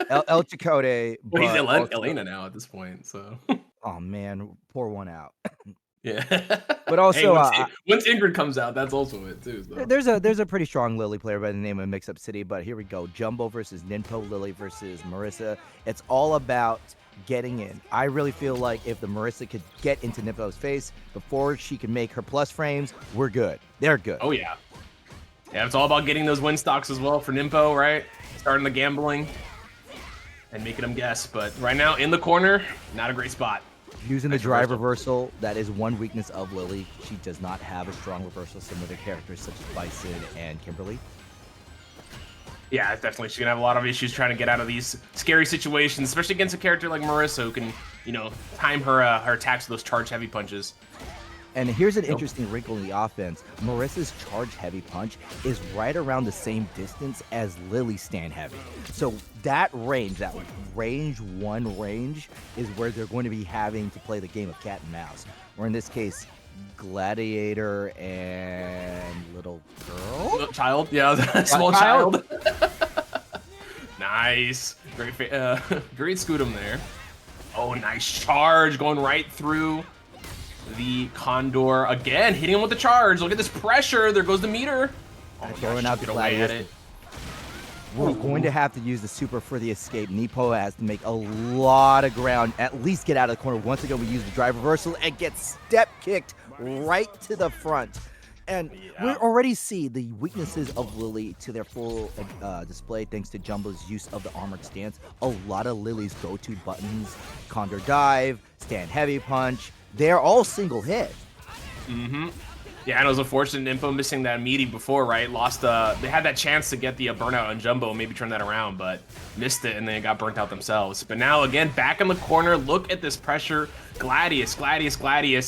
El Chicote, Well, he's but also, Elena now at this point, so. oh man, pour one out. Yeah. But Hey, also, once Ingrid comes out, that's also it too, so. there's a pretty strong Lily player by the name of Mix Up City. But here we go: Jumbo versus Ninpo, Lily versus Marisa. It's all about getting in. I really feel like if the Marisa could get into Ninpo's face before she can make her plus frames, we're good. They're good. Oh yeah. Yeah, it's all about getting those win stocks as well for Ninpo, right? Starting the gambling and making them guess. But right now, in the corner, not a great spot. Using the drive reversal, that is one weakness of Lily. She does not have a strong reversal similar to characters such as Bison and Kimberly. Yeah, definitely. She's going to have a lot of issues trying to get out of these scary situations, especially against a character like Marisa who can, you know, time her attacks with those charge heavy punches. And here's an interesting wrinkle in the offense. Marissa's charge heavy punch is right around the same distance as Lily's stand heavy. So that range one range, is where they're going to be having to play the game of cat and mouse. Or in this case, Gladiator and little girl? Little child? Yeah, small child. Nice. Great scoot him there. Oh, nice charge going right through the Condor again, hitting him with the charge. Look at this pressure. There goes the meter. Oh, throwing out the Gladiator. We're going to have to use the super for the escape. Ninpo has to make a lot of ground, at least get out of the corner. Once again, we use the drive reversal and get step kicked right to the front. And we already see the weaknesses of Lily to their full display thanks to Jumbo's use of the armored stance. A lot of Lily's go-to buttons, Condor dive, stand heavy punch, they're all single hit. Mm-hmm. Yeah, and it was unfortunate Ninpo missing that meaty before, right? Lost they had that chance to get the burnout on Jumbo, maybe turn that around, but missed it and then got burnt out themselves. But now again, back in the corner, look at this pressure. Gladius,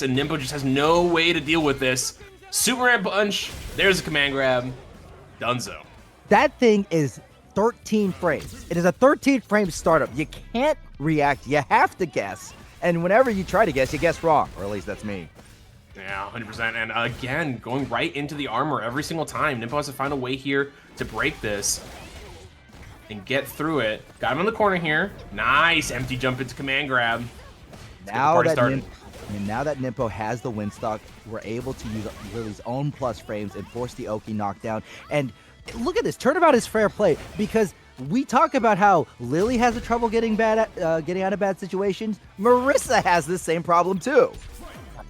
and Ninpo just has no way to deal with this. Superman punch, there's a command grab, donezo. That thing is 13 frames. It is a 13 frame startup. You can't react, you have to guess. And whenever you try to guess, you guess wrong, or at least that's me. Yeah, 100%. And again, going right into the armor every single time. Ninpo has to find a way here to break this and get through it. Got him in the corner here. Nice empty jump into command grab. Now that Ninpo has the win stock, we're able to use Lily's own plus frames and force the Oki knockdown. And look at this, turnabout is fair play, because we talk about how Lily has a trouble getting out of bad situations. Marisa has this same problem too.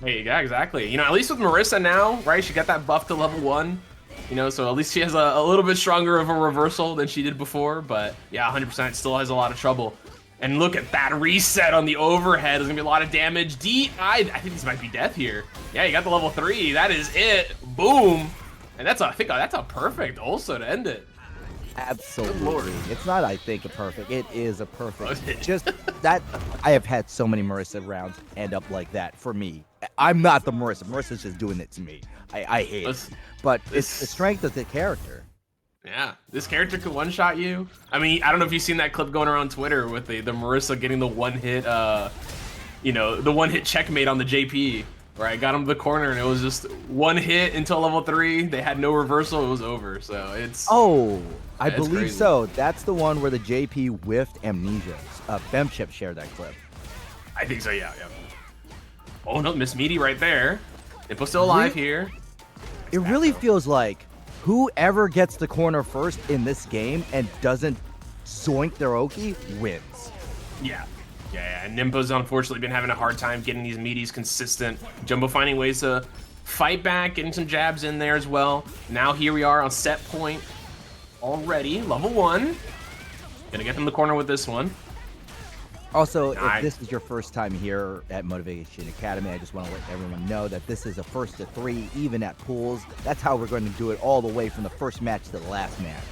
Hey, yeah, exactly. You know, at least with Marisa now, right? She got that buff to level 1. You know, so at least she has a little bit stronger of a reversal than she did before. But yeah, 100% still has a lot of trouble. And look at that reset on the overhead. There's gonna be a lot of damage. I think this might be death here. Yeah, you got the level 3. That is it. Boom. And I think that's a perfect also to end it. Absolutely. It's not, I think, a perfect. It is a perfect. Just that I have had so many Marisa rounds end up like that for me. I'm not the Marisa. Marisa's just doing it to me. I hate it. But it's the strength of the character. Yeah, this character could one-shot you. I mean, I don't know if you've seen that clip going around Twitter with the Marisa getting the one-hit, you know, the one-hit checkmate on the JP. Right, got him to the corner, and it was just one hit until level 3. They had no reversal. It was over. So it's. Oh, I believe crazy. So. That's the one where the JP whiffed Amnesia. Femchip shared that clip. I think so. Yeah. Oh no, Miss Meaty right there. Ninpo's still alive here. It really feels like whoever gets the corner first in this game and doesn't zoink their Oki wins. Yeah, and Ninpo's unfortunately been having a hard time getting these meaties consistent. Jumbo finding ways to fight back, getting some jabs in there as well. Now here we are on set point already, level 1. Gonna get them the corner with this one. Also, if this is your first time here at Motivation Academy, I just want to let everyone know that this is a 1st to 3, even at pools. That's how we're going to do it all the way from the first match to the last match.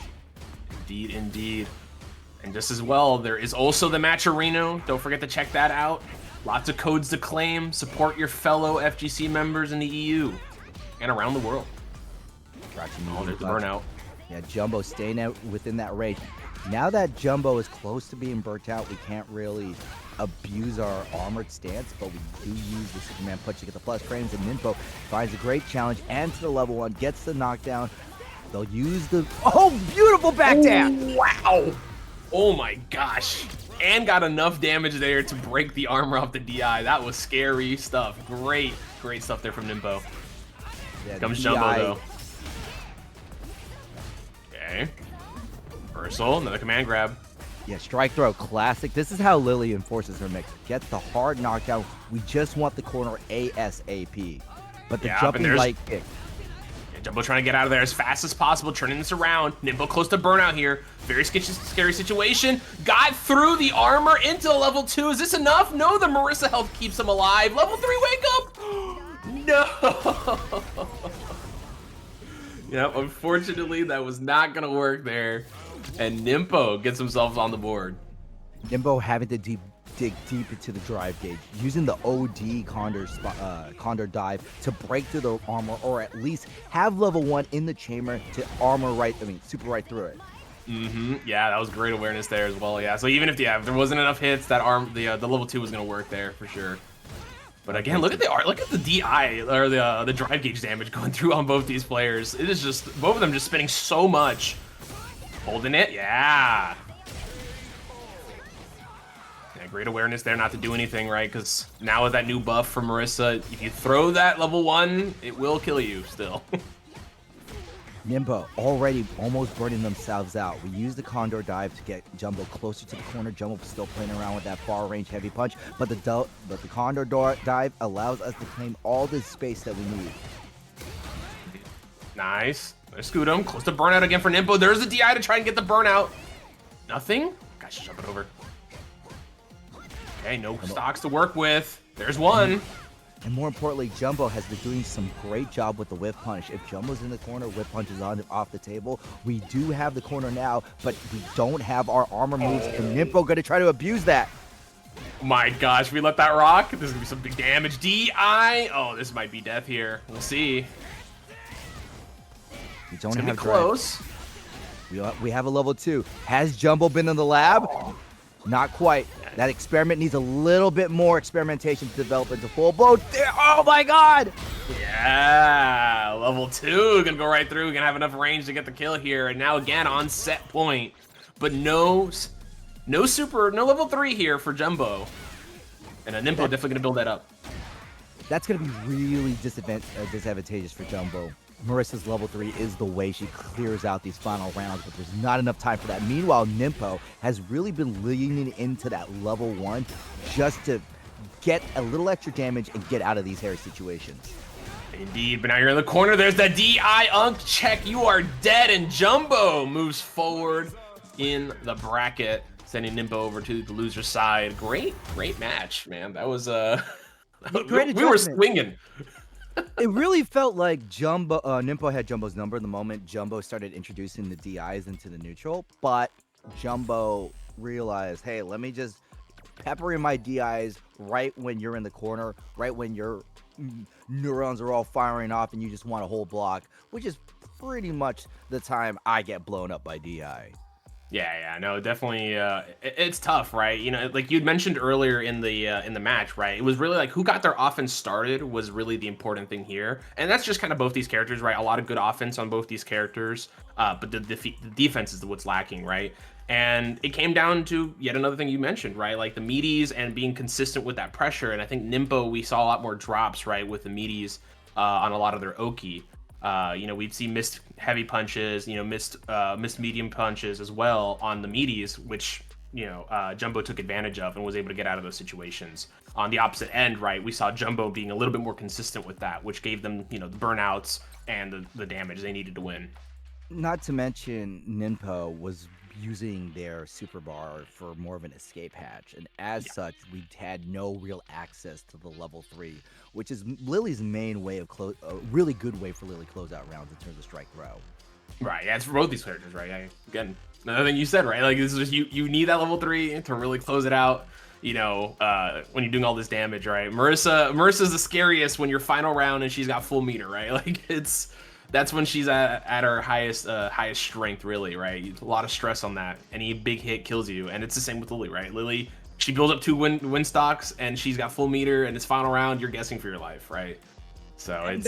Indeed. And just as well, there is also the match arena. Don't forget to check that out. Lots of codes to claim. Support your fellow FGC members in the EU and around the world. Oh, there's the burnout. Yeah, Jumbo staying out within that range. Now that Jumbo is close to being burnt out, we can't really abuse our armored stance, but we do use the Superman punch to get the plus frames, and Ninpo finds a great challenge and to the level 1, gets the knockdown. They'll use the... Oh, beautiful back down! Wow! Oh my gosh. And got enough damage there to break the armor off the DI. That was scary stuff. Great stuff there from Ninpo. Yeah, Comes DI. Jumbo though. Okay. Reversal, another command grab. Yeah, strike throw, classic. This is how Lily enforces her mix. Gets the hard knockdown. We just want the corner ASAP. But the jumping light kick. Yeah, Jumbo trying to get out of there as fast as possible, turning this around. Ninpo close to burnout here. Very scary situation. Got through the armor into level 2. Is this enough? No, the Marisa health keeps him alive. Level 3, wake up! No! Yep, unfortunately, that was not going to work there. And Ninpo gets himself on the board. Ninpo having to dig deep into the drive gauge, using the OD Condor dive to break through the armor, or at least have level 1 in the chamber to super right through it. Yeah, that was great awareness there as well. Yeah, so even if there wasn't enough hits, that the level 2 was going to work there for sure. But again, look at the DI or the drive gauge damage going through on both these players. It is just both of them just spending so much. Holding it, yeah. Yeah, great awareness there not to do anything, right? Because now with that new buff from Marisa, if you throw that level 1, it will kill you still. Ninpo already almost burning themselves out. We use the Condor dive to get Jumbo closer to the corner. Jumbo still playing around with that far range heavy punch, but the Condor dive allows us to claim all this space that we need. Nice. Scoot him. Close to burnout again for Ninpo. There's the DI to try and get the burnout. Nothing? Gosh, jump it over. Okay, no stocks to work with. There's one. And more importantly, Jumbo has been doing some great job with the whip punch. If Jumbo's in the corner, whip punch is off the table. We do have the corner now, but we don't have our armor moves, and Ninpo going to try to abuse that. My gosh, we let that rock. This is going to be some big damage. DI. Oh, this might be death here. We'll see. We don't have have close. We have a level 2. Has Jumbo been in the lab? Not quite. That experiment needs a little bit more experimentation to develop into full blown. Oh my god! Yeah, level 2 gonna go right through. Gonna have enough range to get the kill here. And now again on set point, but no level 3 here for Jumbo. And Ninpo definitely gonna build that up. That's gonna be really disadvantageous for Jumbo. Marisa's level 3 is the way she clears out these final rounds, but there's not enough time for that. Meanwhile, Ninpo has really been leaning into that level 1 just to get a little extra damage and get out of these hairy situations. Indeed, but now you're in the corner. There's the DI Unk check. You are dead, and Jumbo moves forward in the bracket, sending Ninpo over to the loser side. Great match, man. That was we were swinging. It really felt like Ninpo had Jumbo's number the moment Jumbo started introducing the DIs into the neutral, but Jumbo realized, hey, let me just pepper in my DIs right when you're in the corner, right when your neurons are all firing off and you just want a whole block, which is pretty much the time I get blown up by DI. Yeah, no, definitely. It's tough, right? You know, like you'd mentioned earlier in the match, right? It was really like who got their offense started was really the important thing here, and that's just kind of both these characters, right? A lot of good offense on both these characters, but the defense is what's lacking, right? And it came down to yet another thing you mentioned, right? Like the meaties and being consistent with that pressure. And I think Ninpo, we saw a lot more drops, right, with the meaties on a lot of their Oki. You know, we'd see missed heavy punches, you know, missed medium punches as well on the meaties, which, you know, Jumbo took advantage of and was able to get out of those situations. On the opposite end, right, we saw Jumbo being a little bit more consistent with that, which gave them, you know, the burnouts and the damage they needed to win. Not to mention, Ninpo was using their super bar for more of an escape hatch, and as such, we had no real access to the level 3, which is Lily's main way of a really good way for Lily close out rounds in terms of strike throw. Right, yeah, it's for both these characters, right? Again, another thing you said, right? Like this is just you need that level 3 to really close it out. You know, when you're doing all this damage, right? Marisa's the scariest when your final round and she's got full meter, right? Like that's when she's at her highest strength, really, right? A lot of stress on that. Any big hit kills you, and it's the same with Lily, right? Lily, she builds up 2 win stocks, and she's got full meter, and it's final round, you're guessing for your life, right? So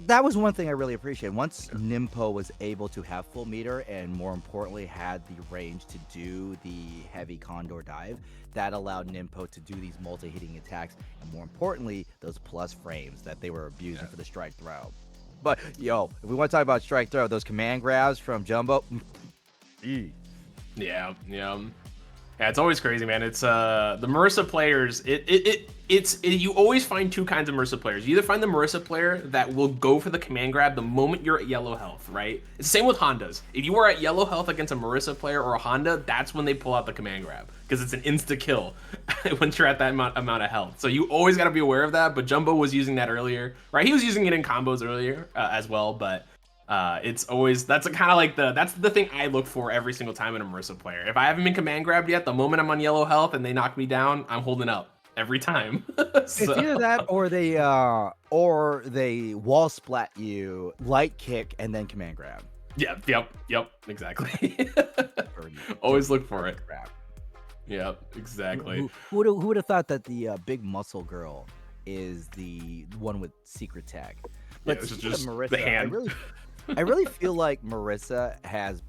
that was one thing I really appreciated. Once Ninpo was able to have full meter and more importantly had the range to do the heavy condor dive, that allowed Ninpo to do these multi-hitting attacks and more importantly, those plus frames that they were abusing for the strike throw. But yo, if we want to talk about strike throw, those command grabs from Jumbo. Yeah. Yeah, it's always crazy, man. It's the Marisa players. You always find two kinds of Marisa players. You either find the Marisa player that will go for the command grab the moment you're at yellow health, right? It's the same with Hondas. If you are at yellow health against a Marisa player or a Honda, that's when they pull out the command grab because it's an insta kill once you're at that amount of health. So you always got to be aware of that. But Jumbo was using that earlier, right? He was using it in combos earlier as well, but. It's always that's the thing I look for every single time in a Marisa player. If I haven't been command grabbed yet, the moment I'm on yellow health and they knock me down, I'm holding up every time. It's either that or they wall splat you, light kick, and then command grab. Yep, exactly. Always look for it. Yep, exactly. Who would have thought that the big muscle girl is the one with secret tag? But yeah, just Marisa, the hand. I really feel like Marisa has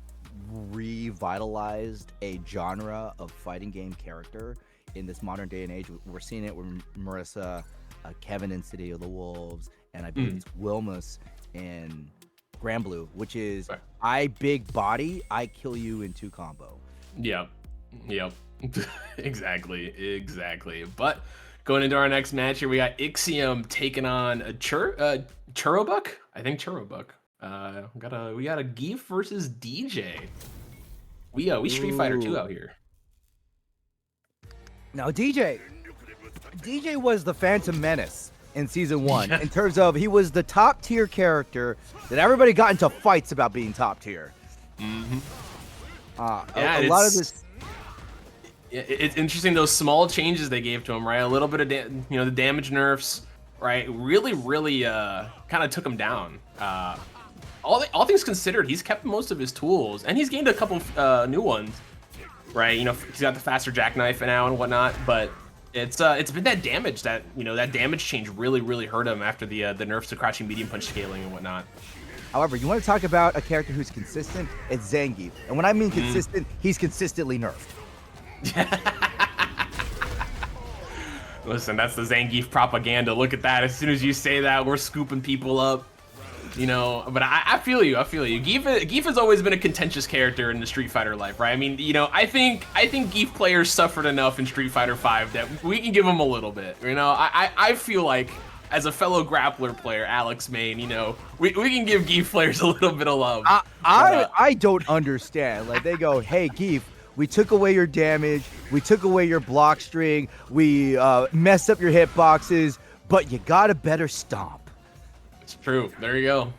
revitalized a genre of fighting game character in this modern day and age. We're seeing it with Marisa, Kevin in City of the Wolves, and I believe it's Wilmus in Grand Blue, which is I big body, I kill you in 2 combo. Yep. Exactly. But going into our next match here, we got Ixiom taking on a Churrobuck. I think Churrobuck. We got a Geef versus DeeJay. We Street Fighter 2 out here. Now DeeJay was the Phantom Menace in season 1 in terms of he was the top tier character that everybody got into fights about being top tier. A lot of this. It's interesting those small changes they gave to him, right? A little bit of the damage nerfs, right? Really kind of took him down. All things considered, he's kept most of his tools and he's gained a couple new ones, right? He's got the faster jackknife now and whatnot, but it's been that damage that that damage change really hurt him after the nerfs to crouching medium punch scaling and whatnot. However, you want to talk about a character who's consistent? It's Zangief, and when I mean consistent, he's consistently nerfed. Listen, that's the Zangief propaganda. Look at that. As soon as you say that, we're scooping people up. But I feel you. Geef has always been a contentious character in the Street Fighter life, right? I mean, I think Geef players suffered enough in Street Fighter 5 that we can give them a little bit. I feel like as a fellow grappler player, Alex Main, we can give Geef players a little bit of love. I don't understand. Like they go, hey Geef, we took away your damage, we took away your block string, we messed up your hitboxes, but you got a better stomp. It's true. There you go.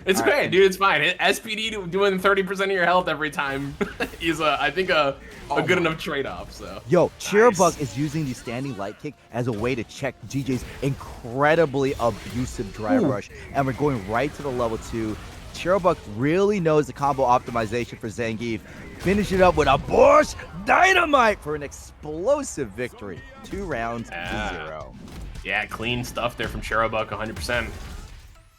It's great, dude. It's fine. SPD doing 30% of your health every time is, I think, a good enough trade-off. So. Yo, Churrobuck is using the standing light kick as a way to check DJ's incredibly abusive drive rush, and we're going right to the level 2. Churrobuck really knows the combo optimization for Zangief. Finish it up with a Bosch Dynamite for an explosive victory. 2 rounds to 0. Yeah, clean stuff there from Churrobuck, 100%.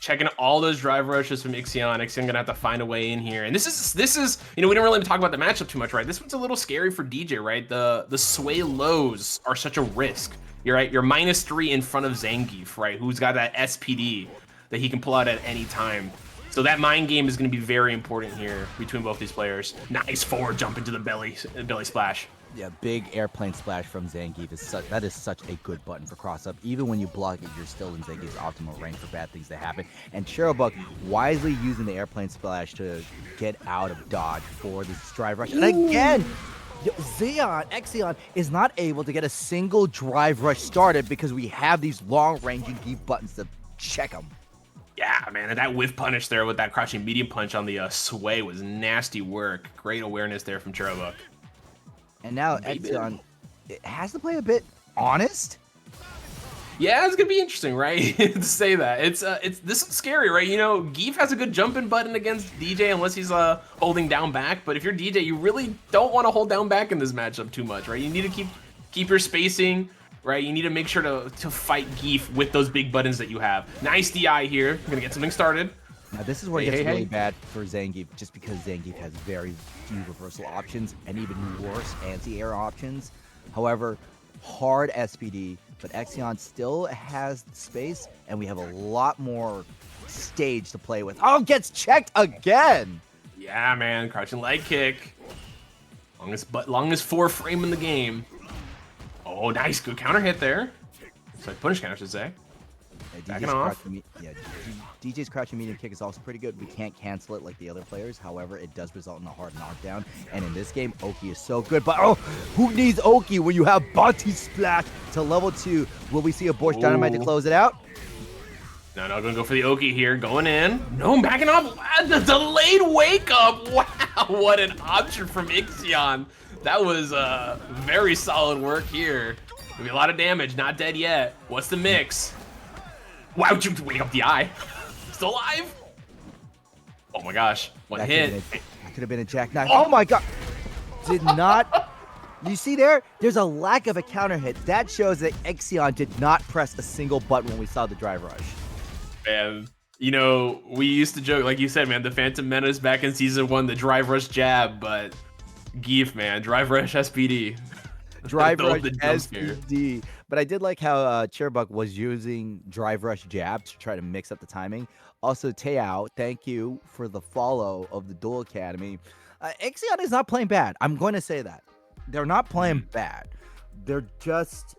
Checking all those drive rushes from Ixion. Ixion gonna have to find a way in here. And this is we don't really talk about the matchup too much, right? This one's a little scary for DeeJay, right? The sway lows are such a risk. You're right. You're -3 in front of Zangief, right? Who's got that SPD that he can pull out at any time. So that mind game is going to be very important here between both these players. Nice forward jump into the belly splash. Yeah, big airplane splash from Zangief is such a good button for cross up. Even when you block it, you're still in Zangief's optimal range for bad things to happen. And Churrobuck wisely using the airplane splash to get out of dodge for this drive rush. And again, Ixion is not able to get a single drive rush started because we have these long-ranging Geef buttons to check them. Yeah, man, and that whiff punish there with that crouching medium punch on the sway was nasty work. Great awareness there from Churrobuck. And now Ixion has to play a bit honest. Yeah, it's gonna be interesting, right? To say that this is scary, right? Geef has a good jumping button against DeeJay unless he's holding down back. But if you're DeeJay, you really don't want to hold down back in this matchup too much, right? You need to keep your spacing. right? You need to make sure to fight Zangief with those big buttons that you have. Nice DI here. We're gonna get something started. Now this is where it gets really bad for Zangief, just because Zangief has very few reversal options and even worse anti-air options. However, hard SPD, but Exion still has space, and we have a lot more stage to play with. Oh, gets checked again! Yeah, man, crouching leg kick. Longest 4 frame in the game. Oh, nice, good counter hit there. It's like punish counter, I should say. Backing off. DeeJay's crouching medium kick is also pretty good. We can't cancel it like the other players. However, it does result in a hard knockdown. And in this game, Oki is so good. But oh, who needs Oki when you have Body Splash to level 2? Will we see a Borscht Dynamite to close it out? No, gonna go for the Oki here. Going in. No, I'm backing up. The delayed wake up. Wow, what an option from Ixion. That was very solid work here. Maybe a lot of damage. Not dead yet. What's the mix? Wow, you wake up the eye. Still alive? Oh my gosh. One hit. That could have been a jackknife. Oh my god. Did not. You see there? There's a lack of a counter hit. That shows that Ixion did not press a single button when we saw the drive rush. Man, you know, we used to joke, like you said, man, the Phantom Menace back in season 1, the drive rush jab, but Zangief, man, drive rush SPD. Drive rush SPD. But I did like how Cherbuck was using drive rush jab to try to mix up the timing. Also, Teao, thank you for the follow of the Duel Academy. Ixion is not playing bad. I'm going to say that. They're not playing bad. They're just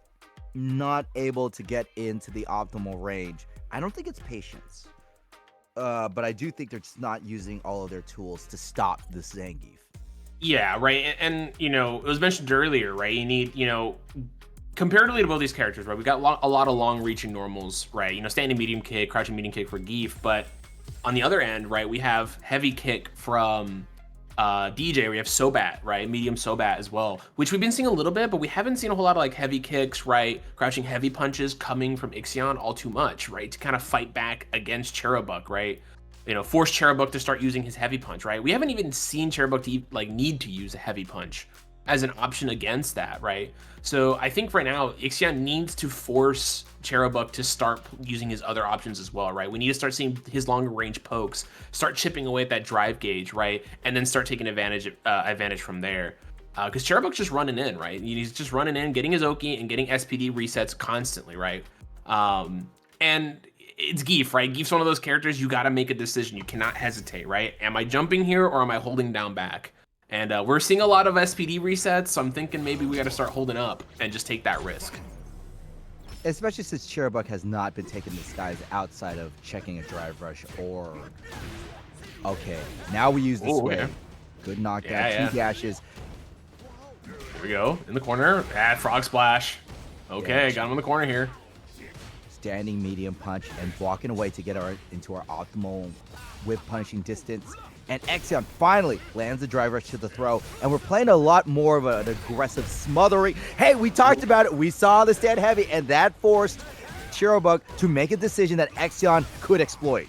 not able to get into the optimal range. I don't think it's patience. But I do think they're just not using all of their tools to stop this Zangief. Yeah, right. And you know, it was mentioned earlier, right? You need, you know, comparatively to both these characters, right? We got a lot of long-reaching normals, right? You know, standing medium kick, crouching medium kick for Zangief, but on the other end, right, we have heavy kick from DeeJay. We have Sobat, right? Medium Sobat as well, which we've been seeing a little bit, but we haven't seen a whole lot of like heavy kicks, right? Crouching heavy punches coming from Ixion all too much, right? To kind of fight back against Cherbuck, right? You know, force Cherbuck to start using his heavy punch, right? We haven't even seen Cherbuck to like need to use a heavy punch as an option against that, right? So I think right now Ixion needs to force Cherbuck to start using his other options as well, right? We need to start seeing his longer range pokes, start chipping away at that drive gauge, right? And then start taking advantage from there. Because Cherbuck's just running in, right? He's just running in, getting his Oki and getting SPD resets constantly, right? And it's Zangief, right? Zangief's one of those characters you got to make a decision. You cannot hesitate, right? Am I jumping here or am I holding down back? And we're seeing a lot of SPD resets, so I'm thinking maybe we got to start holding up and just take that risk. Especially since Cherbuck has not been taking the skies outside of checking a drive rush or... Okay, now we use the sway. Yeah. Good knockdown, 2 gashes. Here we go, in the corner. Frog splash. Okay, got him in the corner here. Standing medium punch and walking away to get into our optimal whip punishing distance. And Ixion finally lands the drive rush to the throw. And we're playing a lot more of an aggressive smothering. Hey, we talked about it. We saw the stand heavy, and that forced Cherbuck to make a decision that Ixion could exploit.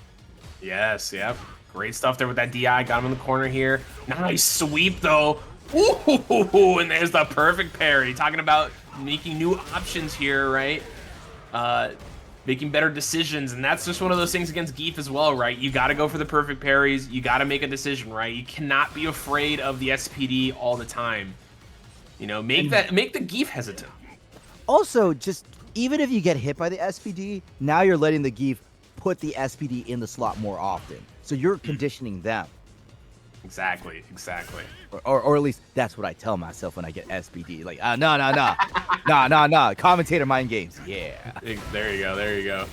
Yes, yep. Great stuff there with that DI. Got him in the corner here. Nice sweep, though. Ooh, and there's the perfect parry. Talking about making new options here, right? Making better decisions, and that's just one of those things against Zangief as well, right? You got to go for the perfect parries. You got to make a decision, right? You cannot be afraid of the SPD all the time. You know, make the Zangief hesitant. Also, just even if you get hit by the SPD, now you're letting the Zangief put the SPD in the slot more often. So you're conditioning them. Exactly. Or at least that's what I tell myself when I get SPD. Like, no. Commentator mind games. Yeah. There you go.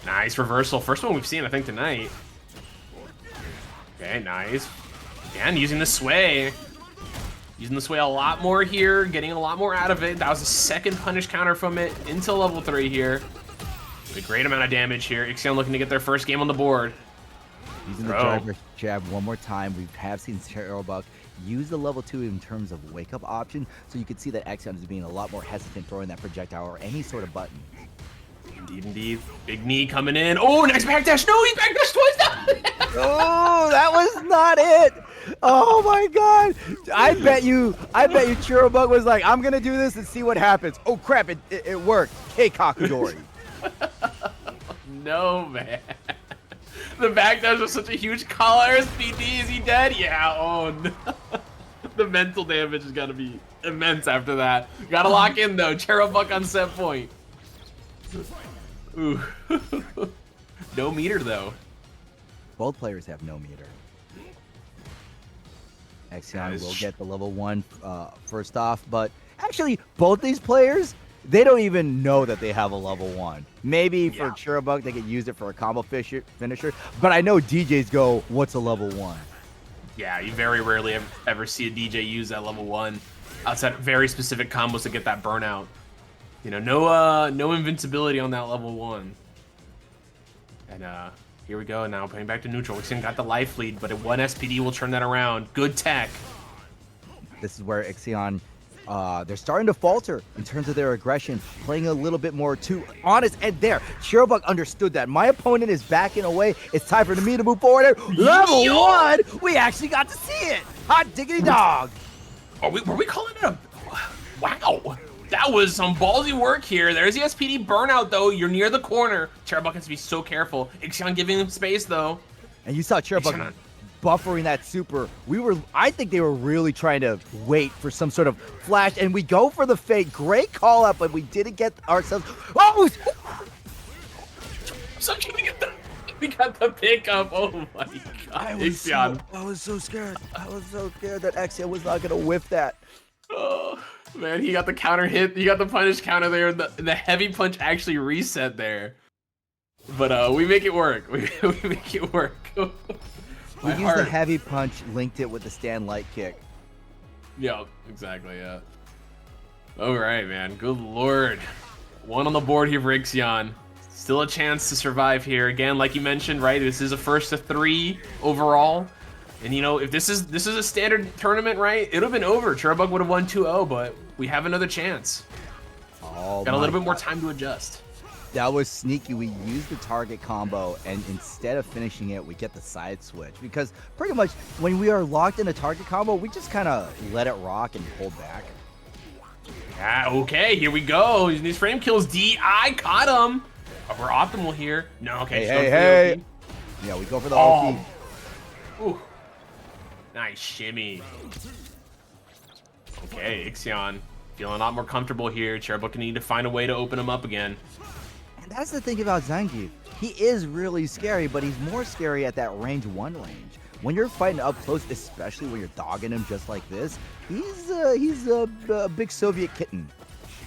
Nice reversal. First one we've seen, I think, tonight. Okay, nice. And using the sway. Using the sway a lot more here. Getting a lot more out of it. That was the second punish counter from it into level 3 here. A great amount of damage here. Ixion looking to get their first game on the board. Using the driver jab one more time. We have seen Cherbuck use the level 2 in terms of wake-up option, so you can see that Ixion is being a lot more hesitant throwing that projectile or any sort of button. Indeed. Big knee coming in. Oh, next backdash. No, he backdashed twice. Oh, that was not it. Oh my god! I bet you Churubug was like, I'm gonna do this and see what happens. Oh crap, it worked. Hey Kakudori. No, man. The backdash was such a huge call. SPD, is he dead? Yeah, oh no. The mental damage is gonna be immense after that. Gotta lock in though. Churubug on set point. Ooh. No meter though. Both players have no meter. Exion will get the level 1 first off, but actually both these players, they don't even know that they have a level 1. Maybe for Churubug they could use it for a combo finisher, but I know DJs go, what's a level 1? Yeah, you very rarely ever see a DJ use that level 1 outside of very specific combos to get that burnout. You know, no invincibility on that level 1. And here we go now, playing back to neutral. Ixion got the life lead, but one SPD will turn that around. Good tech. This is where Ixion, they're starting to falter in terms of their aggression, playing a little bit more too honest. And there, Churubug understood that. My opponent is backing away. It's time for me to move forward. Level 1, we actually got to see it. Hot diggity dog. Were we calling it a... Wow. That was some ballsy work here. There's the SPD burnout, though. You're near the corner. Churubug has to be so careful. Ixion giving him space, though. And you saw Churubug buffering that super. I think they were really trying to wait for some sort of flash, and we go for the fake. Great call up, but we didn't get ourselves. Oh! So we got the pickup. Oh my god. I was so scared. I was so scared that Ixion was not gonna whiff that. Oh man, he got the counter hit. He got the punish counter there. The heavy punch actually reset there. But we make it work. We make it work. We used the heavy punch, linked it with the stand light kick. Yeah, exactly. Yeah. All right, man. Good lord. 1 on the board here for Ixion. Still a chance to survive here. Again, like you mentioned, right? This is a 1st to 3 overall. And you know, if this is a standard tournament, right? It would have been over. Churubug would have won 2-0, but we have another chance. Oh, got a little bit more time to adjust. That was sneaky. We used the target combo, and instead of finishing it, we get the side switch. Because pretty much when we are locked in a target combo, we just kind of let it rock and hold back. Yeah, okay, here we go. These frame kills. DI caught him. Oh, we're optimal here. No, okay. Hey. Yeah, we go for the OP. Ooh. Nice shimmy. Okay, Ixion feeling a lot more comfortable here. Churubug can need to find a way to open him up again. And that's the thing about Zangief. He is really scary, but he's more scary at that range 1 range. When you're fighting up close, especially when you're dogging him just like this, he's a big Soviet kitten.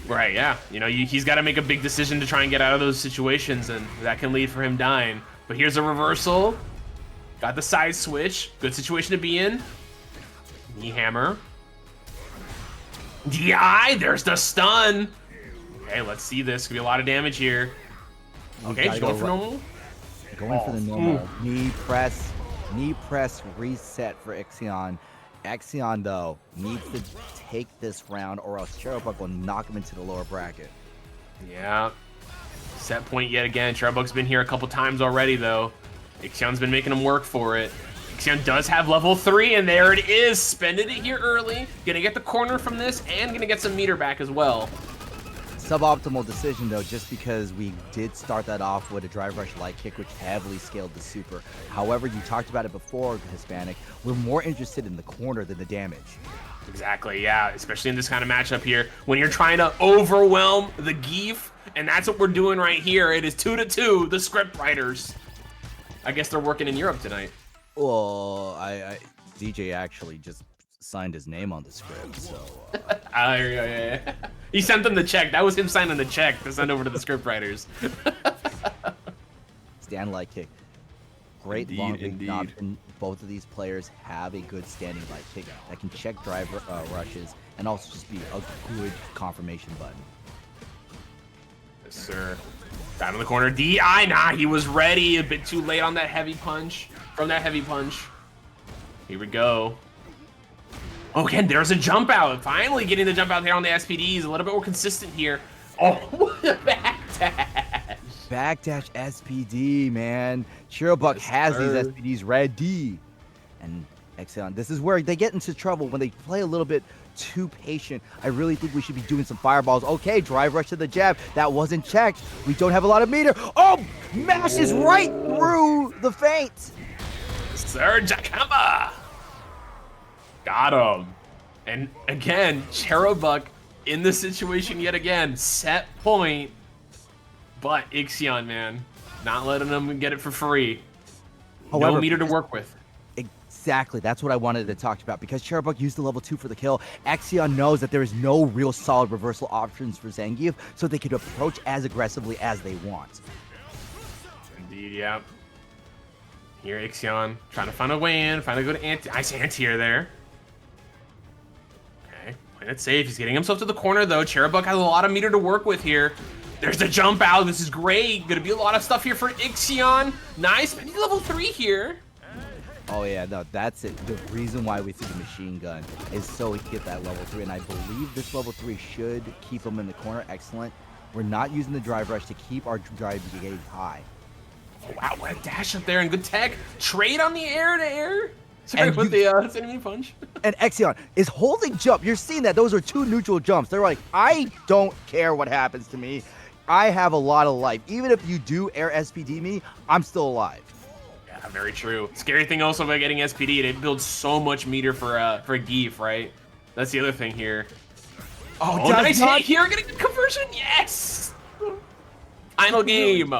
Right, yeah. You know, he's got to make a big decision to try and get out of those situations, and that can lead for him dying. But here's a reversal. Got the side switch. Good situation to be in. Knee hammer. DI, there's the stun. Okay, let's see this. Could be a lot of damage here. Okay, just going for normal. Going for the normal. Knee press reset for Ixion. Ixion, though, needs to take this round or else Churubug will knock him into the lower bracket. Yeah. Set point yet again. Churubug's been here a couple times already, though. Ixion's been making him work for it. Ixion does have level 3, and there it is. Spending it here early. Gonna get the corner from this, and gonna get some meter back as well. Suboptimal decision, though, just because we did start that off with a drive rush light kick, which heavily scaled the super. However, you talked about it before, Hispanic. We're more interested in the corner than the damage. Exactly, yeah. Especially in this kind of matchup here. When you're trying to overwhelm the Geef, and that's what we're doing right here. It is 2-2, the script writers. I guess they're working in Europe tonight. Well, DeeJay actually just signed his name on the script, so... Yeah. He sent them the check. That was him signing the check to send over to the script writers. Stand light kick. Great long range option. Both of these players have a good standing light kick that can check drive rushes and also just be a good confirmation button. Yes, sir. Down in the corner. DI. Nah, he was ready. A bit too late on that heavy punch. From that heavy punch. Here we go. Oh, again, there's a jump out. Finally getting the jump out there on the SPDs. A little bit more consistent here. Oh, what a backdash. Backdash SPD, man. Churubug has these SPDs ready. And Exxon, this is where they get into trouble when they play a little bit too patient. I really think we should be doing some fireballs. Okay, drive rush to the jab. That wasn't checked. We don't have a lot of meter. Oh, mashes right through the feint. Sir Jakama. Got him. And again, Cherubuk in the situation yet again. Set point. But Ixion, man, not letting them get it for free. However, no meter to work with. Exactly, that's what I wanted to talk about. Because Cherubuk used the level 2 for the kill, Ixion knows that there is no real solid reversal options for Zangief, so they could approach as aggressively as they want. Indeed, yeah. Here, Ixion trying to find a way in, find a good anti-air there. Okay, playing it safe. He's getting himself to the corner though. Cherubuk has a lot of meter to work with here. There's the jump out. This is great. Gonna be a lot of stuff here for Ixion. Nice. I need level 3 here. Oh yeah, no, that's it. The reason why we threw the machine gun is so we can get that level 3, and I believe this level 3 should keep him in the corner. Excellent. We're not using the drive rush to keep our drive gauge high. Oh, wow, what a dash up there and good tech. Trade on the air to air. Sorry, And with the enemy punch. And Ixion is holding jump. You're seeing that those are 2 neutral jumps. They're like, I don't care what happens to me. I have a lot of life. Even if you do air SPD me, I'm still alive. Yeah, very true. Scary thing also about getting SPD, it builds so much meter for Geef, right? That's the other thing here. Oh, nice hit here, getting the conversion. Yes. Final game.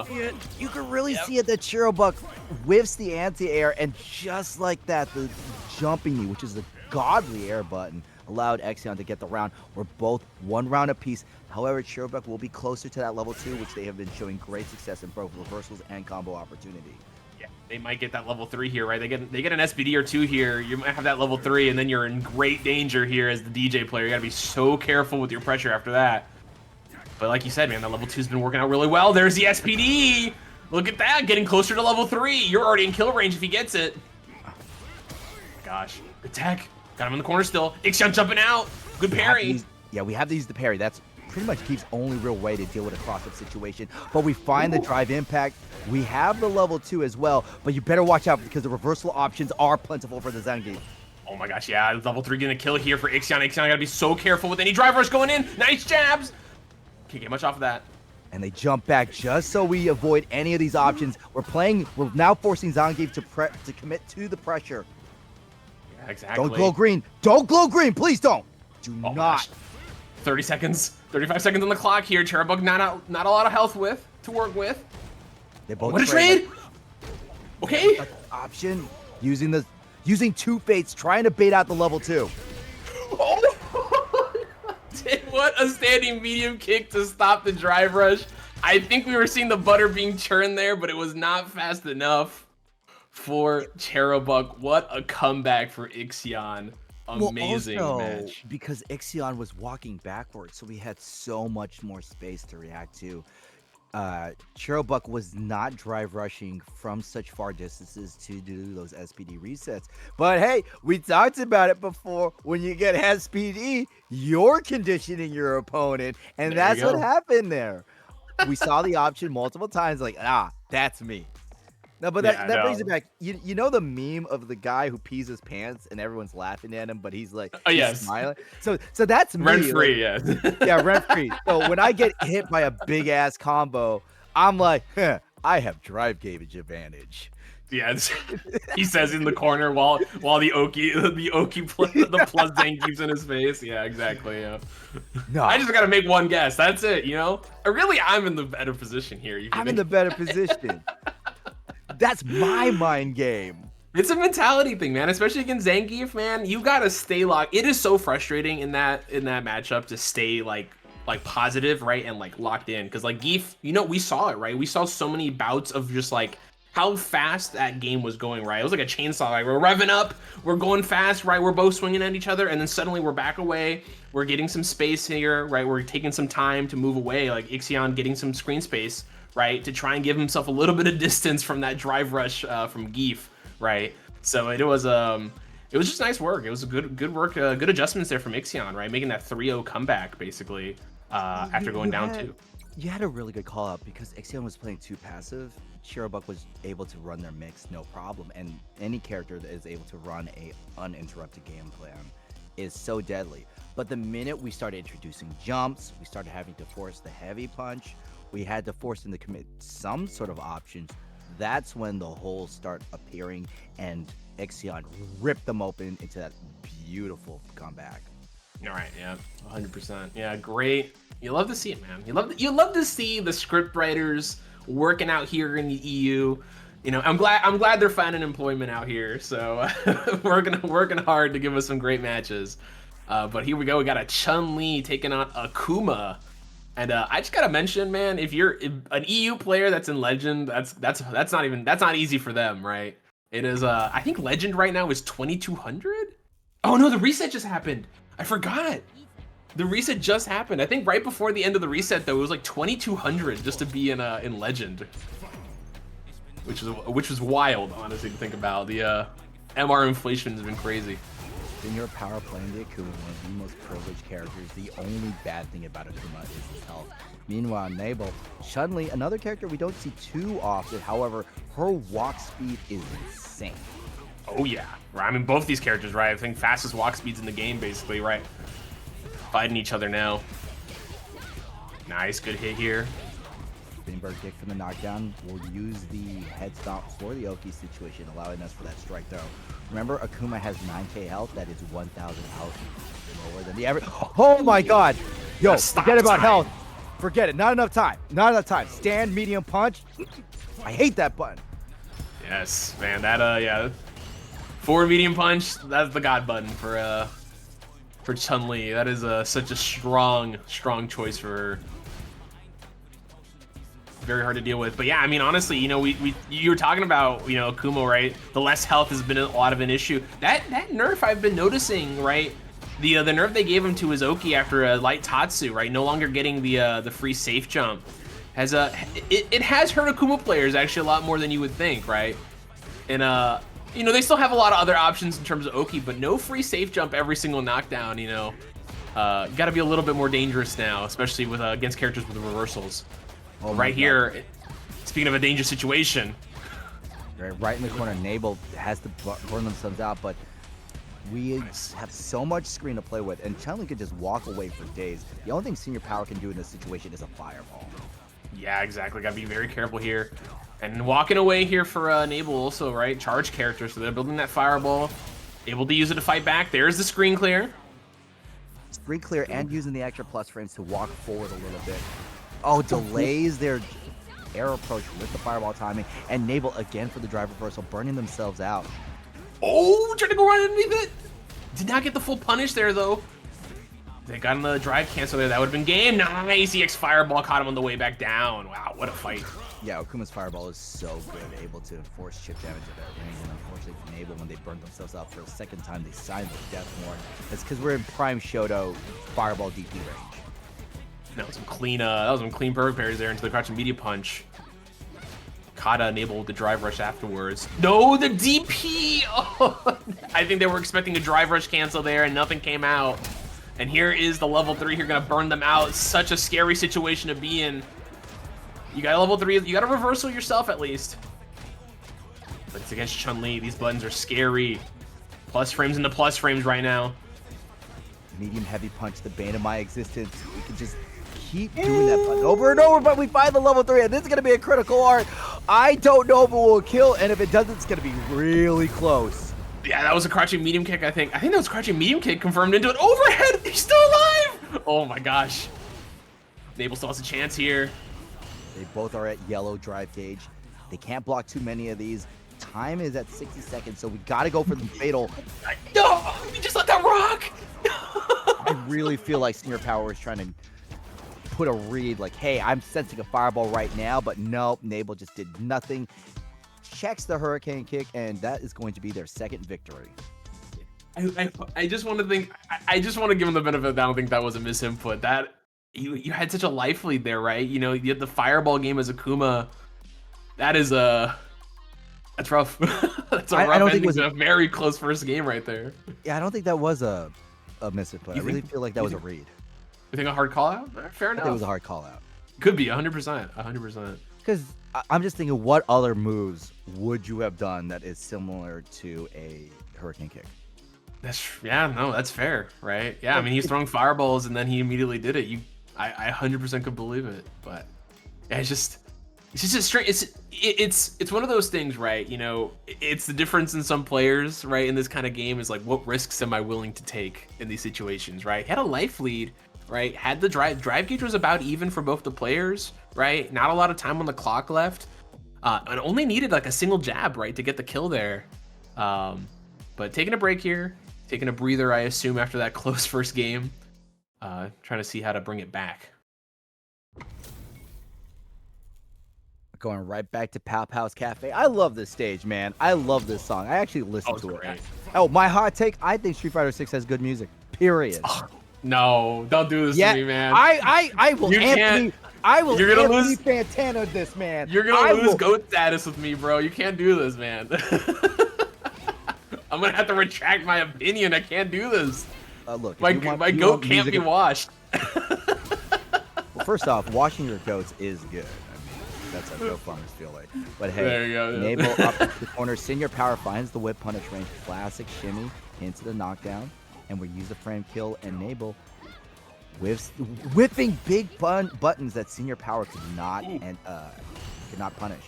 You can really see it that Cherubuk whiffs the anti-air, and just like that, the jumping knee, which is a godly air button, allowed Ixion to get the round. We're both 1 round apiece. However, Cherubuk will be closer to that level 2, which they have been showing great success in both reversals and combo opportunity. Yeah, they might get that level 3 here, right? They get an SPD or 2 here. You might have that level 3, and then you're in great danger here as the DeeJay player. You gotta be so careful with your pressure after that. But like you said, man, that level 2's been working out really well. There's the SPD. Look at that, getting closer to level 3. You're already in kill range if he gets it. Oh my gosh, good tech. Got him in the corner still. Ixion jumping out. Good parry. We have these to parry. That's pretty much Geef's only real way to deal with a cross-up situation. But we find the drive impact. We have the level 2 as well, but you better watch out because the reversal options are plentiful for the Zangief. Oh my gosh, yeah, level 3 gonna kill here for Ixion. Ixion gotta be so careful with any drive rush going in. Nice jabs. Can't get much off of that. And they jump back just so we avoid any of these options. We're now forcing Zangief to commit to the pressure. Yeah, exactly. Don't glow green. Don't glow green. Please don't. Do not. Gosh. 30 seconds. 35 seconds on the clock here. Cherubuk not a lot of health to work with. They both what a trade. Okay. Option using 2 fates, trying to bait out the level 2. Oh. What a standing medium kick to stop the drive rush. I think we were seeing the butter being churned there, but it was not fast enough for Cherubuk. What a comeback for Ixion. Amazing match. Because Ixion was walking backwards, so we had so much more space to react to. Cherubuk was not drive rushing from such far distances to do those SPD resets. But hey, we talked about it before. When you get SPD, you're conditioning your opponent, and that's what happened there. We saw the option multiple times, like, that's me. No, but that brings it back. You know the meme of the guy who pees his pants and everyone's laughing at him, but he's like smiling. So that's me. Rent free, yeah, rent free. So when I get hit by a big ass combo, I'm like, I have drive gauge advantage. Yeah, he says in the corner while the Oki plus Zangief's in his face. Yeah, exactly. Yeah. No, I just gotta make one guess. That's it. You know, really, I'm in the better position here. I'm in the better position. That's my mind game. It's a mentality thing, man. Especially against Zangief, man. You gotta stay locked. It is so frustrating in that matchup to stay like positive, right, and like locked in. Because like Geef, you know, we saw it, right? We saw so many bouts of just like how fast that game was going, right? It was like a chainsaw. Like we're revving up, we're going fast, right? We're both swinging at each other, and then suddenly we're back away. We're getting some space here, right? We're taking some time to move away. Like Ixion getting some screen space, right, to try and give himself a little bit of distance from that drive rush from Geef, right? So it was just nice work. It was a good work, good adjustments there from Ixion, right, making that 3-0 comeback basically after going down 2. You had a really good call out because Ixion was playing too passive. Shirobuk was able to run their mix no problem, and any character that is able to run a uninterrupted game plan is so deadly. But the minute we started introducing jumps, we started having to force the heavy punch, we had to force them to commit some sort of options. That's when the holes start appearing, and Ixion ripped them open into that beautiful comeback. All right, yeah, 100%. Yeah, great. You love to see it, man. You love to see the script writers working out here in the EU. You know, I'm glad they're finding employment out here. So working hard to give us some great matches. But here we go. We got a Chun-Li taking on Akuma. And I just gotta mention, man, if an EU player that's in Legend, that's not easy for them, right? It is. I think Legend right now is 2,200. Oh no, the reset just happened. I forgot. The reset just happened. I think right before the end of the reset, though, it was like 2,200 just to be in Legend, which was wild, honestly, to think about. The MR inflation has been crazy. Senor power playing the Akuma, one of the most privileged characters. The only bad thing about Akuma is his health. Meanwhile, Nabil, Chun-Li, another character we don't see too often. However, her walk speed is insane. Oh yeah, I mean both these characters, right? I think fastest walk speeds in the game, basically, right? Fighting each other now. Nice, good hit here. Spinberg kick from the knockdown will use the head stomp for the Oki situation, allowing us for that strike throw. Remember, Akuma has 9k health. That is 1,000 health lower than the average. Oh my god! Yo, forget about health. Forget it. Not enough time. Not enough time. Stand, medium punch. I hate that button. Yes, man. That yeah. Forward medium punch. That's the god button for Chun-Li. That is such a strong choice for her. Very hard to deal with. But yeah, I mean, honestly, you know, you were talking about, you know, Akuma, right? The less health has been a lot of an issue. That nerf I've been noticing, right? The nerf they gave him to his Oki after a light Tatsu, right? No longer getting the free safe jump. It has hurt Akuma players actually a lot more than you would think, right? And you know, they still have a lot of other options in terms of Oki, but no free safe jump every single knockdown, you know. Got to be a little bit more dangerous now, especially with against characters with reversals. Oh, right here, speaking of a dangerous situation. Right in the corner, Nabil has to burn themselves out, but we have so much screen to play with, and Chun-Li could just walk away for days. The only thing Senior Power can do in this situation is a fireball. Yeah, exactly. Got to be very careful here. And walking away here for Nabil also, right? Charge character, so they're building that fireball. Able to use it to fight back. There's the screen clear. Screen clear and using the extra plus frames to walk forward a little bit. Oh, delays their air approach with the fireball timing, and Nabil again for the drive reversal, burning themselves out. Oh, trying to go right underneath it. Did not get the full punish there, though. They got him the drive cancel there. That would have been game. Nice. EX fireball caught him on the way back down. Wow, what a fight. Yeah, Akuma's fireball is so good, able to enforce chip damage at that range, and unfortunately for Nabil, when they burned themselves out for a second time, they signed the death warrant. That's because we're in prime Shoto fireball DP range. That was some clean perfect parries there into the crouching media punch. Kata enabled the drive rush afterwards. No, the DP! Oh, I think they were expecting a drive rush cancel there and nothing came out. And here is the level 3 here, gonna burn them out. Such a scary situation to be in. You got a level 3, you got a reversal yourself at least. But it's against Chun-Li, these buttons are scary. Plus frames into plus frames right now. Medium heavy punch, the bane of my existence. We can just keep doing that button over and over, but we find the level 3, and this is going to be a critical art. I don't know if it will kill, and if it doesn't, it's going to be really close. Yeah, that was a crouching medium kick, I think. I think that was crouching medium kick confirmed into an overhead. He's still alive. Oh my gosh. Nabil still has a chance here. They both are at yellow drive gauge. They can't block too many of these. Time is at 60 seconds, so we got to go for the fatal. No, you just let that rock. I really feel like Senior Power is trying to put a read like, hey, I'm sensing a fireball right now, but nope, Nabil just did nothing. Checks the hurricane kick, and that is going to be their second victory. I just want to think, I just want to give him the benefit of the doubt. I don't think that was a misinput. That you had such a life lead there, right? You know, you had the fireball game as Akuma. That is that's rough. That's a rough ending to a very close first game right there. Yeah, I don't think that was a misinput. I really feel like that was a read. You think a hard call out? Fair enough. I think it was a hard call out. Could be 100%. 100%. Because I'm just thinking, what other moves would you have done that is similar to a hurricane kick? That's fair, right? Yeah, I mean, he's throwing fireballs and then he immediately did it. I 100% could believe it, but yeah, it's just a straight. It's one of those things, right? You know, it's the difference in some players, right? In this kind of game is like, what risks am I willing to take in these situations, right? He had a life lead, right? Had the drive gauge was about even for both the players, right? Not a lot of time on the clock left, and only needed like a single jab, right, to get the kill there. But taking a break here, taking a breather, I assume, after that close first game, trying to see how to bring it back. Going right back to Pow Pow's Cafe. I love this stage, man. I love this song. I actually listened to it. Oh, my hot take, I think Street Fighter 6 has good music. Period. Oh, no, don't do this to me, man. I will Anthony lose Fantana this, man. You're gonna lose GOAT status with me, bro. You can't do this, man. I'm gonna have to retract my opinion. I can't do this. Look, my GOAT can't be washed. Well, first off, washing your goats is good. That's what no farmers feel like. But hey, there you go. Nabil up into the corner. Senior Power finds the whip punish range. Classic shimmy into the knockdown. And we use the frame kill. And Nabil whipping big buttons that Senior Power could not punish.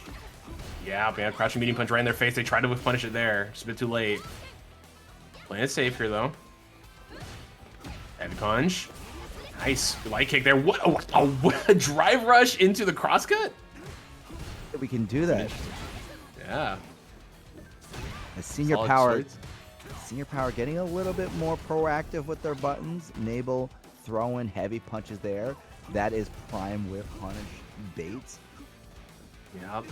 Yeah, man. Crouching medium punch right in their face. They tried to whip punish it there. Just a bit too late. Playing it safe here, though. Heavy punch. Nice. Light kick there. What a drive rush into the crosscut? We can do that. Yeah. Senior Power getting a little bit more proactive with their buttons. Nabil throwing heavy punches there. That is prime whip punish baits. Yep.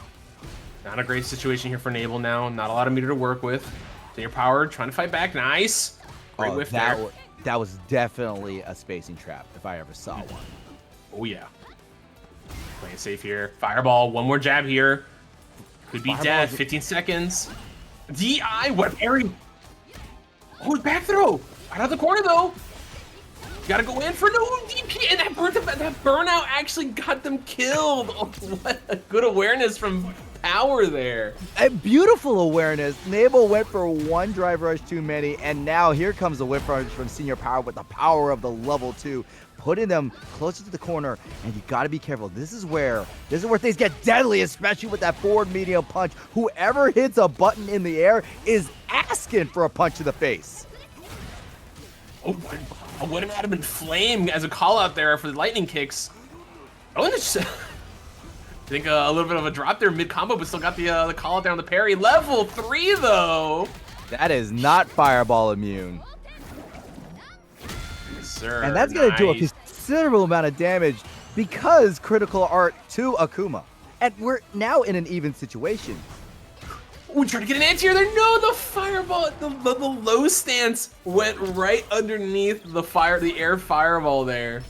Not a great situation here for Nabil now. Not a lot of meter to work with. Senior Power trying to fight back. Nice. Great whiff there. That was definitely a spacing trap if I ever saw one. Oh, yeah. Playing safe here. Fireball. One more jab here. Could be death. 15 seconds. DI. What parry? Oh, back throw. Right out of the corner, though. Gotta go in for no DP. And that burnout actually got them killed. Oh, what a good awareness from Power there. A beautiful awareness. Nabil went for one drive rush too many, and now here comes the whip rush from Senior Power with the power of the level 2, putting them closer to the corner. And you got to be careful. This is where things get deadly, especially with that forward medium punch. Whoever hits a button in the air is asking for a punch to the face. Oh, I wouldn't have been flame as a call out there for the lightning kicks. Oh, and it's I think a little bit of a drop there mid combo, but still got the call out there on the parry. Level 3 though. That is not fireball immune. Yes, sir. And that's gonna do a considerable amount of damage because critical art to Akuma. And we're now in an even situation. Ooh, trying to get an anti-air there. No, the fireball, the low stance went right underneath the air fireball there.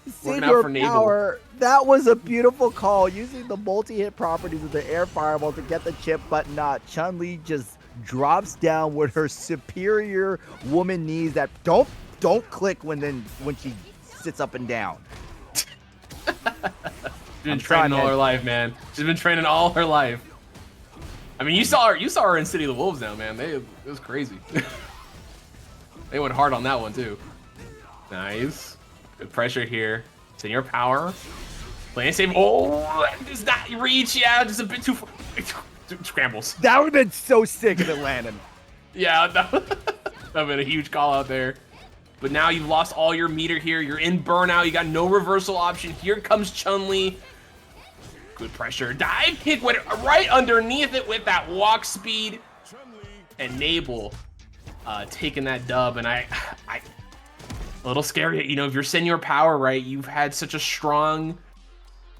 Senor Power, that was a beautiful call, using the multi-hit properties of the air fireball to get the chip, but not. Chun-Li just drops down with her superior woman knees that don't click when she sits up and down. She's been training all her life, man. She's been training all her life. I mean, you saw her in City of the Wolves now, man. It was crazy. They went hard on that one too. Nice. Good pressure here. Senor Power. Playing safe. Oh, that does not reach. Yeah, just a bit too far. Scrambles. That would have been so sick if it landed. Yeah, that would have been a huge call out there. But now you've lost all your meter here. You're in burnout. You got no reversal option. Here comes Chun-Li. Good pressure. Dive kick went right underneath it with that walk speed. And Nabil taking that dub. And I a little scary, you know, if you're Senor Power, right, you've had such a strong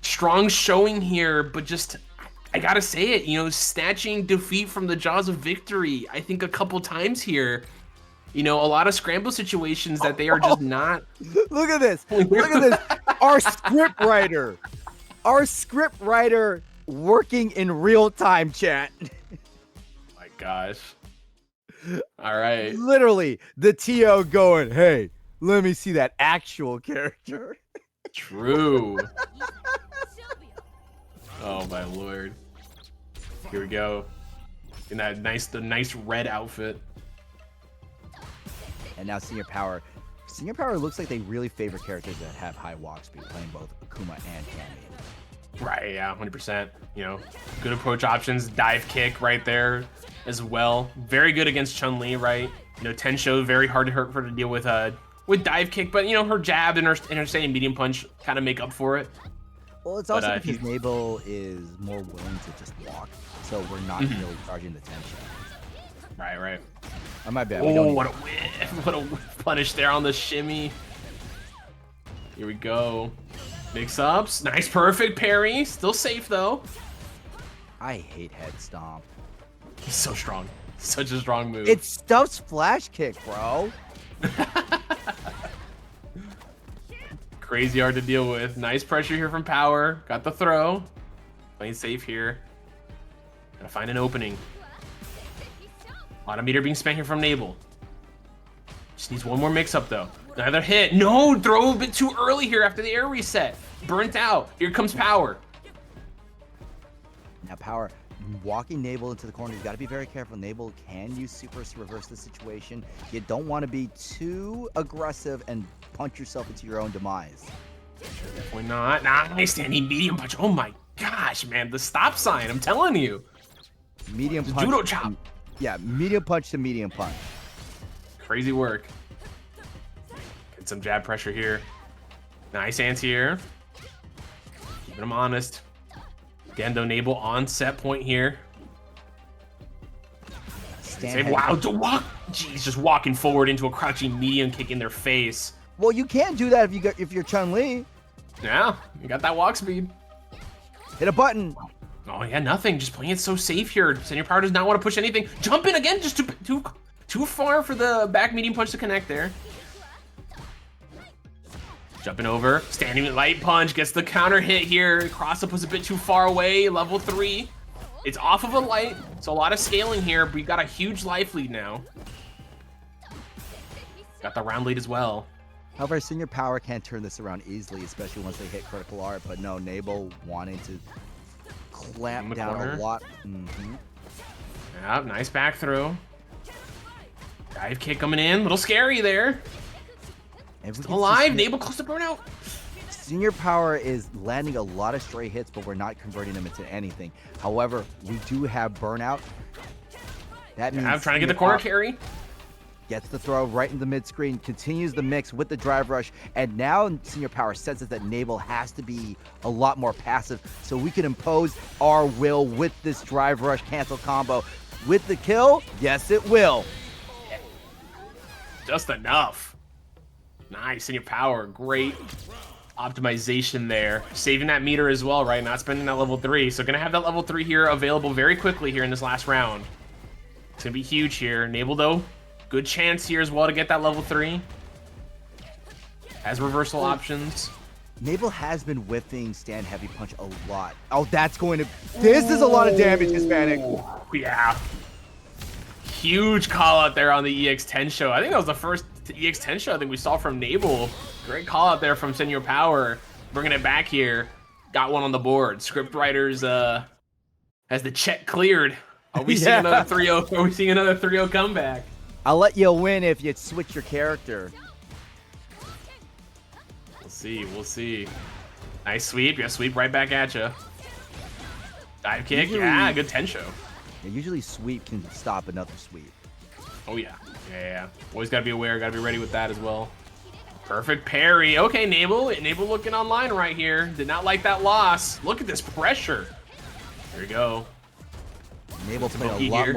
showing here, but just, I gotta say it, you know, snatching defeat from the jaws of victory, I think a couple times here, you know, a lot of scramble situations that they are just not. Look at this, look at this, our script writer working in real time, chat. My gosh. All right. Literally, the TO going, hey, let me see that actual character. True. Oh my lord. Here we go. In that the nice red outfit. And now Senior Power. Senior Power looks like they really favor characters that have high walk speed, playing both Akuma and Cammy. Right, yeah, 100%. You know, good approach options, dive kick right there as well. Very good against Chun-Li, right? You know, Tensho, very hard to hurt for her to deal with dive kick, but you know, her jab and her standing medium punch kind of make up for it. Well, it's also because Nabil is more willing to just walk, so we're not really charging the tension. Right. I might bet. Oh, what a whiff! What a whiff punish there on the shimmy. Here we go. Mix-ups. Nice, perfect parry. Still safe, though. I hate head stomp. He's so strong. Such a strong move. It's Stuff's flash kick, bro. Crazy hard to deal with. Nice pressure here from Power. Got the throw. Playing safe here. Gotta find an opening. A lot of meter being spent here from Nabil. Just needs one more mix-up, though. Another hit. No, throw a bit too early here after the air reset. Burnt out. Here comes Power. Now Power, walking Nabil into the corner, you got to be very careful. Nabil can use supers to reverse the situation. You don't want to be too aggressive and punch yourself into your own demise. Definitely not. Nice standing medium punch. Oh my gosh, man. The stop sign, I'm telling you. Medium punch. Judo chop. Yeah, medium punch to medium punch. Crazy work. Get some jab pressure here. Nice anti-air. Keeping him honest. Again, though, Nabil on set point here. Wow, to walk. Jeez, just walking forward into a crouching medium kick in their face. Well, you can't do that if you're Chun-Li. Yeah, you got that walk speed. Hit a button. Oh yeah, nothing. Just playing it so safe here. Senor Power does not want to push anything. Jump in again, just too far for the back medium punch to connect there. Jumping over, standing light punch, gets the counter hit here. Cross up was a bit too far away. Level 3. It's off of a light, so a lot of scaling here, but we got a huge life lead now. Got the round lead as well. However, Senior Power can't turn this around easily, especially once they hit critical art. But no, Nabil wanting to clamp down corner. a lot. Yeah, nice back throw. Dive kick coming in, little scary there. Still alive, Nabil close to burnout. Senior Power is landing a lot of stray hits, but we're not converting them into anything. However, we do have burnout. That means I'm trying to get the corner carry. Gets the throw right in the mid-screen, continues the mix with the drive rush, and now Senior Power senses that Nabil has to be a lot more passive so we can impose our will with this drive rush cancel combo. With the kill, yes it will. Just enough. Nice, Senior Power, great optimization there. Saving that meter as well, right? Not spending that level 3. So gonna have that level 3 here available very quickly here in this last round. It's gonna be huge here. Nabil though, good chance here as well to get that level 3. Has reversal options. Nabil has been whiffing stand heavy punch a lot. Oh, that's going to... This is a lot of damage, Hispanic. Yeah. Huge call out there on the EX10 show. I think that was the first EX10 show I think we saw from Nabil. Great call out there from Senor Power. Bringing it back here. Got one on the board. Script writers has the check cleared. Are we seeing another 3-0? Are we seeing another 3-0 comeback? I'll let you win if you switch your character. We'll see. We'll see. Nice sweep. Yeah, sweep right back at you. Dive kick. Yeah, good 10 show. Yeah, usually sweep can stop another sweep. Oh yeah. Yeah. Always gotta be aware. Gotta be ready with that as well. Perfect parry. Okay, Nabil looking online right here. Did not like that loss. Look at this pressure. There you go. Nabil playing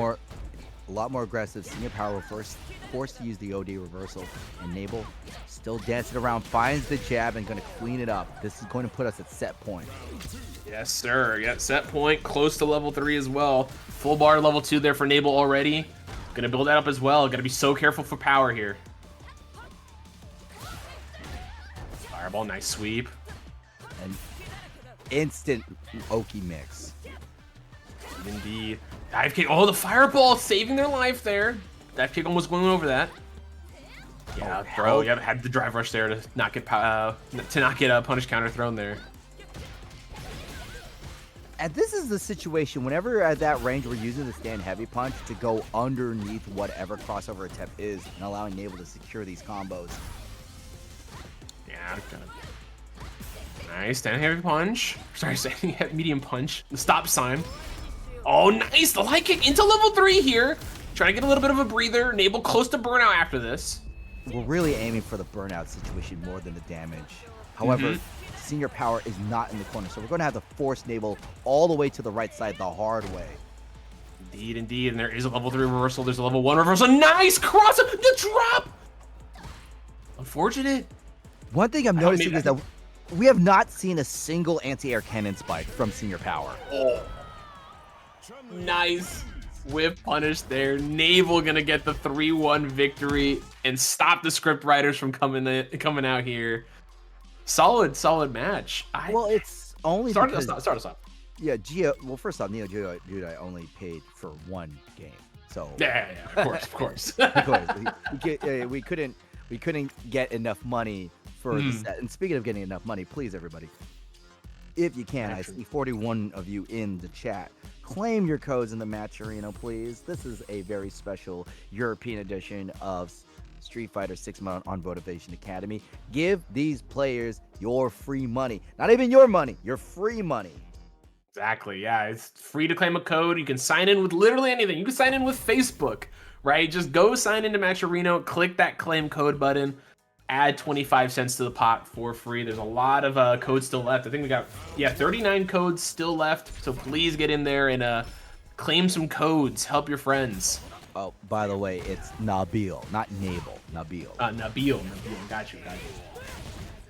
a lot more aggressive. Senior Power was forced to use the OD reversal, and Nabil still dancing around, finds the jab and gonna clean it up. This is going to put us at set point. Yes, sir. Yeah, set point, close to level 3 as well. Full bar level 2 there for Nabil already. Gonna build that up as well. Gotta be so careful for Power here. Fireball, nice sweep. And instant Oki mix. Indeed. Dive kick. Oh, the fireball saving their life there. Dive kick almost going over that. Yeah, throw. Yeah, had the drive rush there to not get a punish counter thrown there. And this is the situation, whenever at that range we're using the stand heavy punch to go underneath whatever crossover attempt is and allowing Nabil to secure these combos. Yeah, good. Nice, stand heavy punch. Sorry, medium punch. The stop sign. Oh, nice, the light kick into level 3 here. Trying to get a little bit of a breather. Nabil close to burnout after this. We're really aiming for the burnout situation more than the damage. However, Senior Power is not in the corner, so we're going to have to force Nabil all the way to the right side the hard way. Indeed, indeed. And there is a level 3 reversal. There's a level 1 reversal. Nice cross. The drop. Unfortunate. One thing I'm noticing is that we have not seen a single anti-air cannon spike from Senior Power. Oh. Nice. Whip punish there. Nabil gonna get the 3-1 victory and stop the script writers from coming out here. Solid match. Well, it's only start us off. Yeah, well, first off, Neo Judai only paid for one game, so yeah, of course. we couldn't get enough money for the set. And speaking of getting enough money, please everybody, if you can, I see 41 of you in the chat. Claim your codes in the match arena, please. This is a very special European edition of Street Fighter 6 on Motivation Academy. Give these players your free money. Not even your money, your free money. Exactly, yeah. It's free to claim a code. You can sign in with literally anything. You can sign in with Facebook, right? Just go sign into Match Arena, click that claim code button, add 25 cents to the pot for free. There's a lot of codes still left. I think we got, 39 codes still left. So please get in there and claim some codes. Help your friends. Oh, by the way, it's Nabil, not Nabil. Nabil. Nabil. Got you.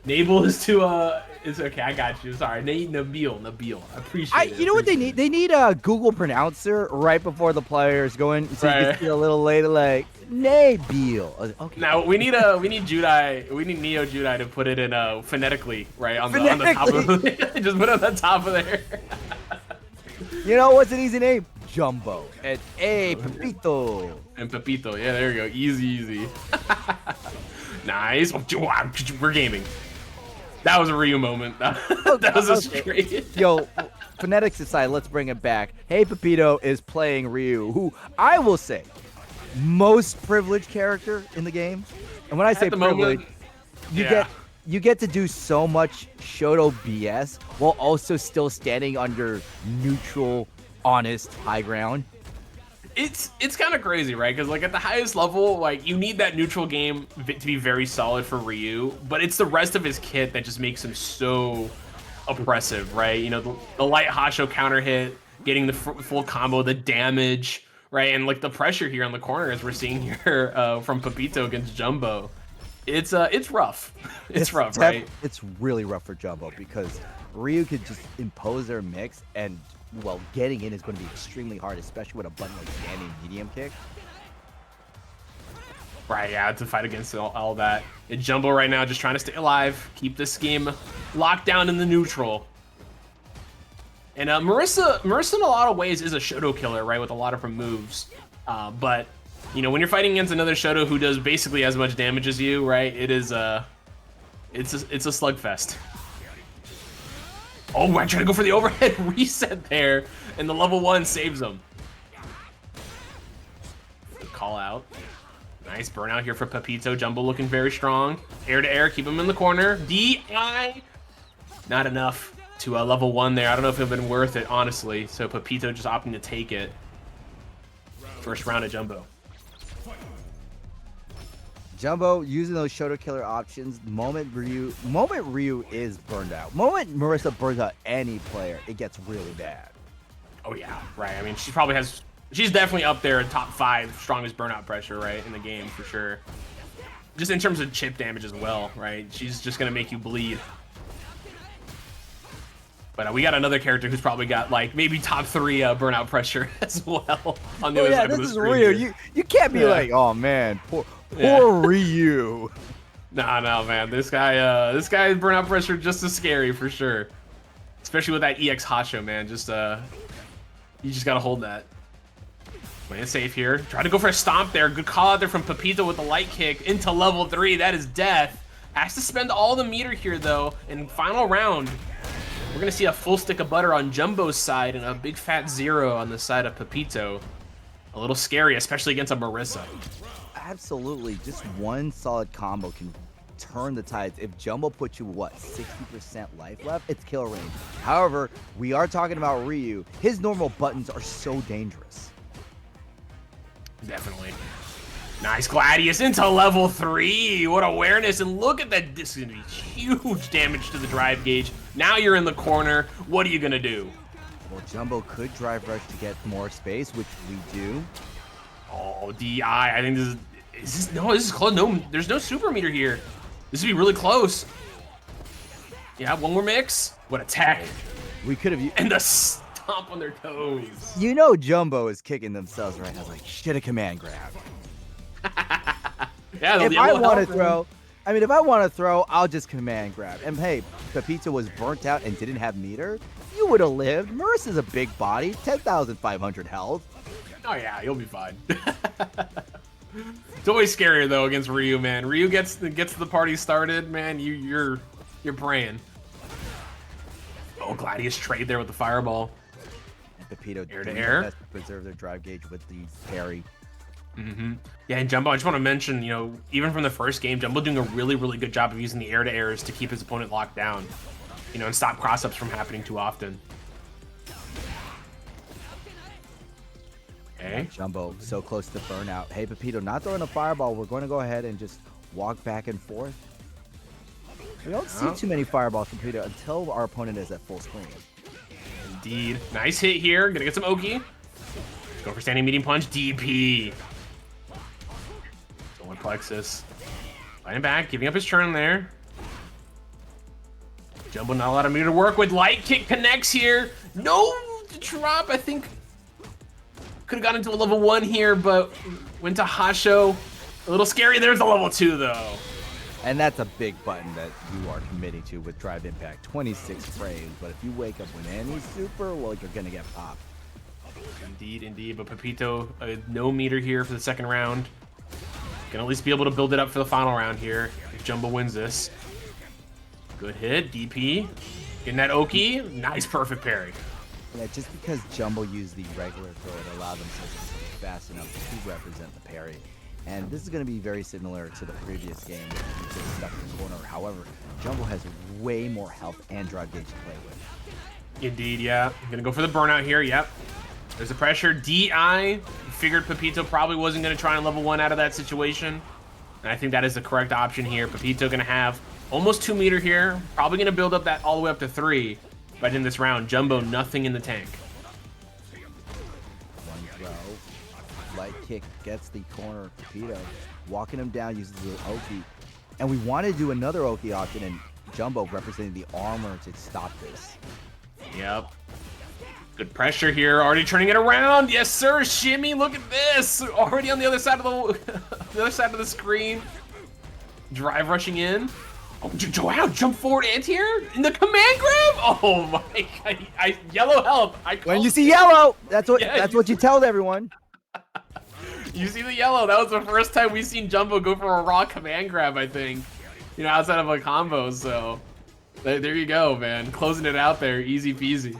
Nabil is it's okay. I got you. Sorry, Nabil. I appreciate it. You know what they need? They need a Google pronouncer right before the players go in, so you can see a little later, like Nabil. Okay. Now we need Judai. We need Neo Judai to put it in phonetically, right on the top of it. Just put it on the top of there. You know what's an easy name? Jumbo and HeyyPepito. And Pepito, yeah, there you go. Easy. Nice. We're gaming. That was a Ryu moment. That was a straight. Yo, phonetics aside, let's bring it back. HeyyPepito is playing Ryu, who I will say, most privileged character in the game. And when I say privileged, you get to do so much Shoto BS while also still standing on your neutral, honest high ground. It's kind of crazy, right? Because like at the highest level, like you need that neutral game to be very solid for Ryu, but it's the rest of his kit that just makes him so oppressive, right? You know, the light Hasho counter hit, getting the full combo, the damage, right? And like the pressure here on the corner, as we're seeing here from Pepito against Jumbo. It's rough. It's rough, right? It's really rough for Jumbo because Ryu could just impose their mix, and well, getting in is going to be extremely hard, especially with a button like standing medium kick. Right, yeah, to fight against all that. And Jumbo right now just trying to stay alive, keep this game locked down in the neutral. And Marisa in a lot of ways is a Shoto killer, right, with a lot of her moves. But you know, when you're fighting against another Shoto who does basically as much damage as you, right, it's a slugfest. Oh, I tried to go for the overhead reset there, and the level 1 saves him. Good call out. Nice burnout here for Pepito. Jumbo looking very strong. Air to air, keep him in the corner. DI, not enough to level 1 there. I don't know if it would have been worth it, honestly. So Pepito just opting to take it. First round of Jumbo. Jumbo using those Shoto killer options. Moment Ryu is burned out. Moment Marisa burns out any player, it gets really bad. Oh yeah, right. I mean, she's definitely up there in top 5 strongest burnout pressure, right, in the game for sure. Just in terms of chip damage as well, right? She's just gonna make you bleed. But we got another character who's probably got like maybe top 3 burnout pressure as well on the other side of the screen. Ryu. You can't be like, oh man, poor Ryu. No, man. This guy's burnout pressure just as scary for sure. Especially with that EX Hasho, man. Just you just gotta hold that. Playing safe here. Try to go for a stomp there. Good call out there from Pepito with the light kick into level 3. That is death. Has to spend all the meter here though in final round. We're going to see a full stick of butter on Jumbo's side and a big fat 0 on the side of Pepito. A little scary, especially against a Marisa. Absolutely. Just one solid combo can turn the tides. If Jumbo puts you, what, 60% life left, it's kill range. However, we are talking about Ryu. His normal buttons are so dangerous. Definitely. Nice Gladius into level 3. What awareness. And look at that. This is going to be huge damage to the drive gauge. Now you're in the corner. What are you going to do? Well, Jumbo could drive rush to get more space, which we do. Oh, DI. I think this is close. No, there's no super meter here. This would be really close. Yeah, one more mix. What attack. We could have. And the stomp on their toes. You know Jumbo is kicking themselves right now. Like, should have command grab. Yeah, if I want to throw, if I want to throw, I'll just command grab. And hey, Pepito was burnt out and didn't have meter. You would have lived. Marisa's a big body, 10,500 health. Oh yeah, you'll be fine. It's always scarier though against Ryu, man. Ryu gets the party started, man. You're praying. Oh, Gladius trade there with the fireball. And Pepito air to air has to preserve their drive gauge with the parry. Yeah, and Jumbo, I just want to mention, even from the first game, Jumbo doing a really, really good job of using the air to airs to keep his opponent locked down, and stop cross-ups from happening too often. Okay. Jumbo so close to burnout. Hey, Pepito, not throwing a fireball. We're going to go ahead and just walk back and forth. We don't see too many fireballs from Pepito until our opponent is at full screen. Indeed. Nice hit here. Gonna get some Oki. Let's go for standing medium punch. DP. Solar plexus. Fighting back, giving up his turn there. Jumbo not a lot of meter to work with. Light kick connects here. No drop, I think. Could have gotten into a level 1 here, but went to Hasho. A little scary. There's a level 2 though. And that's a big button that you are committing to with Drive Impact. 26 frames, but if you wake up with any super, well, you're gonna get popped. Indeed. But Pepito, no meter here for the second round. Gonna at least be able to build it up for the final round here if Jumbo wins this. Good hit, DP. Getting that Oki. Nice, perfect parry. Yeah, just because Jumbo used the regular throw, it allowed themselves to be fast enough to represent the parry. And this is going to be very similar to the previous game where you just stuck in the corner. However, Jumbo has way more health and drive gauge to play with. Indeed, yeah. Gonna go for the burnout here, yep. There's the pressure. DI. Figured Pepito probably wasn't going to try and level 1 out of that situation. And I think that is the correct option here. Pepito going to have almost 2 meter here. Probably going to build up that all the way up to 3 by the end of this round. Jumbo, nothing in the tank. One throw. Light kick gets the corner of Pepito. Walking him down uses the Oki. And we want to do another Oki option, and Jumbo representing the armor to stop this. Yep. Good pressure here, already turning it around. Yes, sir. Shimmy, look at this. Already on the other side of the screen. Drive rushing in. Oh, wow, jump forward anti-air in the command grab. Oh my God, yellow health. When you see yellow, that's what you tell everyone. You see the yellow. That was the first time we've seen Jumbo go for a raw command grab, I think. Outside of a combo. So there you go, man. Closing it out there, easy peasy.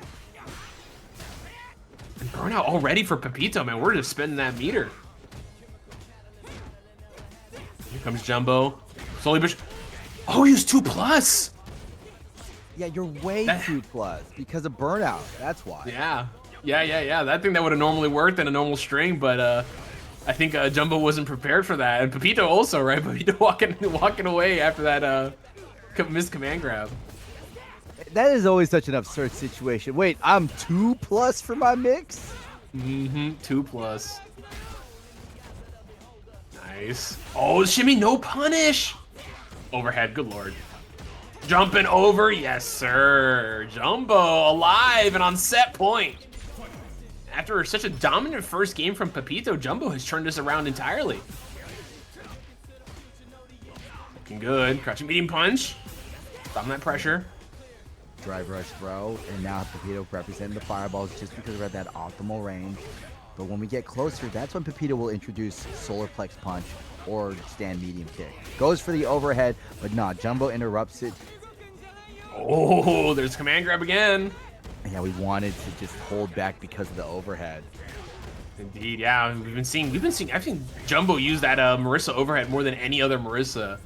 And burnout already for Pepito, man. We're just spending that meter. Here comes Jumbo. Slowly push. Oh, he was 2+. Yeah, you're way 2+ because of burnout. That's why. Yeah. I think that would have normally worked in a normal string, but I think Jumbo wasn't prepared for that. And Pepito also, right? Pepito walking away after that missed command grab. That is always such an absurd situation. Wait, I'm 2+ for my mix? 2+. Nice. Oh, shimmy, no punish. Overhead, good lord. Jumping over, yes sir. Jumbo alive and on set point. After such a dominant first game from Pepito, Jumbo has turned this around entirely. Looking good. Crouching medium punch. Stopping that pressure. Drive rush throw, and now Pepito representing the fireballs just because we're at that optimal range. But when we get closer, that's when Pepito will introduce solar plex punch or stand medium kick. Goes for the overhead, but nah, Jumbo interrupts it. Oh, there's command grab again. Yeah, we wanted to just hold back because of the overhead. Indeed, yeah. I've seen Jumbo use that Marisa overhead more than any other Marisa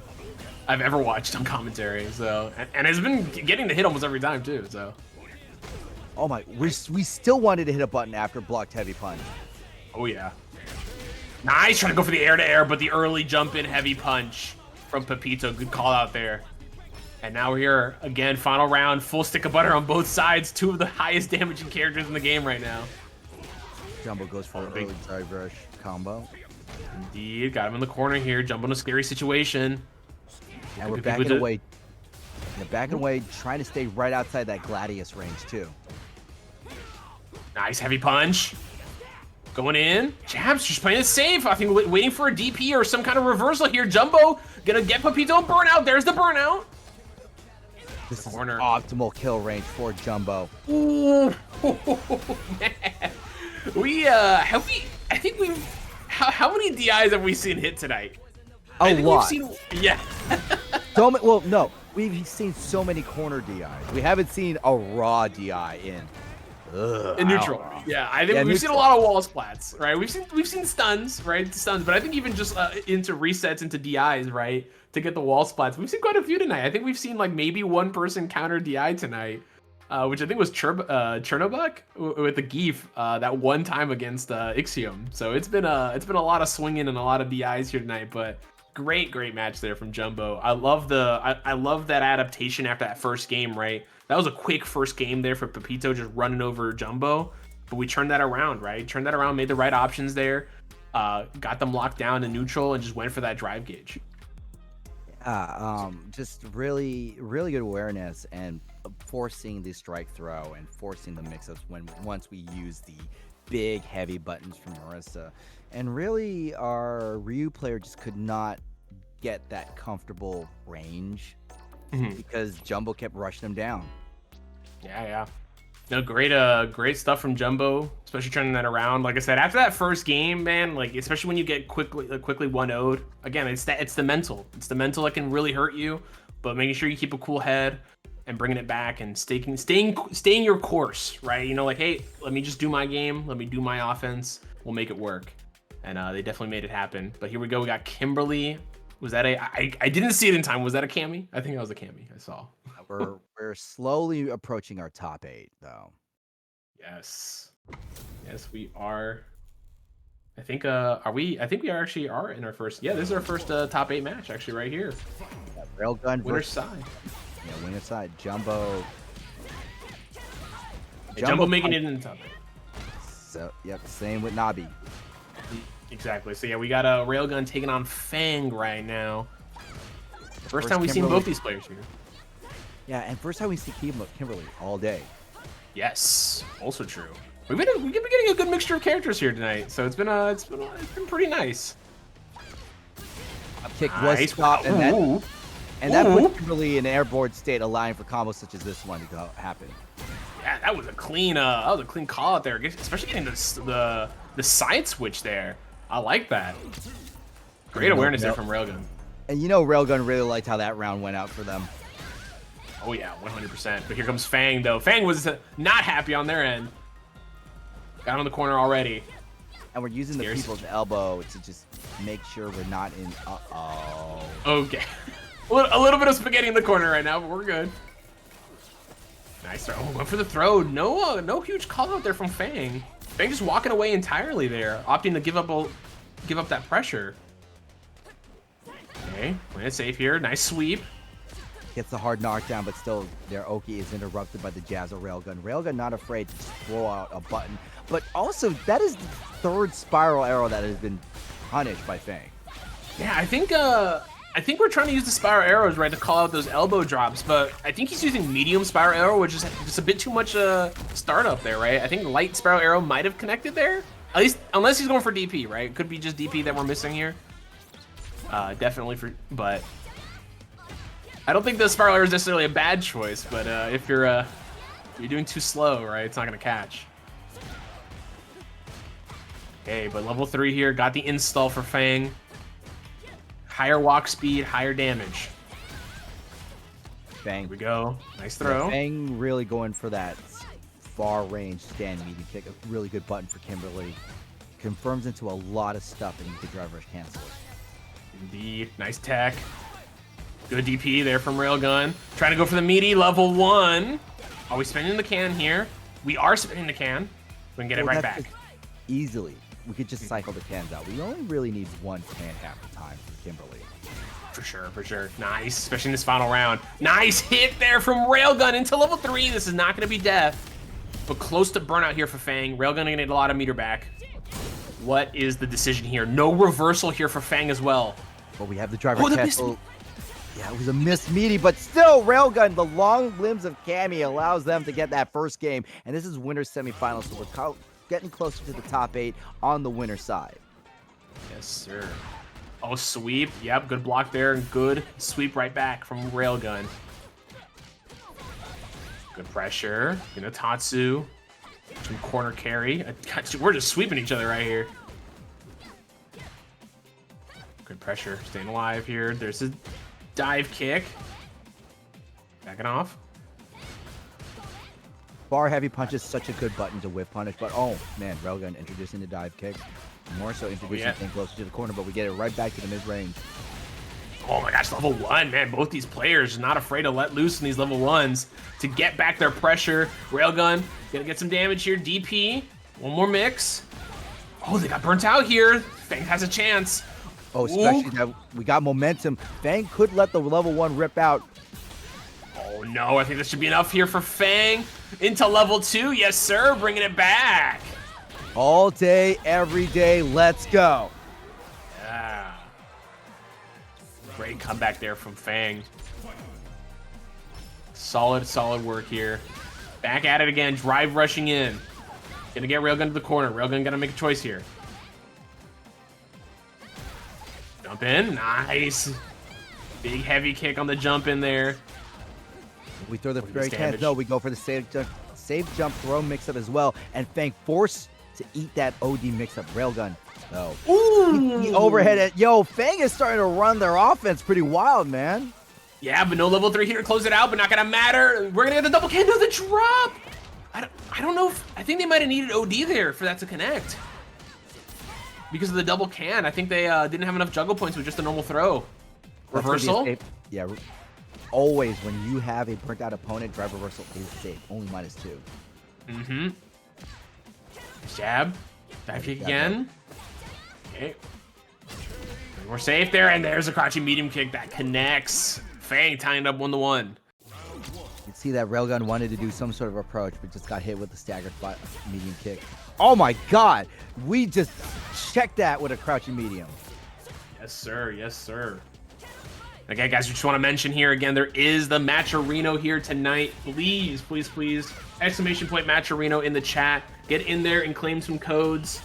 I've ever watched on commentary. So, and has been getting the hit almost every time too. So, Oh my, we still wanted to hit a button after blocked heavy punch. oh yeah. Nice, trying to go for the air to air, but the early jump in heavy punch from Pepito. Good call out there. And now we're here again, final round, full stick of butter on both sides. Two of the highest damaging characters in the game right now. Jumbo goes for an early drive rush combo. Indeed, got him in the corner here. Jumbo in a scary situation. And we're backing away. Yeah, backing away, trying to stay right outside that Gladius range too. Nice heavy punch. Going in. Jabs just playing it safe. I think waiting for a DP or some kind of reversal here. Jumbo gonna get Pepito and burnout. There's the burnout. This is corner. Optimal kill range for Jumbo. Ooh, man. I think we've, how many DIs have we seen hit tonight? A lot. Yeah. Well, no, we've seen so many corner DIs. We haven't seen a raw DI in neutral. Yeah, I think we've seen a lot of wall splats, right? We've seen stuns, right? Stuns, but I think even just into resets into DIs, right? To get the wall splats, we've seen quite a few tonight. I think we've seen like maybe one person counter DI tonight, which I think was Chernobuk with the Geef that one time against Ixiom. So it's been a lot of swinging and a lot of DIs here tonight, but great match there from Jumbo. I love that adaptation after that first game, right? That was a quick first game there for Pepito just running over Jumbo, but we turned that around, right? Turned that around, made the right options there, got them locked down in neutral, and just went for that drive gauge. Just really good awareness and forcing the strike throw and forcing the mix-ups once we use the big heavy buttons from Marisa. And really our Ryu player just could not get that comfortable range because Jumbo kept rushing him down. Yeah. No, great stuff from Jumbo, especially turning that around. Like I said, after that first game, man, like especially when you get quickly 1-0'd, again, it's the mental. It's the mental that can really hurt you, but making sure you keep a cool head and bringing it back and staying your course, right? You know, like, hey, let me just do my game, let me do my offense, we'll make it work. And they definitely made it happen. But here we go, we got Kimberly. Was that I didn't see it in time. Was that a cami? I think that was a cami I saw. We're slowly approaching our top 8 though. Yes, we are. I think I think we actually are in our first. Yeah, this is our first top 8 match actually right here. Yeah, Railgun winner's side. Yeah, winner's side. Jumbo Jumbo making it in the top 8. So yep, same with Nabi. Exactly. So yeah, we got a Railgun taking on Fang right now. First time we've seen both these players here. Yeah, and first time we see Kimberly all day. Yes, also true. We've been getting a good mixture of characters here tonight, so it's been pretty nice. Kick was stopped, and that put Kimberly in an airborne state, allowing for combos such as this one to happen. Yeah, that was a clean call out there, especially getting the side switch there. I like that. Great awareness there from Railgun. And you know Railgun really liked how that round went out for them. Oh yeah, 100%. But here comes Fang though. Fang was not happy on their end. Got on the corner already. And we're using the people's elbow to just make sure we're not in. Okay. A little bit of spaghetti in the corner right now, but we're good. Nice throw. Oh, went for the throw. No huge call out there from Fang. Fang just walking away entirely there, opting to give up that pressure. Okay, playing it safe here. Nice sweep. Gets the hard knockdown, but still their Oki is interrupted by the jazz of Railgun. Railgun not afraid to just throw out a button, but also that is the third spiral arrow that has been punished by Fang. Yeah, I think we're trying to use the spiral arrows, right, to call out those elbow drops, but I think he's using medium spiral arrow, which is just a bit too much startup there, right? I think light spiral arrow might have connected there, at least unless he's going for DP, right? It could be just DP that we're missing here. Definitely but I don't think the spiral arrow is necessarily a bad choice, but if you're doing too slow, right, it's not gonna catch. Okay, but level 3 here, got the install for Fang. Higher walk speed, higher damage. Fang. Here we go. Nice throw. Fang really going for that far range stand medium kick. A really good button for Kimberly. Confirms into a lot of stuff and you can drive rush cancel it. Indeed. Nice tech. Good DP there from Railgun. Trying to go for the meaty level 1. Are we spinning the can here? We are spinning the can. We can get it right back. Easily. We could just cycle the cans out. We only really need one can half the time for Kimberly. For sure, for sure. Nice, especially in this final round. Nice hit there from Railgun into level 3. This is not going to be death, but close to burnout here for Fang. Railgun going to need a lot of meter back. What is the decision here? No reversal here for Fang as well. But we have the driver cancel. Yeah, it was a missed meaty, but still, Railgun, the long limbs of Cammy allows them to get that first game. And this is winner's semifinals, so we're getting closer to the top 8 on the winner side. Yes, sir. Oh, sweep. Yep, good block there, and good sweep right back from Railgun. Good pressure. Tatsu. Some corner carry. We're just sweeping each other right here. Good pressure. Staying alive here. There's a dive kick. Backing off. Bar heavy punch is such a good button to whip punish, but oh man, Railgun introducing the dive kick. More so introducing things closer to the corner, but we get it right back to the mid-range. Oh my gosh, level 1, man. Both these players are not afraid to let loose in these level 1s to get back their pressure. Railgun, gonna get some damage here. DP, one more mix. Oh, they got burnt out here. Fang has a chance. Oh, especially that we got momentum. Fang could let the level 1 rip out. Oh no, I think this should be enough here for Fang. Into level 2, yes sir, bringing it back. All day, every day, let's go. Yeah. Great comeback there from Fang. Solid, solid work here. Back at it again, drive rushing in. Gonna get Railgun to the corner. Railgun gotta make a choice here. Jump in, nice. Big heavy kick on the jump in there. We throw the very cans. No, we go for the save jump throw mix up as well. And Fang forced to eat that OD mix up. Railgun. No. Ooh. He overhead it. Yo, Fang is starting to run their offense pretty wild, man. Yeah, but no level 3 here to close it out, but not gonna matter. We're gonna get the double can to the drop. I don't know I think they might have needed OD there for that to connect. Because of the double can. I think they didn't have enough juggle points with just a normal throw. Reversal? Yeah. Always, when you have a burnt out opponent, drive reversal is safe. Only -2. Mm-hmm. Jab. Dive kick again. Okay. We're safe there, and there's a crouching medium kick that connects. Fang tying it up 1-1. You see that Railgun wanted to do some sort of approach, but just got hit with a staggered medium kick. Oh my god! We just checked that with a crouching medium. Yes, sir. Yes, sir. Okay, guys, we just want to mention here again, there is the Matcherino here tonight. Please, please, please, exclamation point Matcherino in the chat. Get in there and claim some codes.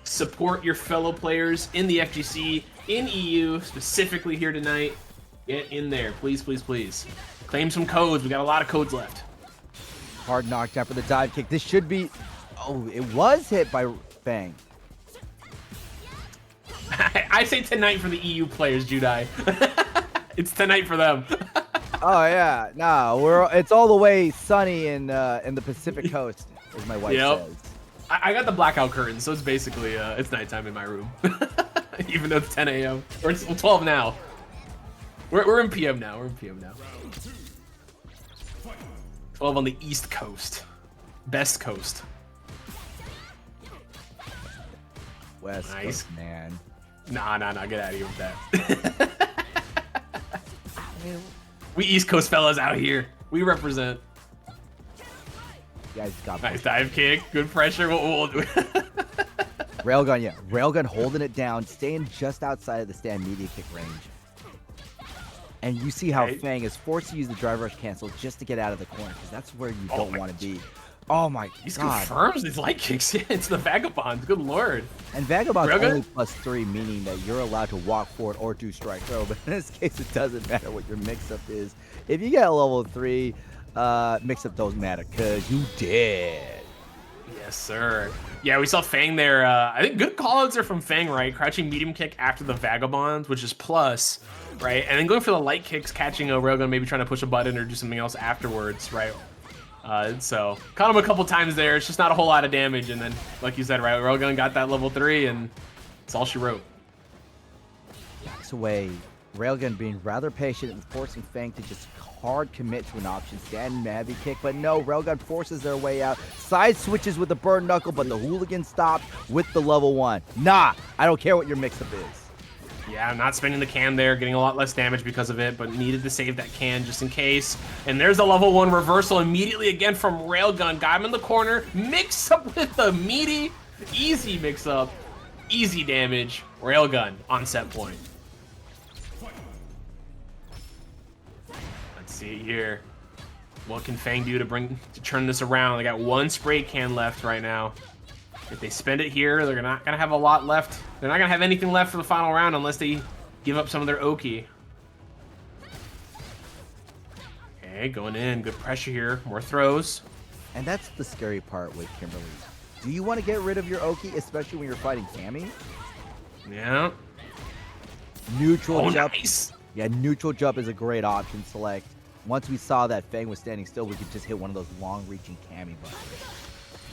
Support your fellow players in the FGC, in EU, specifically here tonight. Get in there, please, please, please. Claim some codes. We got a lot of codes left. Hard knockdown for the dive kick. This should be... Oh, it was hit by Fang. I say tonight for the EU players, Judai. It's tonight for them. Oh yeah, no, it's all the way sunny in the Pacific Coast, as my wife says. I got the blackout curtains, so it's basically it's nighttime in my room, even though it's 10 a.m. or it's 12 now. We're in PM now. We're in PM now. 12 on the East Coast, best coast. West nice. Coast, man. Nah, get out of here with that. We East Coast fellas out here. We represent. You guys got nice dive kick. Good pressure. Railgun, yeah. Railgun holding it down, staying just outside of the stand media kick range. And you see how Fang is forced to use the drive rush cancel just to get out of the corner, because that's where you don't want to be. Oh my god. He confirms these light kicks into the Vagabonds. Good lord. And Vagabond's only +3, meaning that you're allowed to walk forward or do strike throw. But in this case, it doesn't matter what your mix-up is. If you get a level 3, mix-up doesn't matter, because you dead. Yes, sir. Yeah, we saw Fang there. I think good callouts are from Fang, right? Crouching medium kick after the Vagabond, which is plus, right? And then going for the light kicks, catching a Railgun, maybe trying to push a button or do something else afterwards, right? So caught him a couple times there. It's just not a whole lot of damage. And then, like you said, right, Railgun got that level 3, and that's all she wrote. Backs away. Railgun being rather patient and forcing Fang to just hard commit to an option. Stand heavy kick, but no, Railgun forces their way out. Side switches with the burn knuckle, but the hooligan stopped with the level 1. Nah, I don't care what your mix-up is. Yeah, not spending the can there, getting a lot less damage because of it, but needed to save that can just in case. And there's the level 1 reversal immediately again from Railgun. Got him in the corner, mix up with the meaty, easy mix up, easy damage. Railgun on set point. See here. What can Fang do to turn this around? They got 1 spray can left right now. If they spend it here, they're not gonna have a lot left. They're not gonna have anything left for the final round unless they give up some of their Oki. Okay, going in, good pressure here, more throws. And that's the scary part with Kimberly. Do you want to get rid of your Oki, especially when you're fighting Cammy? Yeah. Neutral jump. Nice. Yeah, neutral jump is a great option select. Once we saw that Fang was standing still, we could just hit one of those long-reaching Cammy buttons.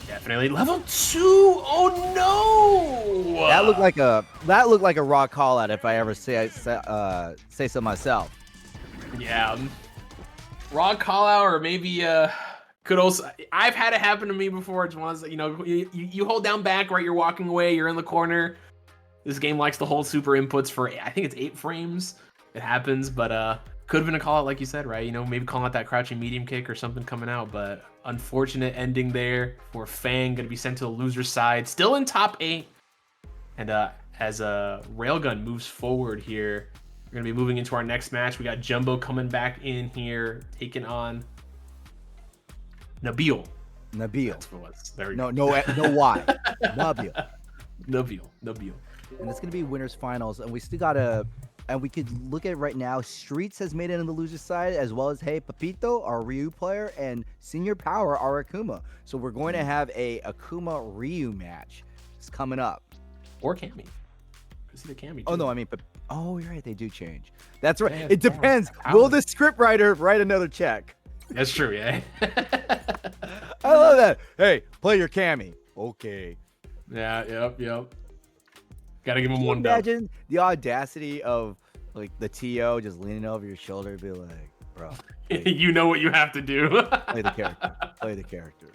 Definitely level 2. Oh no! That looked like a raw call out if I ever say so myself. Yeah. Raw call out, or maybe could also. I've had it happen to me before. It's one of those, you hold down back, right? You're walking away. You're in the corner. This game likes to hold super inputs for, I think it's 8 frames. It happens, but could have been a call out, like you said, right? Maybe calling out that crouching medium kick or something coming out, but unfortunate ending there for Fang. Gonna be sent to the loser's side, still in top 8. And as Railgun moves forward here, we're gonna be moving into our next match. We got Jumbo coming back in here, taking on Nabil. That's what it was. There we go. No why. Nabil. Nabil. And it's gonna be winners finals, and we still gotta. And we could look at it right now. Streets has made it on the loser side, as well as HeyyPepito, our Ryu player, and Senior Power, our Akuma. So we're going to have a Akuma Ryu match. It's coming up. Or Cammy. Could see the Cammy too. Oh no, I mean, but you're right. They do change. That's right. Yeah, it depends. Will the scriptwriter write another check? That's true. Yeah. I love that. Hey, play your Cammy. Okay. Yeah. Yep. Gotta give him one dub. Imagine the audacity of like the TO just leaning over your shoulder and be like, bro. You know what you have to do. Play the character.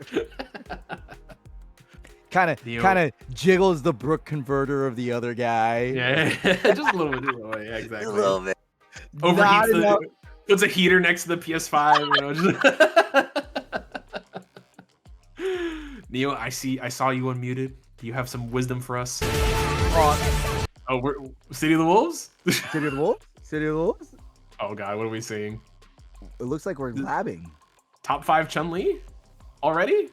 Kind of jiggles the Brook converter of the other guy. Yeah, just a little bit. Yeah, exactly. A little bit. Overheats puts a heater next to the PS5. Neo, I saw you unmuted. Do you have some wisdom for us? We're City of the Wolves? City of the Wolves? City of the Wolves? Oh god, what are we seeing? It looks like we're labbing. Top 5 Chun-Li? Already?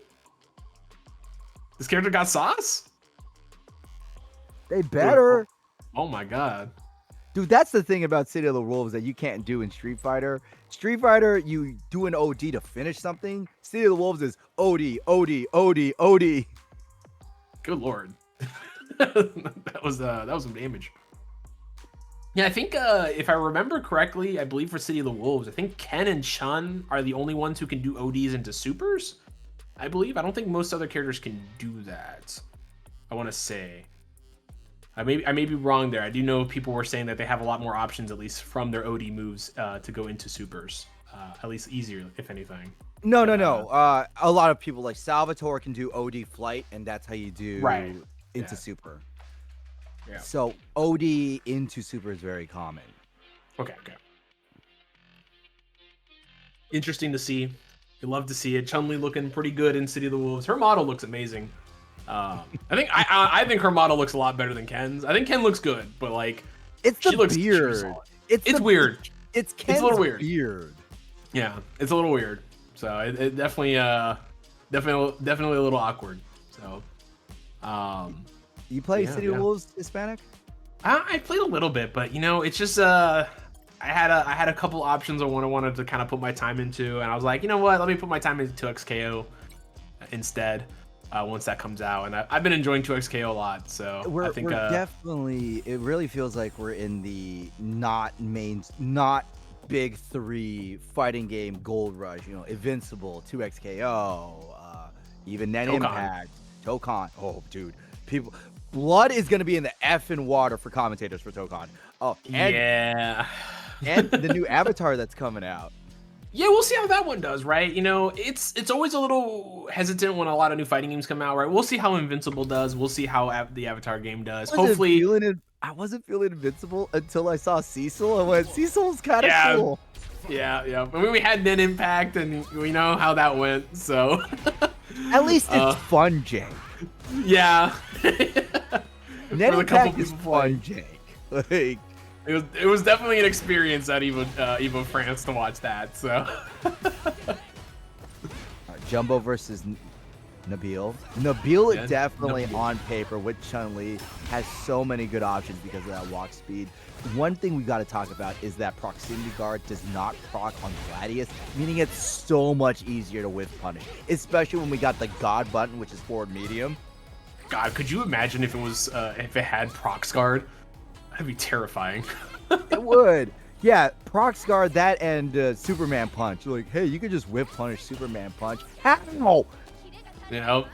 This character got sauce? They better. Oh my god. Dude, that's the thing about City of the Wolves that you can't do in Street Fighter. Street Fighter, you do an OD to finish something. City of the Wolves is OD. Good lord. that was some damage. Yeah, I think if I remember correctly, I believe for City of the Wolves, I think Ken and Chun are the only ones who can do ODs into supers. I believe. I don't think most other characters can do that. I want to say. I may be wrong there. I do know people were saying that they have a lot more options, at least from their OD moves, to go into supers. At least easier, if anything. No. A lot of people like Salvatore can do OD flight, and that's how you do into super. Yeah. So OD into super is very common. Okay. Interesting to see. You love to see it. Chun-Li looking pretty good in City of the Wolves. Her model looks amazing. I think her model looks a lot better than Ken's. I think Ken looks good, but like it's the beard. It's weird. It's Ken's a little weird. Beard. Yeah, it's a little weird. So it definitely a little awkward. So you play City of Wolves Hispanic? I played a little bit, but it's just I had a couple options on what I wanted to kind of put my time into, and I was like, you know what, let me put my time into XKO instead. once that comes out. And I've been enjoying 2XKO a lot, so I think we're definitely. It really feels like we're in the not big three fighting game gold rush. You know, Invincible, 2XKO, even Net Impact, Tokon. Oh, dude, people. Blood is going to be in the effing water for commentators for Tokon. Oh, and, yeah. And the new avatar that's coming out. Yeah, we'll see how that one does, right? You know, it's always a little hesitant when a lot of new fighting games come out, right? We'll see how Invincible does. We'll see how the Avatar game does. Hopefully, I wasn't feeling Invincible until I saw Cecil. I went, Cecil's kind of cool. Yeah. I mean, we had Net Impact, and we know how that went. So at least it's fun, Jake. Yeah. Net Impact is fun, Jake. Like. It was definitely an experience at Evo France to watch that. So Jumbo versus Nabil. Nabil definitely on paper with Chun-Li has so many good options because of that walk speed. One thing we got to talk about is that proximity guard does not proc on Gladius, meaning it's so much easier to whiff punish, especially when we got the God button, which is forward medium. God, could you imagine if it had prox guard? That'd be terrifying. It would. Yeah, prox guard that and Superman punch. Like, hey, you could just whip punish Superman punch. How? You know,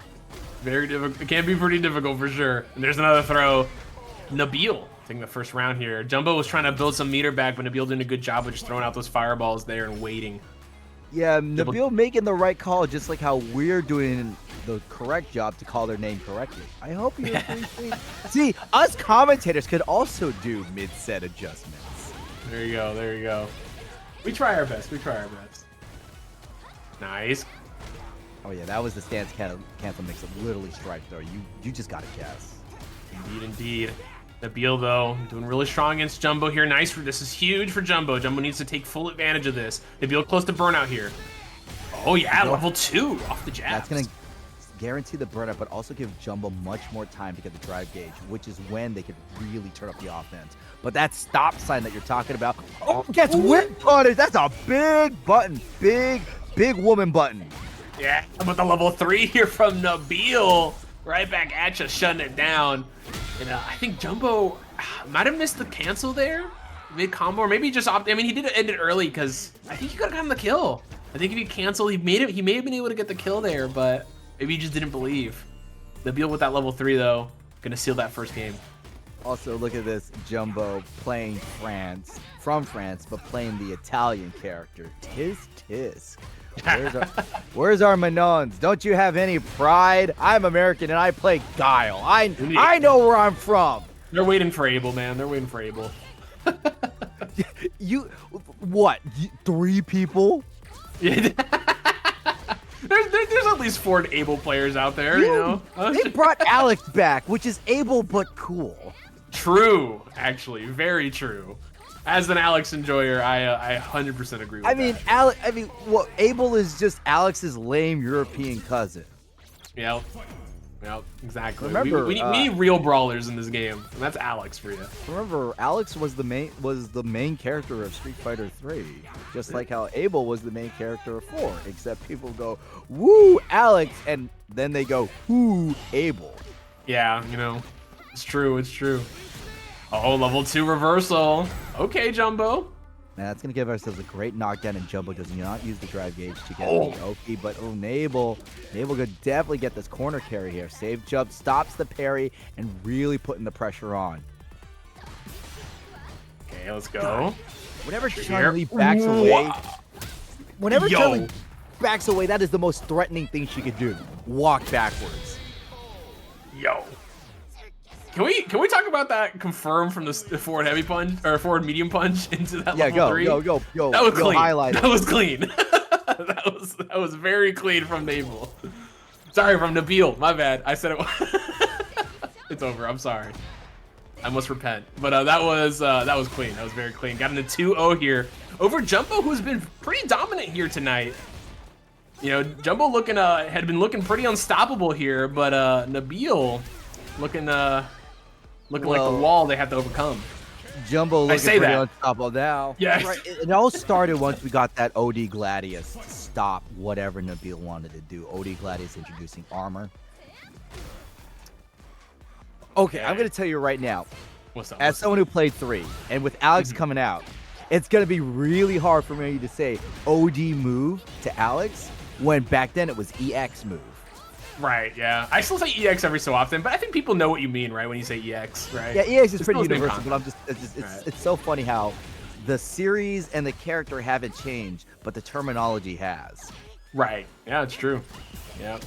very difficult. It can be pretty difficult for sure. And there's another throw. Nabil taking the first round here. Jumbo was trying to build some meter back, but Nabil doing a good job of just throwing out those fireballs there and waiting. Yeah, Nabil making the right call, just like how we're doing the correct job to call their name correctly. I hope you appreciate. See, us commentators could also do mid-set adjustments. There you go. We try our best. Nice. Oh yeah, that was the stance cancel mix of literally strike throw. You just gotta guess. Indeed. Nabil though doing really strong against Jumbo here. Nice. This is huge for Jumbo. Jumbo needs to take full advantage of this. Nabil close to burnout here. Oh yeah, level 2 off the jab. That's gonna guarantee the burnout, but also give Jumbo much more time to get the drive gauge, which is when they could really turn up the offense. But that stop sign that you're talking about, gets whip punish. That's a big button, big woman button. Yeah, with the level 3 here from Nabil, right back at you, shutting it down. And I think Jumbo might have missed the cancel there, mid combo, or maybe just opted. I mean, he did end it early because I think he could have gotten the kill. I think if he canceled, he may have been able to get the kill there, but maybe he just didn't believe. Nabil with that level 3 though, gonna seal that first game. Also, look at this, Jumbo playing from France, but playing the Italian character, Tisk. Where's our Manons? Don't you have any pride? I'm American and I play Guile. I know where I'm from. They're waiting for Abel, man. They're waiting for Abel. What? 3 people? Yeah. There's at least 4 Abel players out there, you know? They brought Alex back, which is Abel but cool. True, actually. Very true. As an Alex enjoyer, I 100% agree with that. Abel is just Alex's lame European cousin. Yep, exactly. Remember, we need real brawlers in this game, and that's Alex for you. Remember, Alex was the main character of Street Fighter 3, just like how Abel was the main character of 4. Except people go, "Woo, Alex," and then they go, "Woo, Abel." Yeah, you know, it's true. Oh, level 2 reversal. Okay, Jumbo. Now that's gonna give ourselves a great knockdown, and Jumbo does not use the drive gauge to get the Oki, but Nabil could definitely get this corner carry here. Save jump, stops the parry, and really putting the pressure on. Okay, let's go. Whenever Chun-Li backs away, Chun-Li backs away, that is the most threatening thing she could do. Walk backwards. Yo. Can we talk about that confirm from the forward heavy punch or forward medium punch into that level 3? Yo. That was clean. Highlight it. That was clean. that was very clean from Nabil. Sorry, from Nabil. My bad. I said it. It's over. I'm sorry. I must repent. But that was clean. That was very clean. Got into 2-0 here over Jumbo, who's been pretty dominant here tonight. You know, Jumbo had been looking pretty unstoppable here, but Nabil looking like the wall they have to overcome. Jumbo looking pretty unstoppable now. Yeah. Right. It all started once we got that OD Gladius to stop whatever Nabil wanted to do. OD Gladius introducing armor. Okay, I'm gonna tell you right now. What's up? As someone who played 3, and with Alex coming out, it's gonna be really hard for me to say OD move to Alex when back then it was EX move. Right, yeah. I still say EX every so often, but I think people know what you mean, right, when you say EX, right? Yeah, EX is It's pretty still the same universal, but concept. it's so funny how the series and the character haven't changed, but the terminology has. Right. Yeah, it's true. Yeah.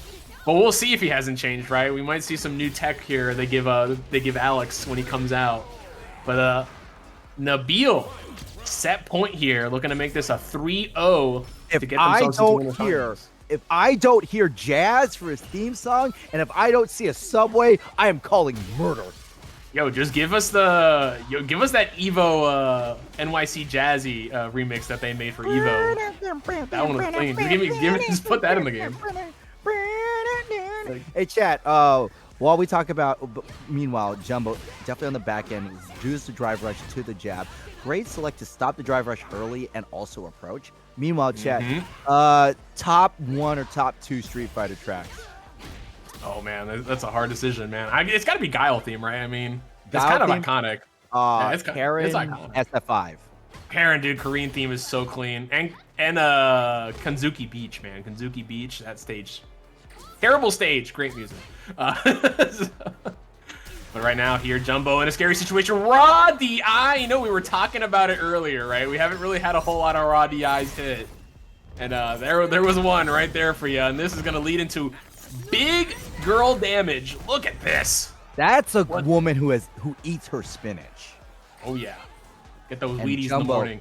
But we'll see if he hasn't changed, right? We might see some new tech here they give Alex when he comes out. But Nabil, set point here, looking to make this a 3-0 to get themselves into the finals. If I don't hear jazz for his theme song, and if I don't see a subway, I am calling murder. Yo, just give us that Evo NYC Jazzy remix that they made for Evo. That one was clean. Just put that in the game. Hey chat, while we talk about, meanwhile, Jumbo definitely on the back end, does the drive rush to the jab. Great select to stop the drive rush early and also approach. Meanwhile, chat, top 1 or top 2 Street Fighter tracks. Oh man, that's a hard decision, man. It's got to be Guile theme, right? I mean, it's Guile kind of theme? iconic. Karen, it's iconic. SF5. Karen, dude, Korean theme is so clean. And Kanzuki Beach, man. Kanzuki Beach, that stage. Terrible stage, great music. But right now here, Jumbo in a scary situation. Raw DI, you know, we were talking about it earlier, right? We haven't really had a whole lot of raw DIs hit. And there was one right there for you. And this is gonna lead into big girl damage. Look at this. That's a woman who eats her spinach. Oh yeah. Get those And Wheaties in the morning.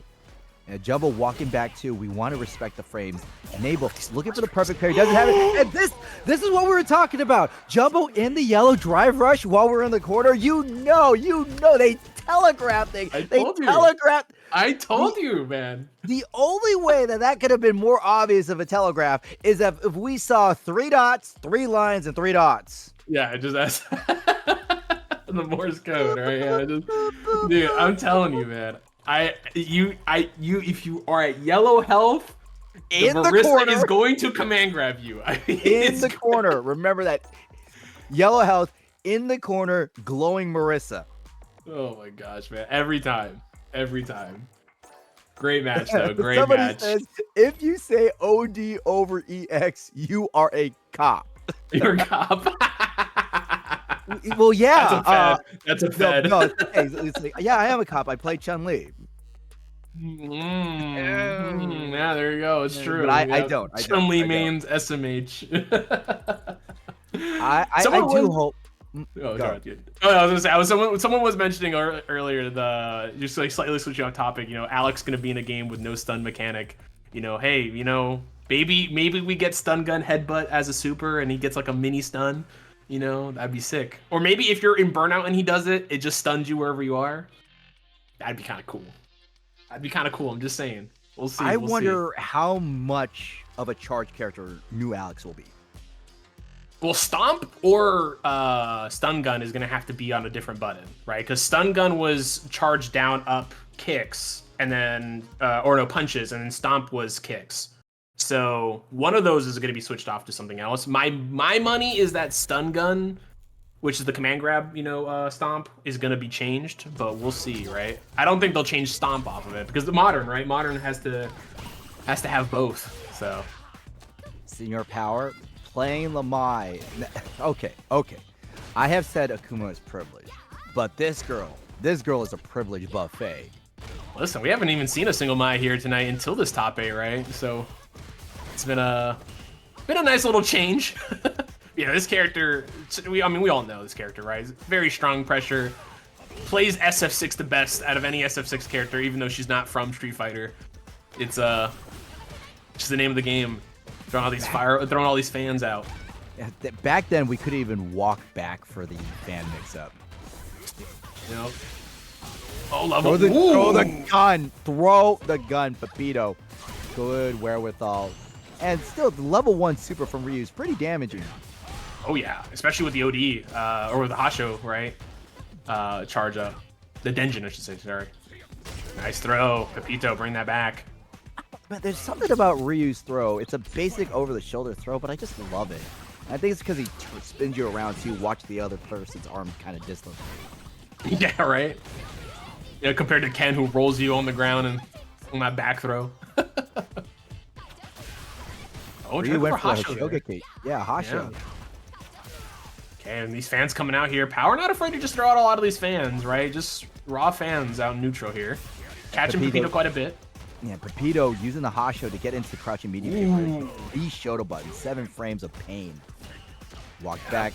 And Jumbo walking back too. We want to respect the frames. And Nabil looking for the perfect pair. He doesn't have it. And this is what we were talking about. Jumbo in the yellow drive rush while we're in the corner. You know, they telegraph things. I told you, man. The only way that could have been more obvious of a telegraph is if we saw 3 dots, 3 lines, and 3 dots. Yeah, just that's the Morse code, right? Yeah, dude, I'm telling you, man. If you are at yellow health, the Marisa is going to command grab you. In the corner. Remember that. Yellow health in the corner, glowing Marisa. Oh my gosh, man. Every time. Great match, though. Great Somebody match. says, if you say OD over EX, you are a cop. You're a cop. Well, yeah. That's a fed. No, it's okay. It's like, yeah, I am a cop. I play Chun-Li. Yeah, there you go. It's true. But I don't. Chun-Li mains SMH. I do hope. Oh, sorry, dude. Oh, I was gonna say, someone was mentioning earlier just like slightly switching off topic. You know, Alex gonna be in a game with no stun mechanic. You know, hey, you know, maybe we get stun gun headbutt as a super and he gets like a mini stun. You know, that'd be sick. Or maybe if you're in burnout and he does it, it just stuns you wherever you are. That'd be kind of cool. I'm just saying. We'll see. I wonder how much of a charged character new Alex will be. Well, Stomp or Stun Gun is going to have to be on a different button, right? Because Stun Gun was charged down, up, kicks, and then, punches, and then Stomp was kicks. So one of those is going to be switched off to something else. My money is that Stun Gun, which is the command grab, Stomp, is going to be changed, but we'll see, right? I don't think they'll change Stomp off of it because the Modern, right? Modern has to have both, so. Senor Power. Playing Lamai. Okay. I have said Akuma is privileged, but this girl is a privileged buffet. Listen, we haven't even seen a single Mai here tonight until this top 8, right? So it's been a nice little change. Yeah, this character, we all know this character, right? Very strong pressure. Plays SF6 the best out of any SF6 character, even though she's not from Street Fighter. It's just the name of the game. Throwing all these fans out. Back then, we couldn't even walk back for the fan mix-up. Yep. Oh, level. Throw the gun, Pepito. Good wherewithal. And still, the level 1 super from Ryu is pretty damaging. Oh yeah, especially with the OD, or with the Hasho, right? Charge up. The Denjin, I should say, sorry. Nice throw. Pepito, bring that back. But there's something about Ryu's throw. It's a basic over-the-shoulder throw, but I just love it. I think it's because he spins you around to watch the other person's arm kind of dislocate. Yeah, right. Yeah, compared to Ken, who rolls you on the ground and on that back throw. Oh, You went for a Hasho Shoga there. kick. Yeah, Hasho. Yeah. Okay, and these fans coming out here. Power not afraid to just throw out a lot of these fans, right? Just raw fans out neutral here. Catching Pepito quite a bit. Yeah, Pepito using the Hasho to get into the crouching medium. He showed a button. 7 frames of pain. Walk back.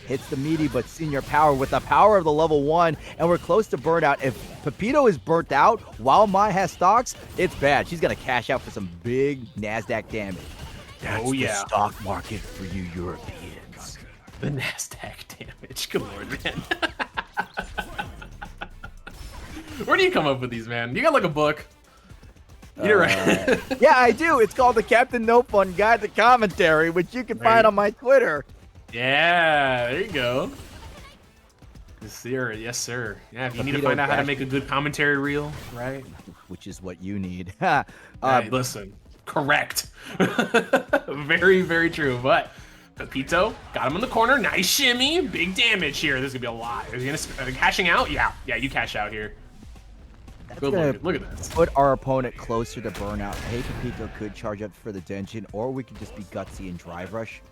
Hits the meaty, but Senior Power with the power of the level 1, and we're close to burnout. If Pepito is burnt out while Mai has stocks, it's bad. She's gonna cash out for some big NASDAQ damage. That's the stock market for you Europeans. The NASDAQ damage. Good lord, man. Where do you come up with these, man? You got like a book. You're right. Yeah, I do. It's called the Captain No Fun Guide to Commentary, which you can find on my Twitter. Yeah, there you go. Yes, sir. Yes, sir. Yeah, if you need to find out how to make a good commentary reel, right? Which is what you need. Hey, listen, correct. Very, very true. But Pepito got him in the corner. Nice shimmy. Big damage here. This is gonna be a lot. Is he gonna cashing out? Yeah, you cash out here. Good lord. Look at this. Put our opponent closer to burnout. HeyyPepito could charge up for the Denshin, or we could just be gutsy and drive rush.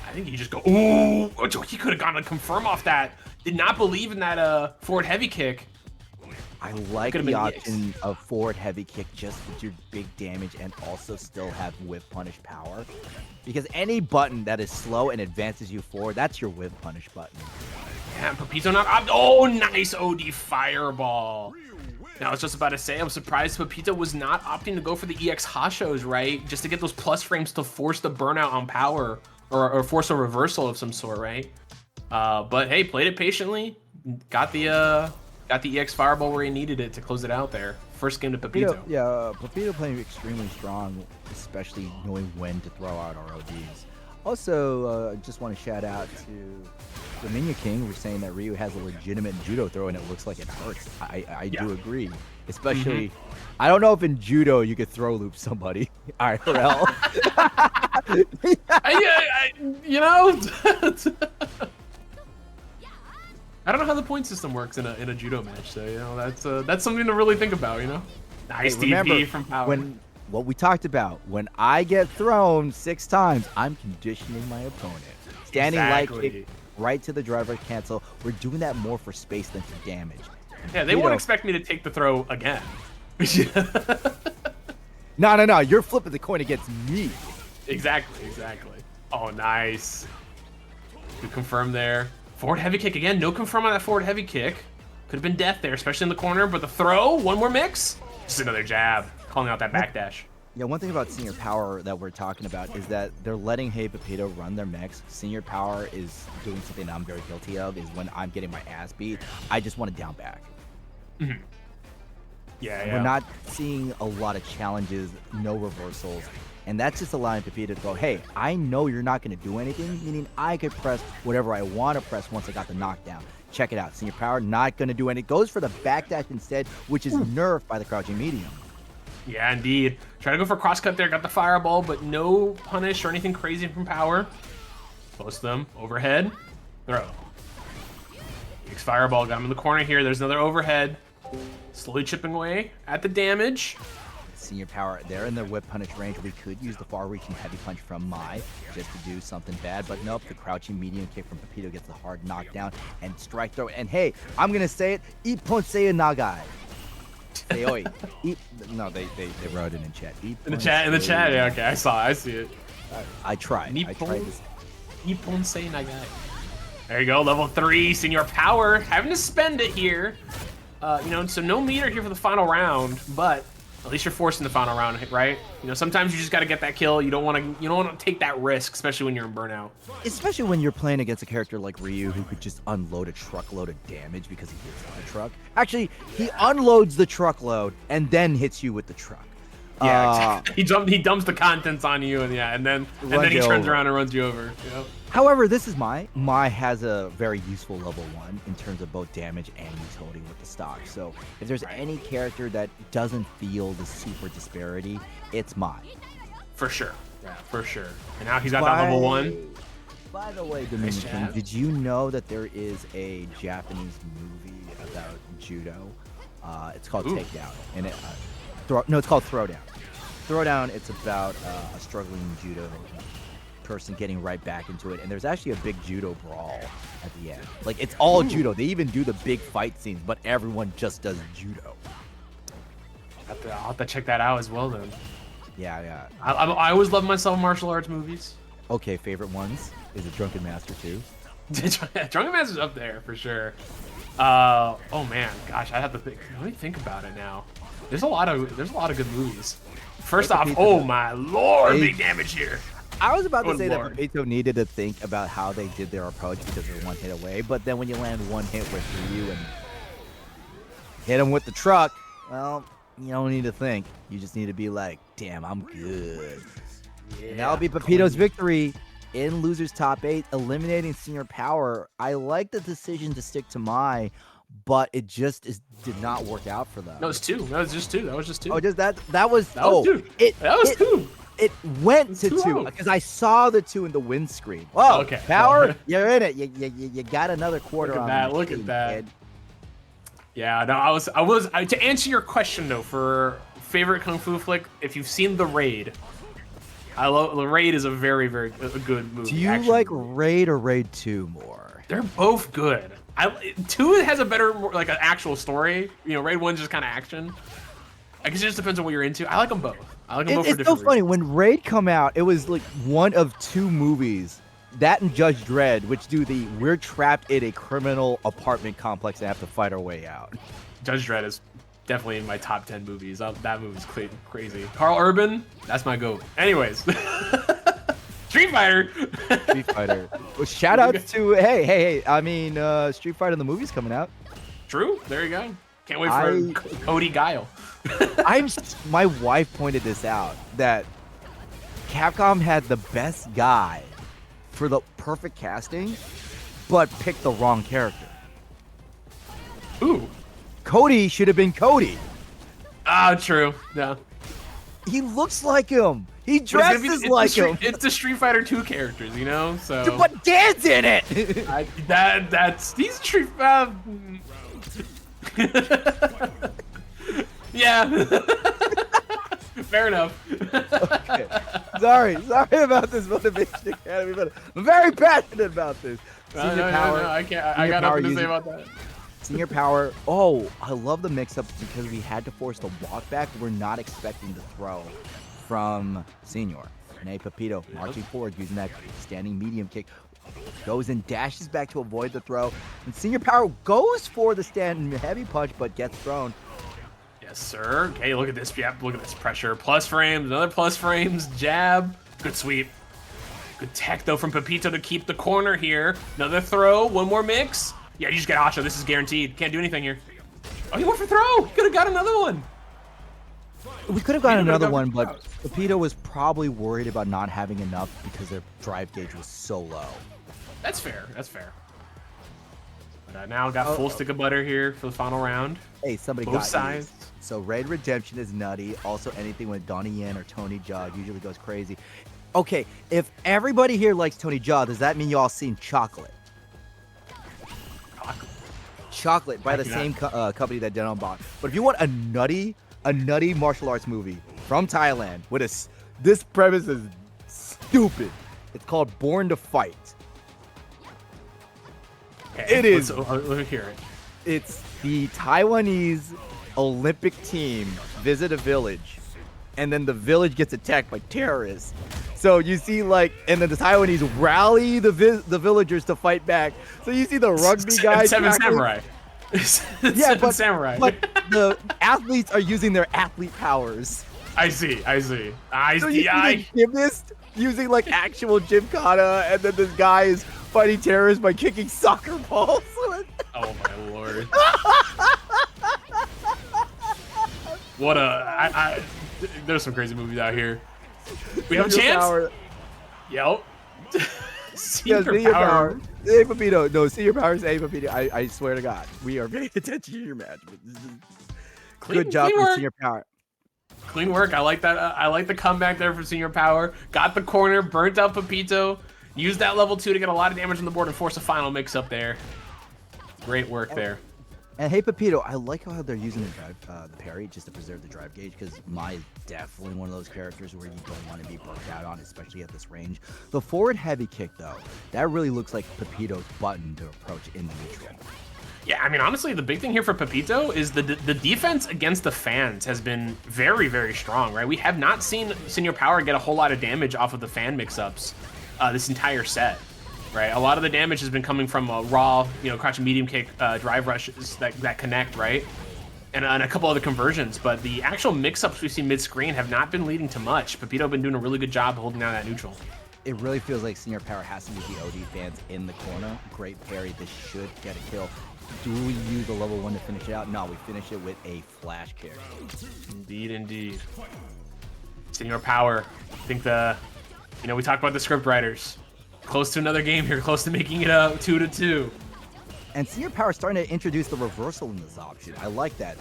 I think you just go, ooh, he could have gone to confirm off that. Did not believe in that forward heavy kick. I like the option of forward heavy kick just with your big damage and also still have whip punish power. Because any button that is slow and advances you forward, that's your whip punish button. Yeah, Pepito not, oh, nice OD fireball. Now, I was just about to say, I'm surprised Pepito was not opting to go for the EX Hashos, right? Just to get those plus frames to force the burnout on power. Or force a reversal of some sort, right? But hey, played it patiently. Got the EX Fireball where he needed it to close it out there. First game to Pepito. Yeah, Pepito playing extremely strong, especially knowing when to throw out RODs. Also, just want to shout out to Dominion King. We're saying that Ryu has a legitimate judo throw and it looks like it hurts. I do agree. Especially, I don't know if in judo you could throw loop somebody. IRL. You know, I don't know how the point system works in a judo match. So you know that's something to really think about. You know, nice DP from Power. What we talked about, when I get thrown 6 times, I'm conditioning my opponent. Standing light kick right to the driver cancel. We're doing that more for space than for damage. Yeah, they won't expect me to take the throw again. No. You're flipping the coin against me. Exactly. Oh, nice. Good confirm there. Forward heavy kick again. No confirm on that forward heavy kick. Could have been death there, especially in the corner. But the throw, one more mix. Just another jab. Calling out that backdash. Yeah, one thing about Senior Power that we're talking about is that they're letting HeyyPepito run their mix. Senior Power is doing something I'm very guilty of, is when I'm getting my ass beat, I just want to down back. Yeah. We're not seeing a lot of challenges, no reversals, and that's just allowing Pepito to go, hey, I know you're not going to do anything, meaning I could press whatever I want to press once I got the knockdown. Check it out. Senior Power not going to do anything. Goes for the backdash instead, which is nerfed by the crouching medium. Yeah, indeed. Try to go for crosscut there. Got the fireball, but no punish or anything crazy from Power. Close them. Overhead. Throw. EX Fireball got him in the corner here. There's another overhead. Slowly chipping away at the damage. Senior Power, they're in their whip punish range. We could use the far-reaching heavy punch from Mai just to do something bad, but nope, the crouching medium kick from Pepito gets the hard knockdown and strike throw. And hey, I'm gonna say it, Ipponsei Nagai. Hey, oi. No, they wrote it in chat. In the chat, yeah, okay, I see it. I tried. I tried this. Ipponsei Nagai. There you go, level 3, Senior Power, having to spend it here. You know, so no meter here for the final round, but at least you're forcing the final round, right? You know, sometimes you just got to get that kill. You don't want to take that risk, especially when you're in burnout. Especially when you're playing against a character like Ryu, who could just unload a truckload of damage because he hits the truck. Actually, he unloads the truckload and then hits you with the truck. Yeah, exactly. He dumps the contents on you, and then he turns around and runs you over. You know? However, this is Mai. Mai has a very useful level 1 in terms of both damage and utility with the stock. So if there's any character that doesn't feel the super disparity, it's Mai. For sure. Yeah, for sure. And now he's got that level 1. By the way, Dominican, jab. did you know that there is a Japanese movie about judo? It's called Ooh. Takedown, and it's called Throwdown. Throwdown. It's about a struggling judo person getting right back into it, and there's actually a big judo brawl at the end. Like it's all judo. They even do the big fight scenes, but everyone just does judo. I'll have to check that out as well then. Yeah. I always love myself martial arts movies. Okay, favorite ones is it Drunken Master 2? Drunken Master's up there for sure. Oh man, gosh, I have to think. Let me think about it now. There's a lot of good movies. First off, oh my lord, big damage here. I was about to say Lord. that Pepito needed to think about how they did their approach because they're one hit away. But then when you land one hit with Ryu and hit him with the truck, well, you don't need to think. You just need to be like, damn, I'm good. Yeah, And that'll be Pepito's victory in Losers Top 8, eliminating Senior Power. I like the decision to stick to Mai, but it just did not work out for them. No, it's two. That was just two. That was just two. Oh, just that was two. That was two. It went to too two low. because I saw the 2 in the windscreen. Oh, Okay. Power, you're in it. You got another quarter Look at on that, the look at machine, that. kid. Yeah, no, I was to answer your question though, for favorite kung fu flick, if you've seen The Raid, I love The Raid is a very good movie. Do you action like movie. Raid or Raid 2 more? They're both good. 2 has a better like an actual story. You know, Raid 1's just kind of action. I guess it just depends on what you're into. I like them both. I like them both for It's so different funny. reasons. When Raid come out, it was like one of 2 movies, that and Judge Dredd, which do the we're trapped in a criminal apartment complex and have to fight our way out. Judge Dredd is definitely in my top 10 movies. That movie's crazy. Carl Urban, that's my goat. Anyways, Street Fighter. Street Fighter. Well, shout out to hey. I mean, Street Fighter the movie's coming out. True. There you go. Can't wait for Cody Guile. My wife pointed this out that Capcom had the best guy for the perfect casting, but picked the wrong character. Ooh. Cody should have been Cody. Ah, true. Yeah. He looks like him. He But it's gonna dresses be- like him. It's the Street Fighter 2 characters, you know. So But Dan's in it. that's these Street. Yeah. Fair enough. Okay. Sorry about this Motivation Academy, but I'm very passionate about this. No, Senior Power. I can't. I Senior got Power nothing to say using- about that. Senior Power. Oh, I love the mix-up because we had to force the walk back. We're not expecting the throw from Senor. And HeyyPepito marching forward using that standing medium kick. Goes and dashes back to avoid the throw. And Senior Power goes for the stand heavy punch, but gets thrown. Yes, sir. Okay, look at this. Yep, look at this pressure. Plus frames, another plus frames. Jab. Good sweep. Good tech, though, from Pepito to keep the corner here. Another throw. One more mix. Yeah, you just get Asha. This is guaranteed. Can't do anything here. Oh, he went for throw. He could have got another one. We could have gotten Pepito another got- one, but Pepito was probably worried about not having enough because their drive gauge was so low. That's fair. That's fair. But I now got full stick of butter here for the final round. Hey, somebody Both got sides. used. So Raid Redemption is nutty. Also, anything with Donnie Yen or Tony Jaa usually goes crazy. Okay, if everybody here likes Tony Jaa, does that mean y'all seen Chocolate? Chocolate by the do same company that did Unbox. But if you want a nutty martial arts movie from Thailand with this premise is stupid. It's called Born to Fight. Okay, It is. Let me hear it. It's the Taiwanese Olympic team visit a village, and then the village gets attacked by terrorists. So you see, like, and then the Taiwanese rally the villagers to fight back. So you see the rugby guys. Seven tackling- Samurai. Yeah, Seven Samurai. but the athletes are using their athlete powers. I see. So you see I the gymnast using like actual gymkhana, and then this guy is fighting terrorists by kicking soccer balls. Oh my lord. What a there's some crazy movies out here. We have a chance? Power. Yep. Yeah, Senior power. Hey, Pepito. No, Senior Power is HeyyPepito. I swear to God, we are paying attention to your match. But this is good job clean from work. Senior Power. Clean work. I like that. I like the comeback there from Senior Power. Got the corner, burnt out Pepito. Use that level 2 to get a lot of damage on the board and force a final mix-up there. Great work there. And HeyyPepito, I like how they're using the parry just to preserve the drive gauge, because Mai is definitely one of those characters where you don't want to be burnt out on, especially at this range. The forward heavy kick, though, that really looks like Pepito's button to approach in the neutral. Yeah, I mean, honestly, the big thing here for Pepito is the defense against the fans has been very, very strong, right? We have not seen Senor Power get a whole lot of damage off of the fan mix-ups this entire set. Right, a lot of the damage has been coming from raw, crouching medium kick, drive rushes that connect, right, and a couple other conversions. But the actual mix-ups we see mid-screen have not been leading to much. Pepito been doing a really good job holding down that neutral. It really feels like Senor Power has to use the OD fans in the corner. Great parry. This should get a kill. Do we use the level 1 to finish it out? No, we finish it with a flash kick. Indeed, indeed. Senor Power. I think we talked about the script writers. Close to another game here, close to making it a 2-2. And Senor Power starting to introduce the reversal in this option. I like that.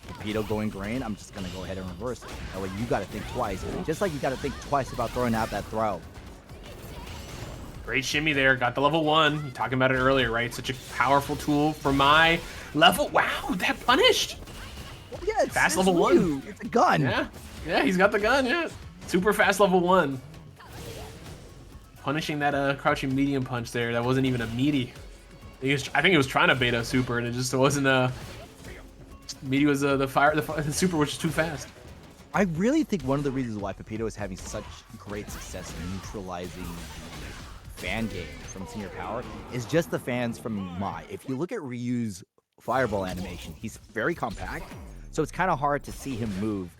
Pepito going grain, I'm just going to go ahead and reverse it. That way you got to think twice. Just like you got to think twice about throwing out that throw. Great shimmy there. Got the level 1. You talking about it earlier, right? Such a powerful tool for my level. Wow, that punished. Well, yeah, fast level 1. It's a gun. Yeah, he's got the gun, yeah. Super fast level 1. Punishing that crouching medium punch there. That wasn't even a meaty. I think it was trying to beta super, and it just wasn't a. Meaty was the super, which is too fast. I really think one of the reasons why Pepito is having such great success neutralizing the fan game from Senor Power is just the fans from Mai. If you look at Ryu's fireball animation, he's very compact, so it's kind of hard to see him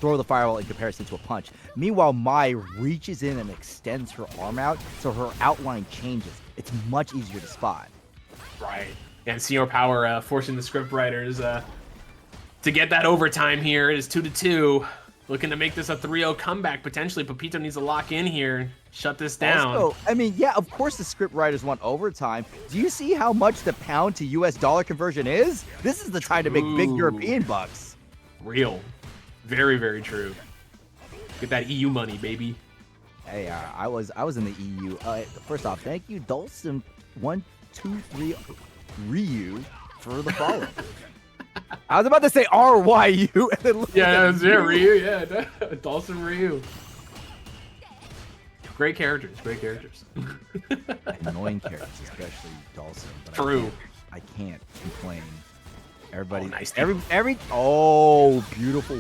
throw the fireball in comparison to a punch. Meanwhile, Mai reaches in and extends her arm out, so her outline changes. It's much easier to spot. Right. And Senor Power forcing the script writers to get that overtime here. It is 2-2. Looking to make this a 3-0 comeback, potentially. Pepito needs to lock in here, shut this down. Also, I mean, yeah, of course the script writers want overtime. Do you see how much the pound to US dollar conversion is? This is the time to make big European bucks. Real. Very, very true. Get that EU money, baby. Hey, I was in the EU. First off, thank you, Dulcin123 Ryu, for the follow. I was about to say RYU. And then yeah, Ryu. Yeah, Dulcin Ryu. Great characters. Great characters. Annoying characters, especially Dulcin. But True. I can't complain. Everybody, nice. Beautiful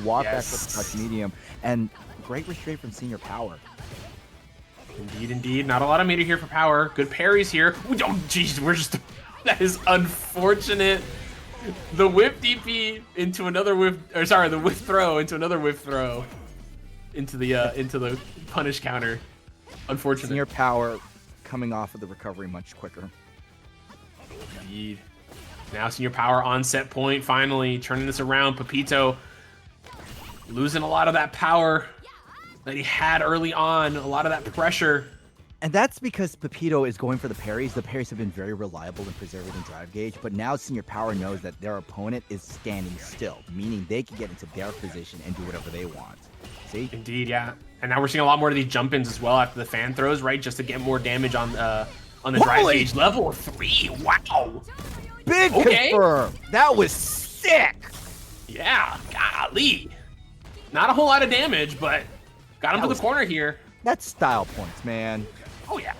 walk back with the touch medium, and great restraint from Senor Power. Indeed, indeed. Not a lot of meter here for Power. Good parries here. Oh, jeez, that is unfortunate. The whip DP into another whip, or sorry, the whip throw into another whip throw into the punish counter. Unfortunate. Senor Power coming off of the recovery much quicker. Indeed. Now Senor Power on set point, finally turning this around. Pepito losing a lot of that power that he had early on, a lot of that pressure. And that's because Pepito is going for the parries. The parries have been very reliable in preserving the drive gauge, but now Senor Power knows that their opponent is standing still, meaning they can get into their position and do whatever they want. See? Indeed, yeah. And now we're seeing a lot more of these jump-ins as well after the fan throws, right? Just to get more damage on the drive gauge. Level 3, wow! Big confirm! That was sick! Yeah, golly. Not a whole lot of damage, but got him to the corner here. That's style points, man. Oh, yeah.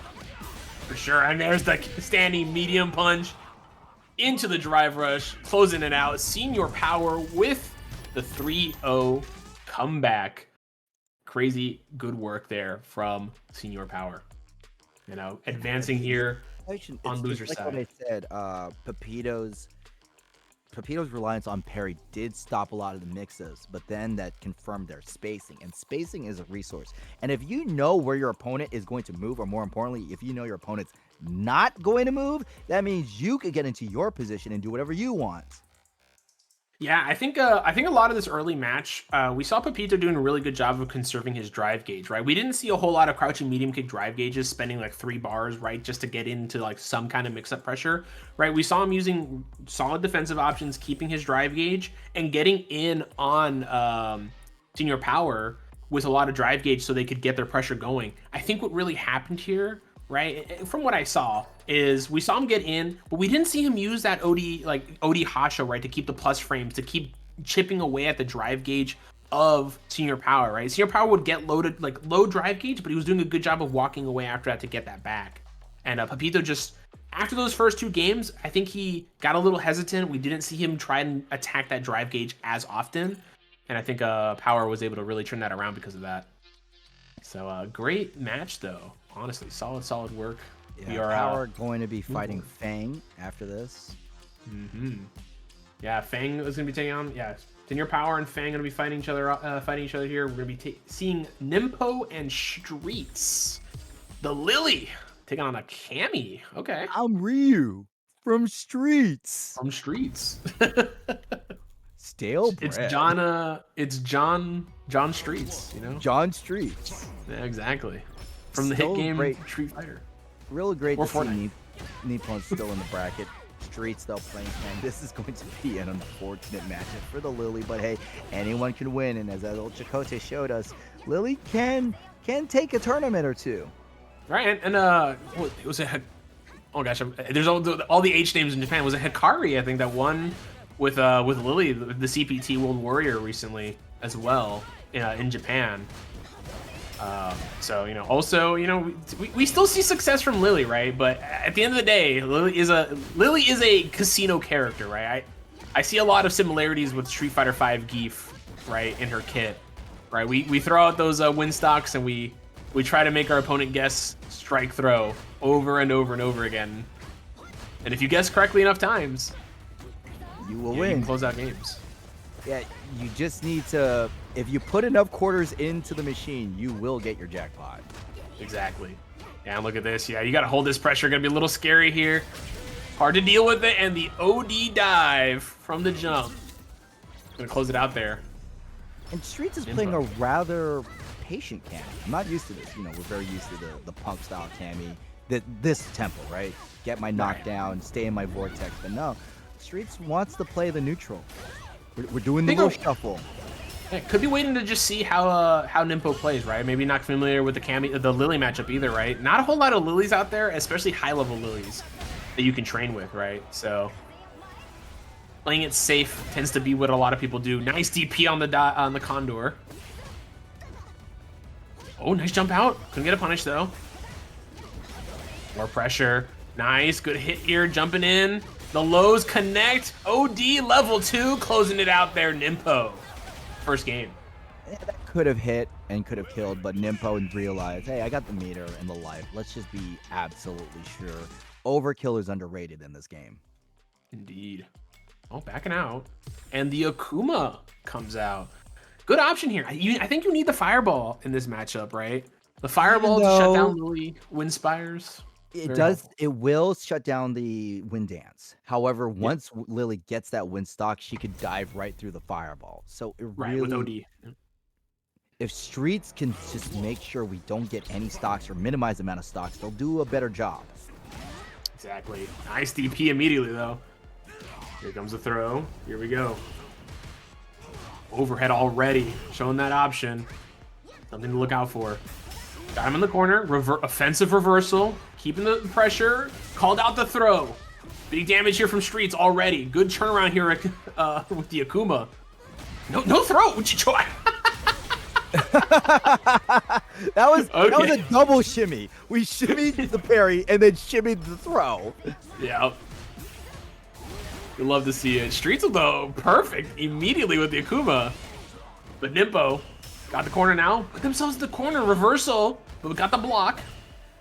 For sure. And there's the standing medium punch into the drive rush, closing it out. Senor Power with the 3-0 comeback. Crazy good work there from Senor Power. Advancing here on loser side. Like what I said, Pepito's reliance on parry did stop a lot of the mixes, but then that confirmed their spacing, and spacing is a resource. And if you know where your opponent is going to move, or more importantly, if you know your opponent's not going to move, that means you could get into your position and do whatever you want. Yeah, I think a lot of this early match, we saw Pepito doing a really good job of conserving his drive gauge, right? We didn't see a whole lot of crouching medium kick drive gauges spending like 3 bars, right, just to get into like some kind of mix-up pressure, right? We saw him using solid defensive options, keeping his drive gauge, and getting in on Senor Power with a lot of drive gauge so they could get their pressure going. I think what really happened here right? From what I saw, is we saw him get in, but we didn't see him use that OD Hasho, right, to keep the plus frames, to keep chipping away at the drive gauge of Senor Power, right? Senor Power would get loaded, like low drive gauge, but he was doing a good job of walking away after that to get that back. And Pepito just, after those first 2 games, I think he got a little hesitant. We didn't see him try and attack that drive gauge as often. And I think Power was able to really turn that around because of that. So great match, though. Honestly, solid work. Yeah, we are Power going to be fighting Fang after this. Yeah, Fang is going to be taking on. Yeah, Senor Power and Fang going to be fighting each other. Here. We're going to be seeing Ninpo and Streets. The Lily taking on a Cammy. Okay. I'm Ryu from Streets. From Streets. Stale bread. It's John Streets, you know? John Streets. Yeah, exactly. From the hit game Street Fighter. Really great to see Ninpo still in the bracket. Streets though playing Fang. This is going to be an unfortunate matchup for the Lily, but hey, anyone can win. And as El Chicote showed us, Lily can take a tournament or 2. Right, and it was a, oh gosh, there's all the H names in Japan. Was it Hikari? I think that won with Lily, the CPT World Warrior recently as well in Japan. So also we still see success from Lily, right? But at the end of the day, Lily is a casino character, right? I see a lot of similarities with Street Fighter V Gief, right, in her kit, right? We throw out those win stocks and we try to make our opponent guess strike throw over and over and over again. And if you guess correctly enough times, you will win. You can close out games. Yeah, you just need to, if you put enough quarters into the machine, you will get your jackpot. Exactly. Yeah, and look at this. Yeah, you got to hold this pressure. Going to be a little scary here. Hard to deal with it. And the OD dive from the jump. Going to close it out there. And Streets is playing a rather patient Cammy. I'm not used to this. We're very used to the punk style Cammy. This tempo, right? Get my knockdown, stay in my vortex. But no, Streets wants to play the neutral. We're doing the little shuffle. Yeah, could be waiting to just see how Ninpo plays, right? Maybe not familiar with the Lily matchup either, right? Not a whole lot of Lilies out there, especially high-level Lilies that you can train with, right? So playing it safe tends to be what a lot of people do. Nice DP on the Condor. Oh, nice jump out. Couldn't get a punish though. More pressure. Nice, good hit here, jumping in. The lows connect. OD level 2, closing it out there, Ninpo. First game. Yeah, that could have hit and could have killed, but Ninpo realized, hey, I got the meter and the life. Let's just be absolutely sure. Overkill is underrated in this game. Indeed. Oh, backing out. And the Akuma comes out. Good option here. I think you need the Fireball in this matchup, right? The Fireball to shut down Lily Windspires. It does. It will shut down the Wind Dance. However, once Lily gets that Wind Stock, she could dive right through the Fireball. So it really, with OD. If Streets can just make sure we don't get any stocks or minimize the amount of stocks, they'll do a better job. Exactly. Nice DP immediately though. Here comes the throw. Here we go. Overhead already, showing that option. Something to look out for. Got him in the corner. Offensive reversal. Keeping the pressure. Called out the throw. Big damage here from Streets already. Good turnaround here with the Akuma. No throw. that was a double shimmy. We shimmied the parry and then shimmied the throw. Yeah. You love to see it. Streets though, perfect immediately with the Akuma. But Ninpo got the corner now. Put themselves in the corner. Reversal. But we got the block.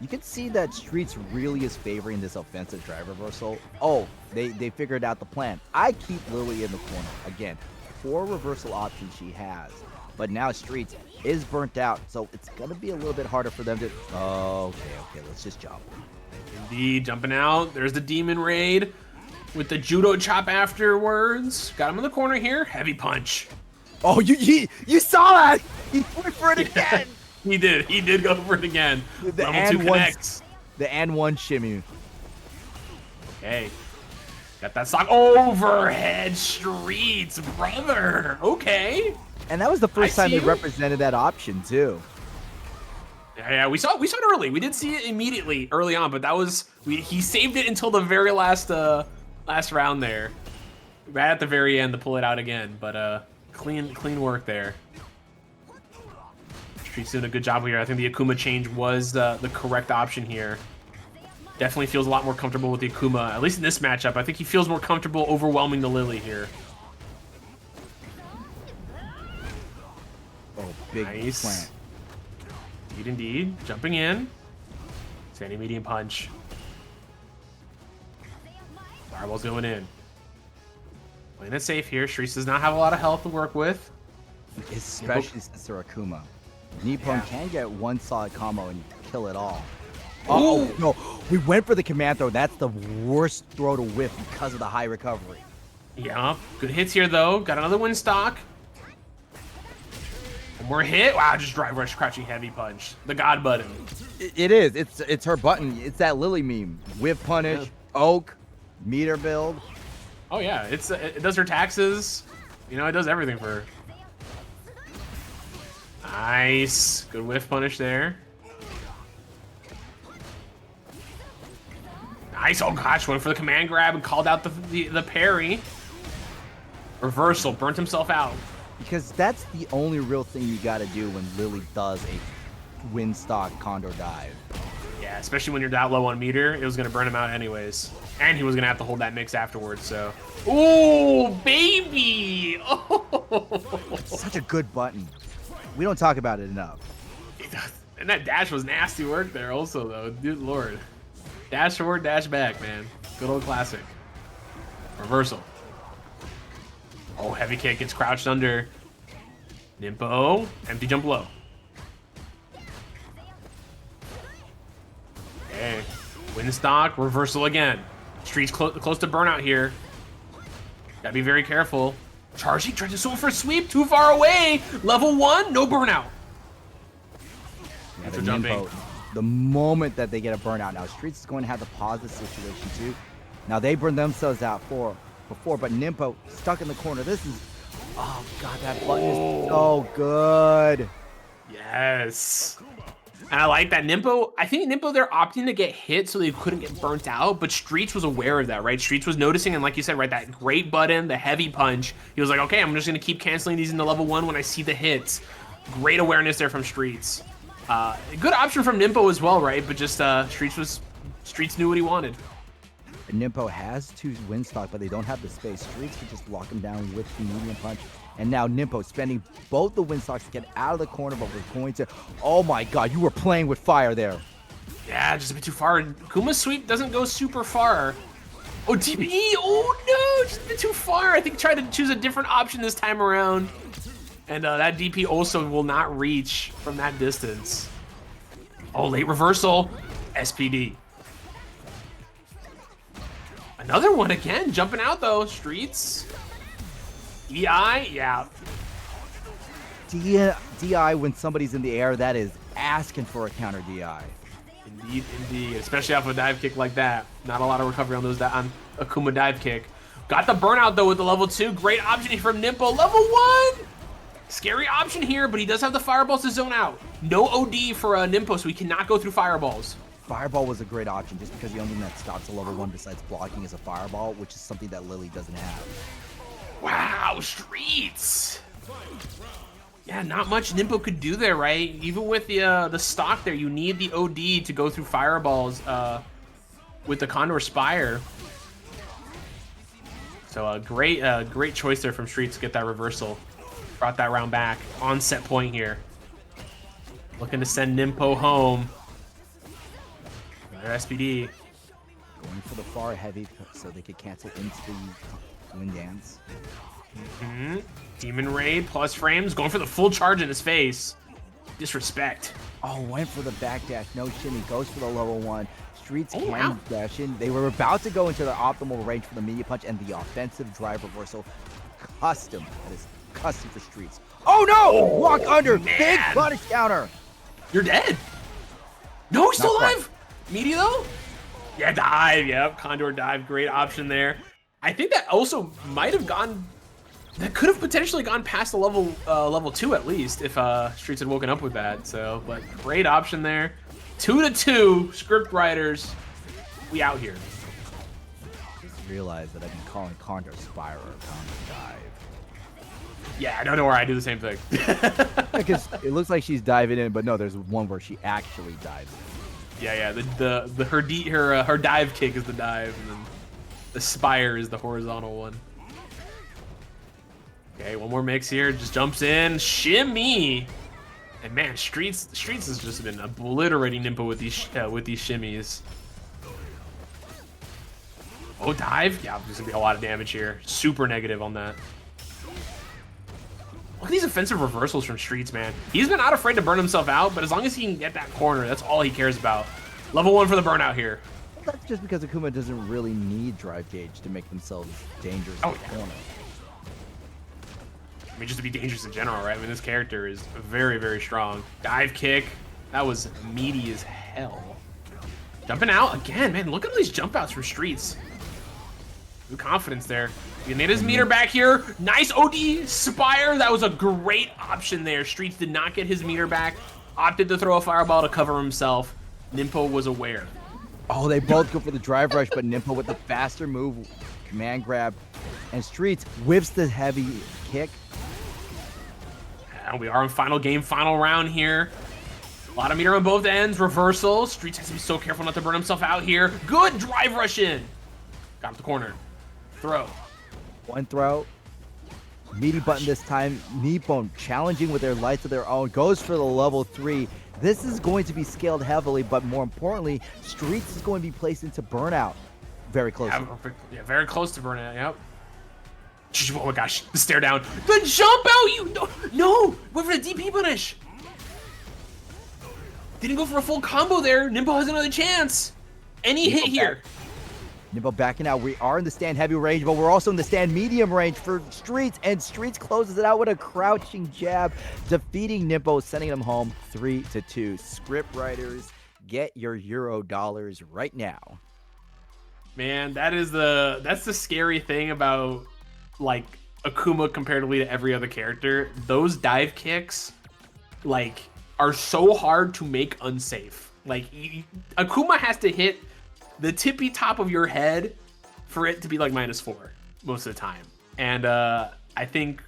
You can see that Streets really is favoring this offensive drive reversal. Oh, they figured out the plan. I keep Lily in the corner. Again, 4 reversal options she has. But now Streets is burnt out, so it's going to be a little bit harder for them to... Oh, okay, let's just jump. Indeed, jumping out. There's the Demon Raid with the Judo Chop afterwards. Got him in the corner here. Heavy punch. Oh, you saw that! He went for it again! He did go for it again. The and 2 connects. The and 1 shimmy. Okay. Got that sock. Overhead Streets, brother. Okay. And that was the first time they represented that option, too. Yeah, we saw it early. We did see it immediately early on, but that was he saved it until the very last round there, right at the very end to pull it out again. But clean work there. Street's doing a good job here. I think the Akuma change was the correct option here. Definitely feels a lot more comfortable with the Akuma, at least in this matchup. I think he feels more comfortable overwhelming the Lily here. Oh, big nice. plant. Indeed. Jumping in. Standing medium punch. Fireball's going in. Playing it safe here. Streets does not have a lot of health to work with. Especially since they're Akuma. Ninpo can get one solid combo and kill it all. Oh, no. We went for the command throw. That's the worst throw to whiff because of the high recovery. Yeah. Good hits here, though. Got another win stock. One more hit. Wow, just drive rush, crouching heavy punch. The God button. It is. It's her button. It's that Lily meme. Whiff punish, oak, meter build. Oh, yeah. It does her taxes. You know, it does everything for her. Nice. Good whiff punish there. Nice. Oh, gosh. Went for the command grab and called out the parry. Reversal. Burnt himself out. Because that's the only real thing you got to do when Lily does a windstock condor dive. Yeah, especially when you're that low on meter, it was going to burn him out anyways. And he was going to have to hold that mix afterwards, so. Ooh, baby! Oh. Such a good button. We don't talk about it enough. And that dash was nasty work there also, though. Good lord. Dash forward, dash back, man. Good old classic. Reversal. Oh, heavy kick gets crouched under. Ninpo, empty jump low. Okay, win stock, reversal again. Street's close to burnout here. Gotta be very careful. Charging, trying to swing for a sweep, too far away. Level 1, no burnout. Yeah, After jumping. Ninpo, the moment that they get a burnout, now Streets is going to have to pause the situation too. Now they burn themselves out before, but Ninpo stuck in the corner. This is, oh god, that button is so good. Yes. And I like that Ninpo, I think Ninpo, they're opting to get hit so they couldn't get burnt out, but Streets was aware of that, right? Streets was noticing, and like you said, right, that great button, the heavy punch. He was like, okay, I'm just gonna keep canceling these into level 1 when I see the hits. Great awareness there from Streets. Good option from Ninpo as well, right? But just Streets knew what he wanted. Ninpo has 2 windstock, but they don't have the space. Streets could just lock him down with the medium punch. And now Ninpo spending both the windstocks to get out of the corner, but we're going to... Oh my god, you were playing with fire there. Yeah, just a bit too far. Kuma's sweep doesn't go super far. Oh, DP! Oh no, just a bit too far. I think try to choose a different option this time around. And that DP also will not reach from that distance. Oh, late reversal. SPD. Another one again, jumping out though. Streets. DI, yeah. DI, when somebody's in the air, that is asking for a counter DI. Indeed, indeed. Especially off a dive kick like that. Not a lot of recovery on those on Akuma dive kick. Got the burnout though with the level 2. Great option from Ninpo. Level 1! Scary option here, but he does have the fireballs to zone out. No OD for Ninpo, so he cannot go through fireballs. Fireball was a great option just because the only thing that stops a level 1 besides blocking is a fireball, which is something that Lily doesn't have. Wow, Streets! Yeah, not much Ninpo could do there, right? Even with the stock there, you need the OD to go through fireballs with the Condor Spire. So a great choice there from Streets to get that reversal. Brought that round back on set point here. Looking to send Ninpo home. Another SPD. Going for the far heavy so they could cancel into the wind dance. Demon Raid plus frames. Going for the full charge in his face. Disrespect. Oh, went for the back dash. No shimmy. Goes for the level 1. Streets can dash in. They were about to go into the optimal range for the media punch and the offensive drive reversal. Custom. That is custom for Streets. Oh no! Walk under. Man. Big punish counter. You're dead. No, he's still Not alive. Media though? Yeah, dive. Yep, Condor dive. Great option there. I think that also might have gone That could have potentially gone past the level 2 at least if Streets had woken up with that. So, but great option there. 2-2 script writers. We out here. Just realized that I've been calling counter Spyro or counter dive. Yeah, I don't know where I do the same thing. Because it looks like she's diving in, but no, there's one where she actually dives in. Yeah, her dive kick is the dive, and then the spire is the horizontal one. Okay, one more mix here. Just jumps in, shimmy, and man, Streets has just been obliterating Ninpo with these shimmies. Oh, dive! Yeah, there's gonna be a lot of damage here. Super negative on that. Look at these offensive reversals from Streets, man. He's been not afraid to burn himself out, but as long as he can get that corner, that's all he cares about. Level 1 for the burnout here. That's just because Akuma doesn't really need drive gauge to make themselves dangerous in the corner. I mean, just to be dangerous in general, right? I mean, this character is very, very strong. Dive kick. That was meaty as hell. Jumping out again, man. Look at all these jump outs from Streets. Good confidence there. You need his meter back here. Nice OD Spire. That was a great option there. Streets did not get his meter back. Opted to throw a fireball to cover himself. Ninpo was aware. Oh, they both go for the drive rush, but Ninpo with the faster move, command grab, and Streets whips the heavy kick. And we are in final game, final round here. A lot of meter on both ends. Reversal. Streets has to be so careful not to burn himself out here. Good drive rush in. Got up the corner. Throw. One throw. Meaty button this time. Ninpo challenging with their lights of their own. Goes for the level 3. This is going to be scaled heavily, but more importantly, Streets is going to be placed into burnout. Very close. Yeah, very close to burnout, yep. Oh my gosh, the stare down. The jump out, you no! Went for the DP punish. Didn't go for a full combo there. Ninpo has another chance. Any hit here. Ninpo backing out. We are in the stand heavy range, but we're also in the stand medium range for Streets, and Streets closes it out with a crouching jab, defeating Ninpo, sending him home 3-2. Script writers, get your Euro dollars right now. Man, that's the scary thing about like Akuma comparatively to every other character. Those dive kicks like are so hard to make unsafe. Like Akuma has to hit the tippy top of your head for it to be like -4 most of the time. And I think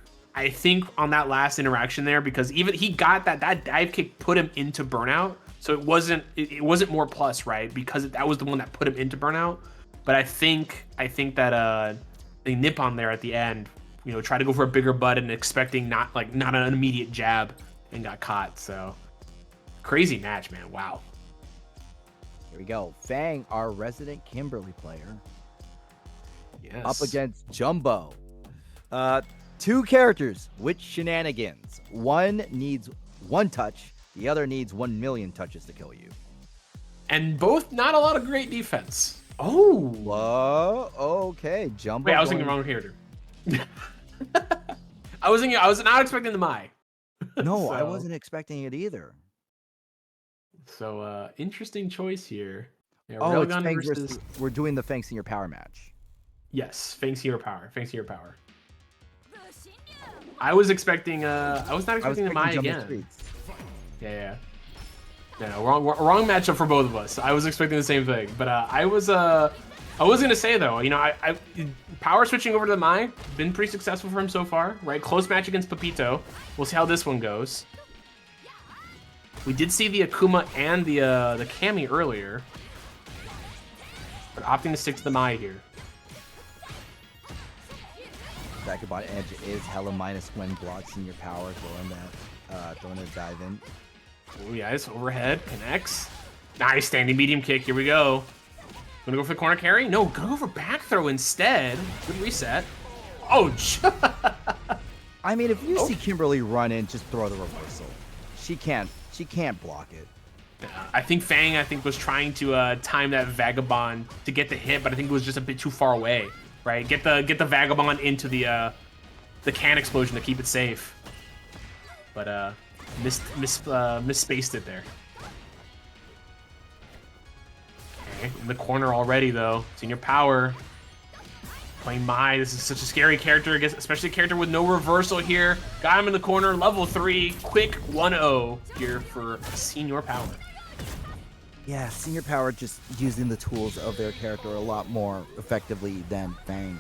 on that last interaction there, because even he got that dive kick put him into burnout, so it wasn't more plus, right? Because that was the one that put him into burnout. But I think that the Nippon there at the end, you know, tried to go for a bigger butt and expecting not an immediate jab and got caught. So crazy match, man. Wow. Here we go. Fang, our resident Kimberly player, yes, up against Jumbo. 2 characters with shenanigans. One needs 1 touch, the other needs 1 million touches to kill you. And both not a lot of great defense. Oh, whoa, okay. Jumbo. Wait, I was thinking the wrong character. I was not expecting the Mai. No, So- I wasn't expecting it either. So interesting choice here. Yeah, Oh, it's Railgun Fang versus versus... We're doing the Fang Senior Power match. yes, Fang's hero power. Fang's hero power. I was expecting I was not expecting the Mai Jumbo again. Streets. Yeah. No, wrong matchup for both of us. I was expecting the same thing, but I was gonna say though, you know, I power switching over to the Mai been pretty successful for him so far, right? Close match against Pepito. We'll see how this one goes. We did see the Akuma and the Kami earlier, but opting to stick to the Mai here. Vagabond Edge is hella -1 block Senior Power, throwing a dive in. Oh yes, overhead connects. Nice standing medium kick. Here we go. Gonna go for the corner carry? No, gonna go for back throw instead. Good reset. Oh, I mean, if you see Kimberly run in, just throw the reversal. She can't block it. I think Fang was trying to time that Vagabond to get the hit, but I think it was just a bit too far away. Right? Get the Vagabond into the can explosion to keep it safe. But misspaced it there. Okay, in the corner already though. Senior power. Playing Mai, this is such a scary character, I guess, especially a character with no reversal here. Got him in the corner, level 3, quick 1-0 here for Senor Power. Yeah, Senior Power just using the tools of their character a lot more effectively than Fang.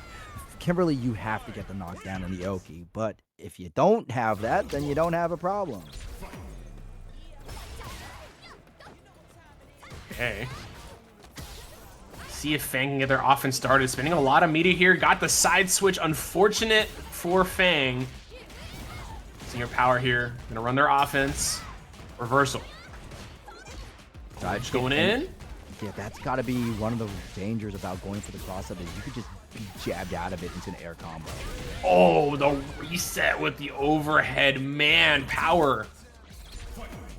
Kimberly, you have to get the knockdown in the Oki, but if you don't have that, then you don't have a problem. Okay. See if Fang can get their offense started. Spending a lot of meter here. Got the side switch. Unfortunate for Fang. Senior Power here. Gonna run their offense. Reversal. Just going in. Yeah, that's got to be one of the dangers about going for the cross-up is you could just be jabbed out of it into an air combo. Oh, the reset with the overhead. Man, Power.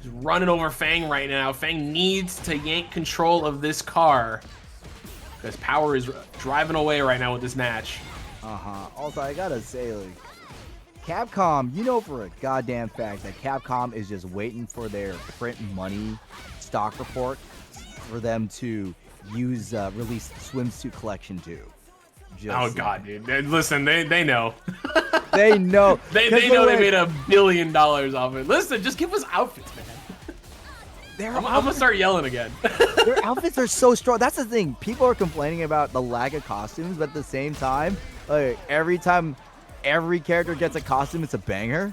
Just running over Fang right now. Fang needs to yank control of this car. Because Power is driving away right now with this match. Also, I gotta say, like, Capcom, you know for a goddamn fact that Capcom is just waiting for their print money stock report for them to use release swimsuit collection too. Oh god, dude! Listen, they know. They know. they know they made $1 billion off it. Listen, just give us outfits, man. I'm gonna start yelling again. Their outfits are so strong. That's the thing. People are complaining about the lack of costumes, but at the same time, like, every time every character gets a costume, it's a banger.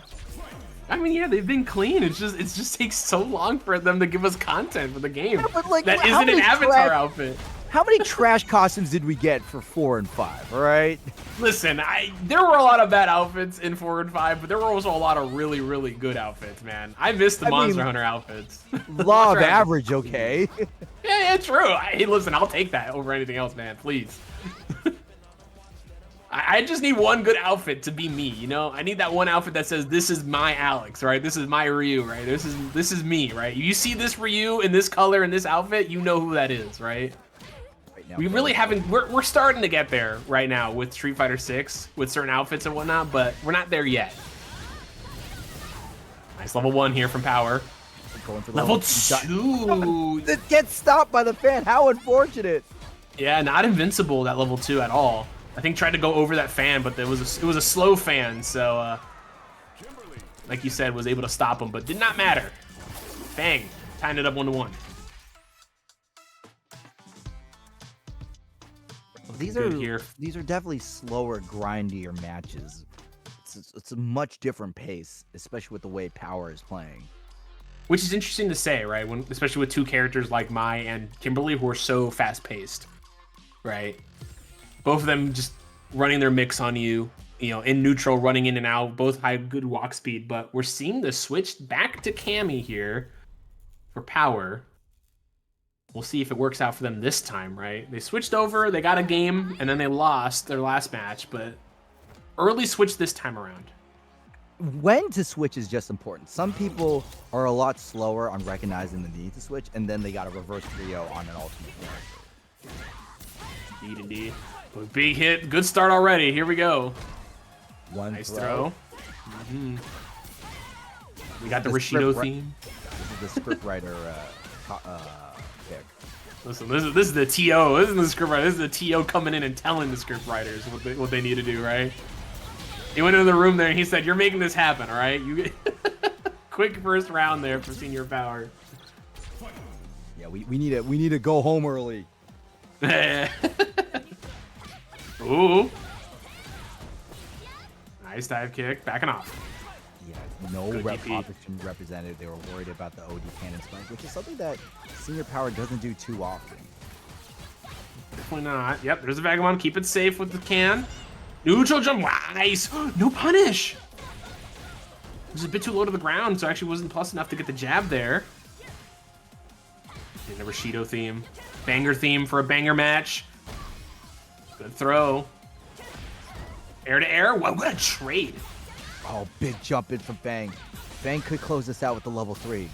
I mean, yeah, they've been clean. It just takes so long for them to give us content for the game. Yeah, but, like, that isn't an Avatar outfit. How many trash costumes did we get for 4 and 5? All right. Listen, there were a lot of bad outfits in 4 and 5, but there were also a lot of really, really good outfits, man. I missed the Monster Hunter outfits. Law of average, okay? Yeah, true. Hey, listen, I'll take that over anything else, man. Please. I just need one good outfit to be me, you know? I need that one outfit that says, this is my Alex, right? This is my Ryu, right? This is me, right? You see this Ryu in this color in this outfit, you know who that is, right? We really haven't, we're starting to get there right now with Street Fighter 6 with certain outfits and whatnot, but we're not there yet. Nice level 1 here from Power. Going for level 2. It gets stopped by the fan. How unfortunate. Yeah, not invincible that level 2 at all. I think tried to go over that fan, but it was a slow fan, so like you said, was able to stop him, but did not matter. Bang, tying it up 1-1. These are definitely slower, grindier matches. It's a much different pace, especially with the way Power is playing. Which is interesting to say, right? Especially with two characters like Mai and Kimberly who are so fast-paced, right? Both of them just running their mix on you, in neutral, running in and out, both high good walk speed, but we're seeing the switch back to Cammy here for Power. We'll see if it works out for them this time, right? They switched over, they got a game, and then they lost their last match, but early switch this time around. When to switch is just important. Some people are a lot slower on recognizing the need to switch, and then they got a reverse trio on an ultimate character. Indeed. Big hit, good start already. Here we go. Nice throw. We got the Rashido theme. This is the scriptwriter pick. Listen, this is the TO. This isn't the scriptwriter. This is the TO coming in and telling the scriptwriters what they need to do, right? He went into the room there and he said, "You're making this happen, all right? You quick first round there for Senior Power." Yeah, we need to go home early. Ooh. Nice dive kick, backing off. Yeah, no option represented. They were worried about the OD cannon spike, which is something that Senior Power doesn't do too often. Definitely not. Yep, there's a Vagabond. Keep it safe with the can. Neutral jump. Nice. No punish. It was a bit too low to the ground, so actually wasn't plus enough to get the jab there. And the Rashido theme. Banger theme for a banger match. Good throw. Air to air. What a trade. Oh, big jump in from Fang. Fang could close this out with the level 3.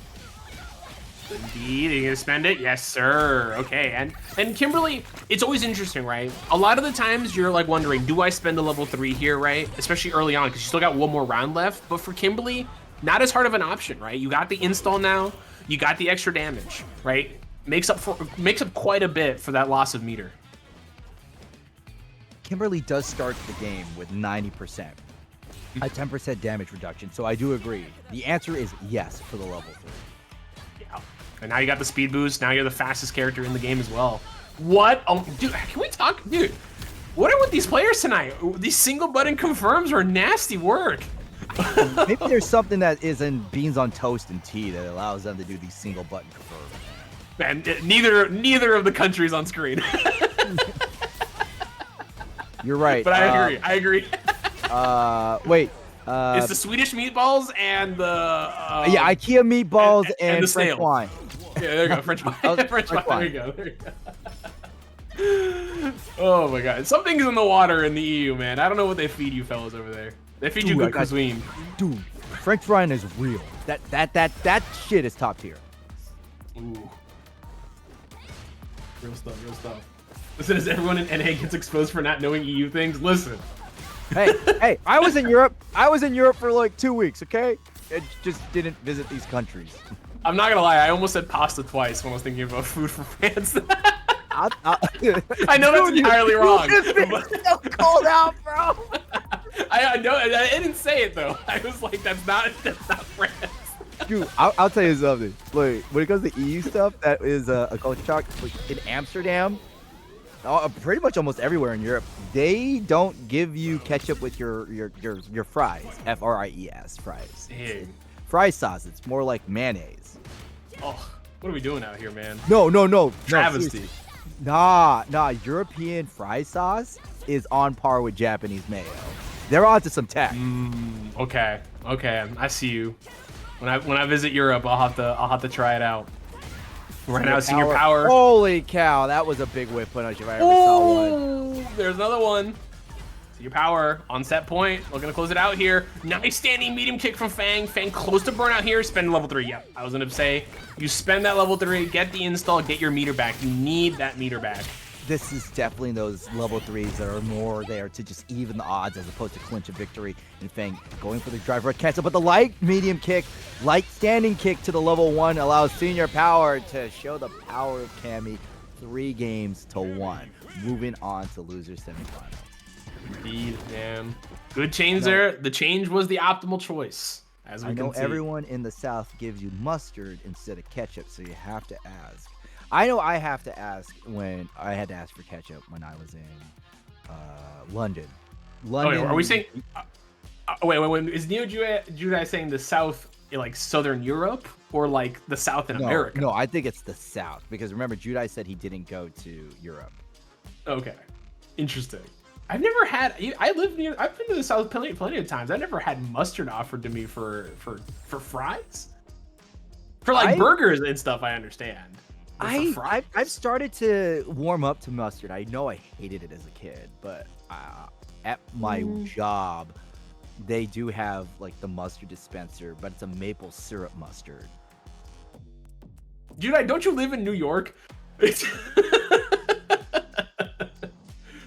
Indeed. Are you going to spend it? Yes, sir. Okay. And Kimberly, it's always interesting, right? A lot of the times you're like wondering, do I spend a level 3 here, right? Especially early on because you still got one more round left. But for Kimberly, not as hard of an option, right? You got the install now. You got the extra damage, right? Makes up quite a bit for that loss of meter. Kimberly does start the game with 90%, a 10% damage reduction. So I do agree. The answer is yes for the level 3. Yeah. And now you got the speed boost. Now you're the fastest character in the game as well. What? Oh, dude, can we talk? Dude, what are with these players tonight? These single button confirms are nasty work. Maybe there's something that is in beans on toast and tea that allows them to do these single button confirms. Man, neither of the countries on screen. You're right. But I agree. Wait. It's the Swedish meatballs and the yeah, IKEA meatballs and the French snail. wine. Yeah, there you go, French wine. French wine. There you go. There you go. Oh my God, something's in the water in the EU, man. I don't know what they feed you fellas over there. They feed you good cuisine. Dude, French wine is real. That shit is top tier. Ooh. Real stuff, real stuff. Listen, as everyone in NA gets exposed for not knowing EU things, listen. Hey, I was in Europe. I was in Europe for like 2 weeks, okay? I just didn't visit these countries. I'm not gonna lie, I almost said pasta twice when I was thinking about food for France. I know that's entirely wrong. It's so cold out, bro. I know, I didn't say it though. I was like, that's not France. Dude, I'll tell you something. Like, when it comes to EU stuff, that is a culture shock. Like, in Amsterdam, pretty much almost everywhere in Europe, they don't give you ketchup with your fries. Fries, fries. Hey. Fry sauce. It's more like mayonnaise. Oh, what are we doing out here, man? No. Travesty. Nah. European fry sauce is on par with Japanese mayo. They're onto some tech. Okay. I see you. When I visit Europe, I'll have to try it out. Right now, Senior Power. Holy cow, that was a big whip punish if I ever saw one. There's another one. Senior Power on set point. Looking to close it out here. Nice standing medium kick from Fang. Fang close to burnout here. Spend level 3. Yep, I was gonna say you spend that level 3, get the install, get your meter back. You need that meter back. This is definitely those level 3s that are more there to just even the odds as opposed to clinch a victory. And Fang going for the driver cancel, but the light medium kick, light standing kick to the level 1 allows Senior Power to show the power of Cammy. 3 games to 1, moving on to loser semifinals. Indeed, man. Good change there. The change was the optimal choice. As we I know can see. everyone in the South gives you mustard instead of ketchup, so you have to ask. I know I have to ask when I had to ask for ketchup when I was in London. Wait, are we saying? Wait. Is Neo Judai saying the South, like Southern Europe, or like the South in America? No, I think it's the South because remember, Judai said he didn't go to Europe. Okay, interesting. I've never had. I've been to the South plenty of times. I've never had mustard offered to me for fries. For like burgers and stuff, I understand. I've started to warm up to mustard. I know I hated it as a kid, but at my job, they do have like the mustard dispenser, but it's a maple syrup mustard. Dude, don't you live in New York?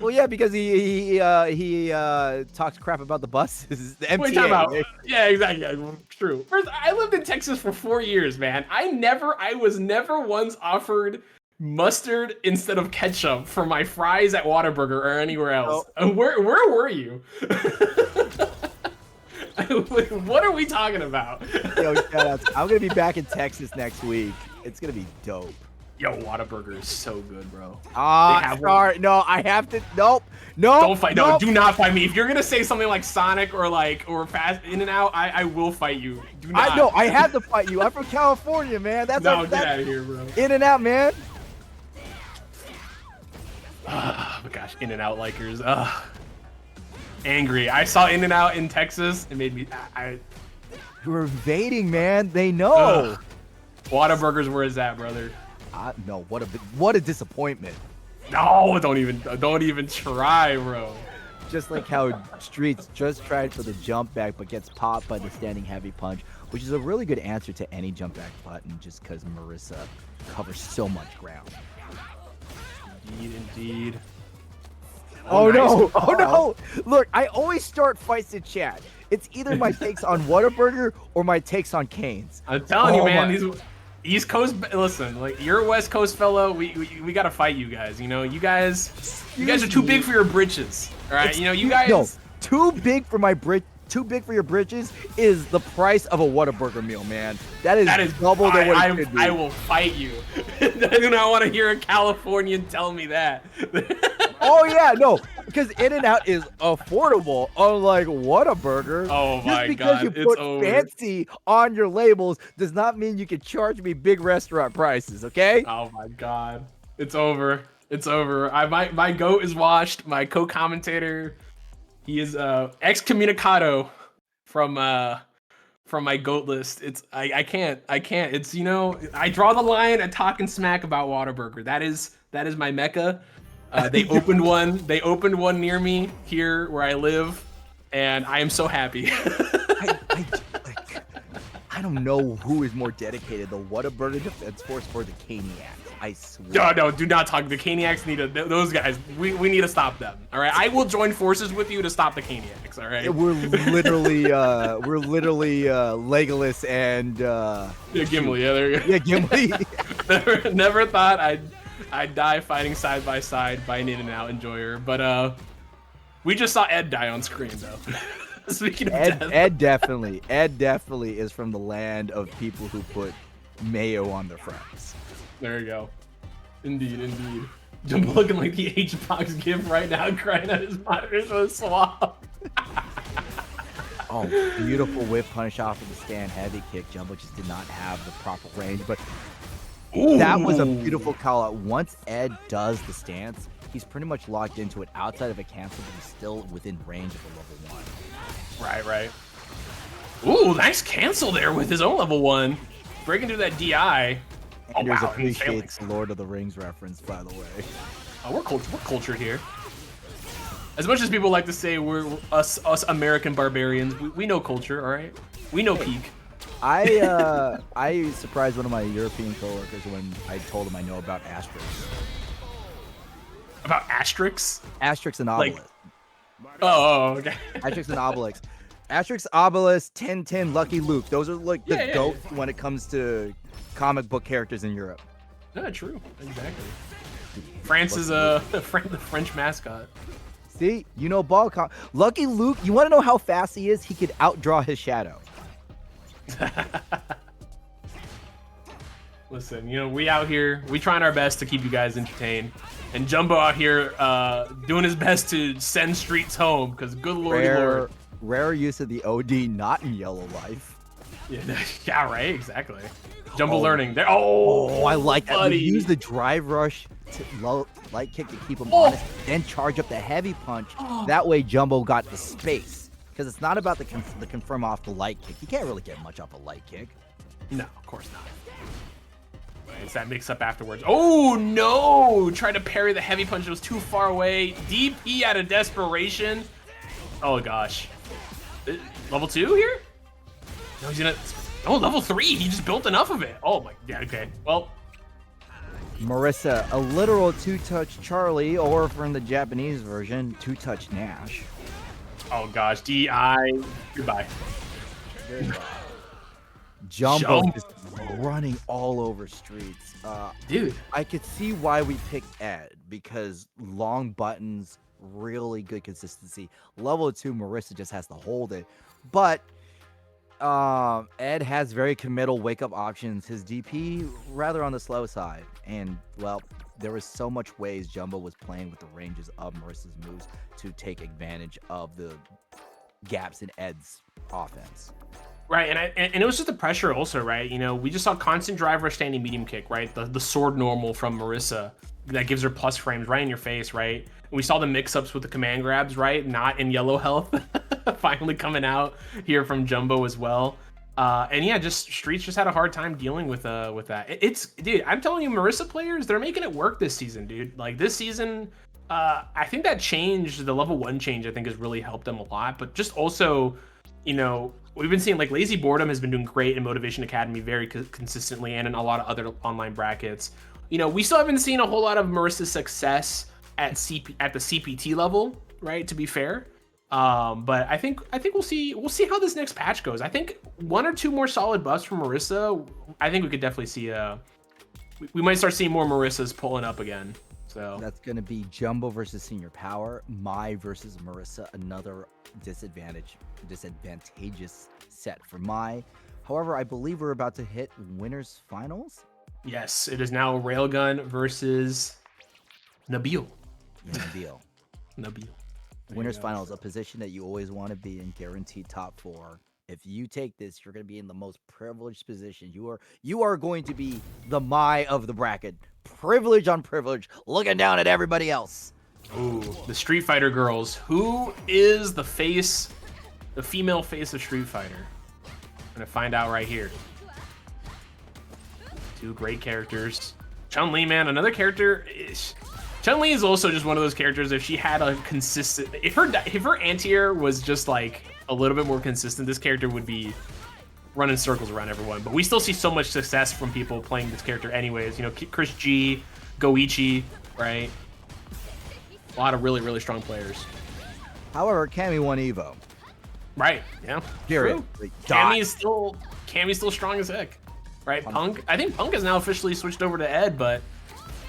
Well, yeah, because he talks crap about the buses. The MTA. Wait, time out. Yeah, exactly. Yeah, true. First, I lived in Texas for 4 years, man. I was never once offered mustard instead of ketchup for my fries at Whataburger or anywhere else. Oh. Where were you? What are we talking about? Yo, shoutouts. I'm gonna be back in Texas next week. It's gonna be dope. Yo, Whataburger is so good, bro. Sorry. No, I have to. Nope. Don't fight. Nope. No, do not fight me. If you're gonna say something like Sonic or Fast In and Out, I will fight you. Do not. No, I have to fight you. I'm from California, man. That's get out of here, bro. In and Out, man. Oh my gosh, In and Out likers. Angry. I saw In and Out in Texas. It made me. You're invading, man. They know. Whataburger's where is that, brother? No, what a disappointment. No, don't even try, bro. Just like how Streets just tried for the jump back, but gets popped by the standing heavy punch, which is a really good answer to any jump back button, just because Marisa covers so much ground. Indeed. Oh, nice. No! Oh no! Look, I always start fights in chat. It's either my takes on Whataburger or my takes on Canes. I'm telling you, man. East Coast, listen, like you're a West Coast fellow. We gotta fight you guys. You know, you guys are too big for your britches. All right, you know, you guys. No, too big for your britches is the price of a Whataburger meal, man. That is double than what it could be. I will fight you. I do not want to hear a Californian tell me that. Oh yeah, no, because In-N-Out is affordable, unlike Whataburger. Oh my Just because God, you put fancy on your labels does not mean you can charge me big restaurant prices, okay? Oh my God, it's over. It's over. My goat is washed. My co-commentator, he is excommunicado from my goat list. I can't. It's, you know, I draw the line at talking smack about Whataburger. That is my mecca. They opened one near me here where I live, and I am so happy. I don't know who is more dedicated, the Whataburger Defense Force or the Caniacs. I swear. No, do not talk. The Caniacs those guys. We need to stop them. All right, I will join forces with you to stop the Caniacs. All right. We're literally Legolas and yeah, Gimli. Yeah, there you go. Yeah, Gimli. never thought I'd die fighting side by side by an In-N-Out enjoyer, but we just saw Ed die on screen though. Speaking of death. Ed definitely is from the land of people who put mayo on their fries. There you go. Indeed. Jumbo looking like the H-Box gif right now, crying at his monitor so swab. Oh, beautiful whip punish off of the stand heavy kick. Jumbo just did not have the proper range, but that was a beautiful call out. Once Ed does the stance, he's pretty much locked into it outside of a cancel, but he's still within range of a level 1. Right. Ooh, nice cancel there with his own level 1. Breaking through that DI. Anders appreciates Lord of the Rings reference, by the way. Oh, we're cultured here. As much as people like to say we're us American barbarians, we know culture, all right? We know peak. I surprised one of my European coworkers when I told him I know about Asterix. About Asterix? Asterix and Obelix. Oh, okay. Asterix and Obelix. Asterix, Obelix, Tintin, Lucky Luke. Those are like the GOAT when it comes to comic book characters in Europe. Yeah, true. Exactly. France is the French mascot. See, you know Lucky Luke, you want to know how fast he is? He could outdraw his shadow. Listen, you know, we out here, we trying our best to keep you guys entertained. And Jumbo out here doing his best to send streets home, because good lord. Rare use of the OD, not in Yellow Life. Yeah, right, exactly. Jumbo learning there. Oh, I like that. buddy. We use the drive rush to light kick to keep him honest, then charge up the heavy punch. That way Jumbo got the space. Because it's not about the confirm off the light kick. You can't really get much off a light kick. No, of course not. It's that mix up afterwards. Oh no! Tried to parry the heavy punch. It was too far away. DP out of desperation. Oh gosh. Level 2 here? No, he's gonna. Oh, level 3. He just built enough of it. Oh my. Yeah. Okay. Well. Marisa, a literal two-touch Charlie, or from the Japanese version, two-touch Nash. Oh gosh. DI. Goodbye. Jumbo just running all over streets. Dude, I could see why we picked Ed, because long buttons, really good consistency. Level 2, Marisa just has to hold it. But Ed has very committal wake-up options. His DP, rather on the slow side. And, well, there was so much ways Jumbo was playing with the ranges of Marisa's moves to take advantage of the gaps in Ed's offense. Right, and it was just the pressure also, right? You know, we just saw constant drive rush standing medium kick, right? The sword normal from Marisa that gives her plus frames right in your face, right? And we saw the mix-ups with the command grabs, right? Not in yellow health, finally coming out here from Jumbo as well. And yeah, just Streets just had a hard time dealing with that. Dude, I'm telling you, Marisa players, they're making it work this season, dude. Like this season, I think that change, the level 1 change, I think has really helped them a lot. But just also, you know, we've been seeing like Lazy Boredom has been doing great in Motivation Academy very consistently, and in a lot of other online brackets. You know, we still haven't seen a whole lot of Marisa's success at the CPT level, right? To be fair, But I think we'll see how this next patch goes. I think 1 or 2 more solid buffs from Marisa. I think we could definitely see we might start seeing more Marisas pulling up again. So that's gonna be Jumbo versus Senior Power, Mai versus Marisa, another disadvantageous set for Mai. However, I believe we're about to hit winners finals. yes, it is now Railgun versus Nabil. Yeah, Nabil. Nabil. Winners finals, a position that you always want to be in, guaranteed top 4. If you take this, you're going to be in the most privileged position. You are going to be the Mai of the bracket. Privilege on privilege, looking down at everybody else. Ooh, the Street Fighter girls. Who is the female face of Street Fighter? I'm gonna find out right here. 2 great characters. Chun-Li, man, another character. Chun-Li is also just one of those characters. If she had a consistent, if her anti-air was just like a little bit more consistent, this character would be running circles around everyone. But we still see so much success from people playing this character anyways. You know, Chris G, Goichi, right? A lot of really strong players. However, Cammy won Evo. Right, yeah. Period. True. Cammy's still strong as heck. Right, Punk. I think Punk has now officially switched over to Ed, but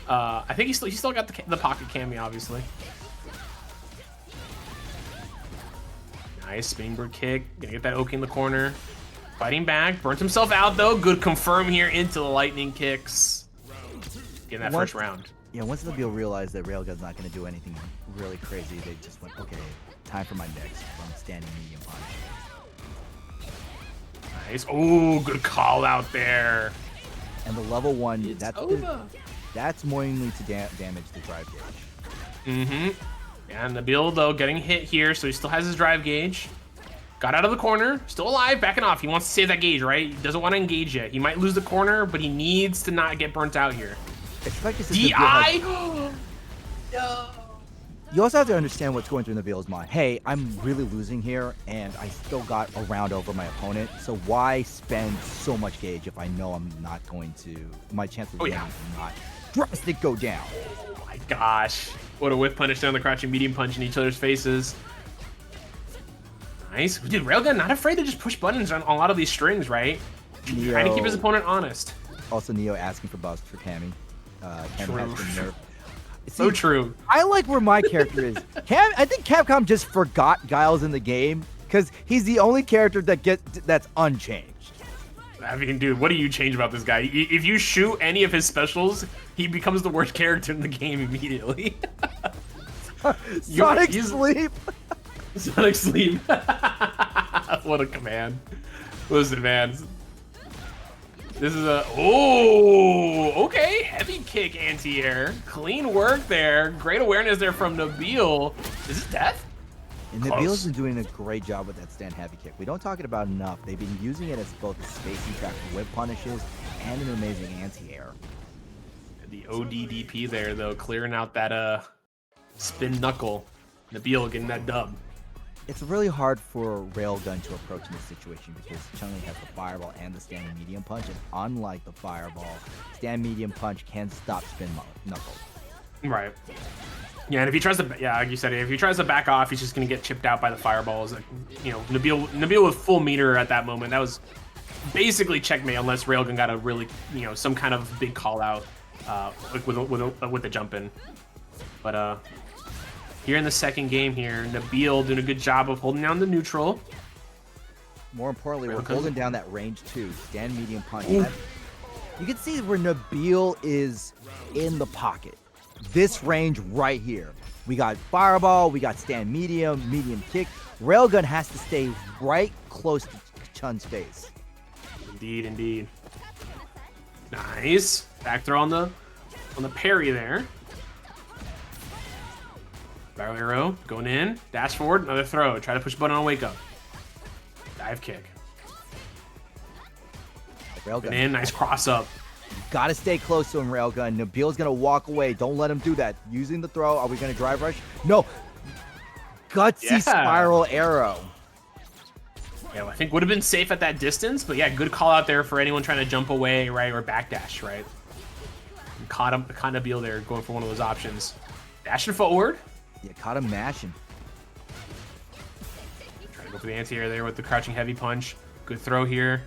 I think he still got the pocket Cammy, obviously. Nice spinning kick. Gonna get that Oki in the corner. Fighting back. Burnt himself out though. Good confirm here into the lightning kicks. Getting that first round. Yeah, once Nabil realized that Railgun's not going to do anything really crazy, they just went, okay, time for my next from standing medium punch. Nice. Oh, good call out there. And the level 1, that's mainly to damage the drive gauge. Mm-hmm. Yeah, Nabil, though, getting hit here, so he still has his drive gauge. Got out of the corner, still alive, backing off. He wants to save that gauge, right? He doesn't want to engage yet. He might lose the corner, but he needs to not get burnt out here. DI! No. You also have to understand what's going through Nabil's mind. Hey, I'm really losing here, and I still got a round over my opponent, so why spend so much gauge if I know I'm not going to... My chances of winning not drastic go down. Oh my gosh. What a whip punish down the crouching medium punch in each other's faces. Nice. Dude, Railgun not afraid to just push buttons on a lot of these strings, right? Neo, trying to keep his opponent honest. Also, Neo asking for buffs for Cammy. Cammy has been nerfed. So true. I like where my character is. I think Capcom just forgot Guile's in the game because he's the only character that's unchanged. I mean, dude, what do you change about this guy? If you shoot any of his specials, he becomes the worst character in the game immediately. Sonic Sleep. Sonic Sleep. What a command. Listen, man. This is okay, heavy kick anti-air. Clean work there. Great awareness there from Nabil. Is this death? And Nabil's been doing a great job with that stand heavy kick. We don't talk it about enough. They've been using it as both a spacing trap for whip punishes and an amazing anti-air. The ODDP there, though, clearing out that spin knuckle. Nabil getting that dub. It's really hard for Railgun to approach in this situation because Chun-Li has the fireball and the standing medium punch, and unlike the fireball, stand medium punch can stop spin knuckle. Right. Yeah, and if he tries to, like you said, if he tries to back off, he's just gonna get chipped out by the fireballs. Like, you know, Nabil with full meter at that moment. That was basically checkmate unless Railgun got a really, you know, some kind of big call out, like with the jump in. But here in the second game here, Nabil doing a good job of holding down the neutral. More importantly, we're holding down that range too. Stand medium punch. You can see where Nabil is in the pocket. This range right here. We got fireball, we got stand medium kick. Railgun has to stay right close to Chun's face. Indeed, indeed. Nice. Back throw on the parry there. Barrel arrow going in, dash forward, another throw. Try to push button on wake up. Dive kick. Railgun. In, nice cross up. Gotta stay close to him, Railgun. Nabil's gonna walk away. Don't let him do that. Using the throw. Are we gonna drive rush? No. Gutsy spiral arrow. Yeah, well, I think would have been safe at that distance, but yeah, good call out there for anyone trying to jump away, right, or backdash, right? And caught Nabil there, going for one of those options. Dashing forward. Yeah, caught him mashing. Go for the anti-air there with the crouching heavy punch. Good throw here.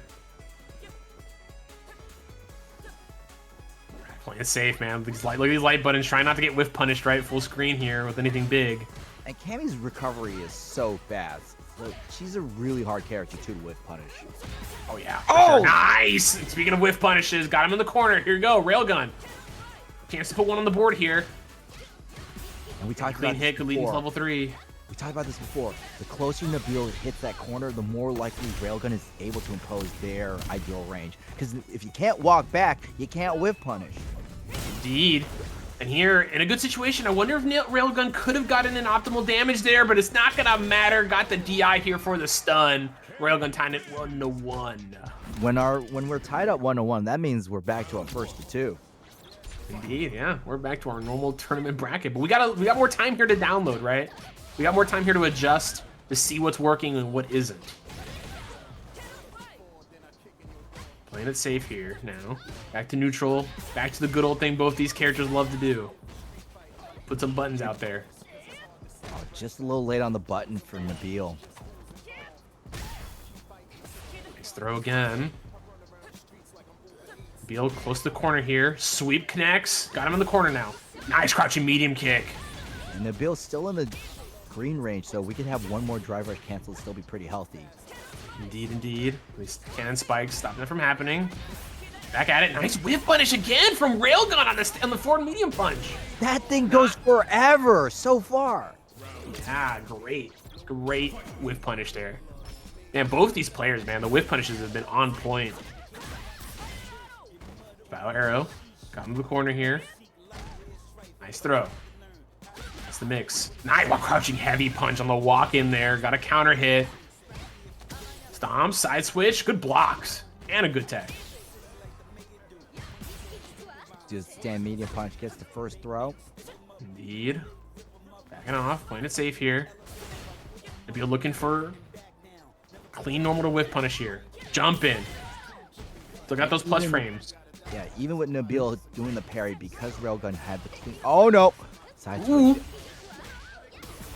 Playing it safe, man. Look at these light buttons. Trying not to get whiff punished right full screen here with anything big. And Cammy's recovery is so fast. Look, she's a really hard character too to whiff punish. Oh, yeah. Oh! Sure. Nice! And speaking of whiff punishes, got him in the corner. Here you go. Railgun. Chance to put one on the board here. And we talked Clean about hit could lead into level 3. We talked about this before. The closer Nabil hits that corner, the more likely Railgun is able to impose their ideal range. Because if you can't walk back, you can't whiff punish. Indeed. And here, in a good situation, I wonder if Railgun could have gotten an optimal damage there, but it's not gonna matter. Got the DI here for the stun. Railgun tied it 1-1. When we're tied up 1-1, that means we're back to our first to 2. Indeed, yeah. We're back to our normal tournament bracket, but we got more time here to download, right? We got more time here to adjust, to see what's working and what isn't. Playing it safe here now. Back to neutral. Back to the good old thing both these characters love to do. Put some buttons out there. Oh, just a little late on the button for Nabil. Nice throw again. Nabil close to the corner here. Sweep connects. Got him in the corner now. Nice crouching medium kick. And Nabil's still in the green range, so we could have one more drive rush cancel and still be pretty healthy. Indeed, indeed. At least cannon spikes, stopping it from happening. Back at it. Nice whip punish again from Railgun on the forward medium punch. That thing goes forever so far. Yeah, great. Great whiff punish there. Man, both these players, man, the whiff punishes have been on point. Bow arrow. Got him to the corner here. Nice throw. That's the mix. Nice while crouching heavy punch on the walk in there. Got a counter hit. Stomp, side switch, good blocks, and a good tech. Just stand medium punch, gets the first throw. Indeed. Backing off, playing it safe here. Nabil looking for clean normal to whiff punish here. Jump in. Still got those plus frames. Yeah, even with Nabil doing the parry, because Railgun had the clean. Oh no! Side switch.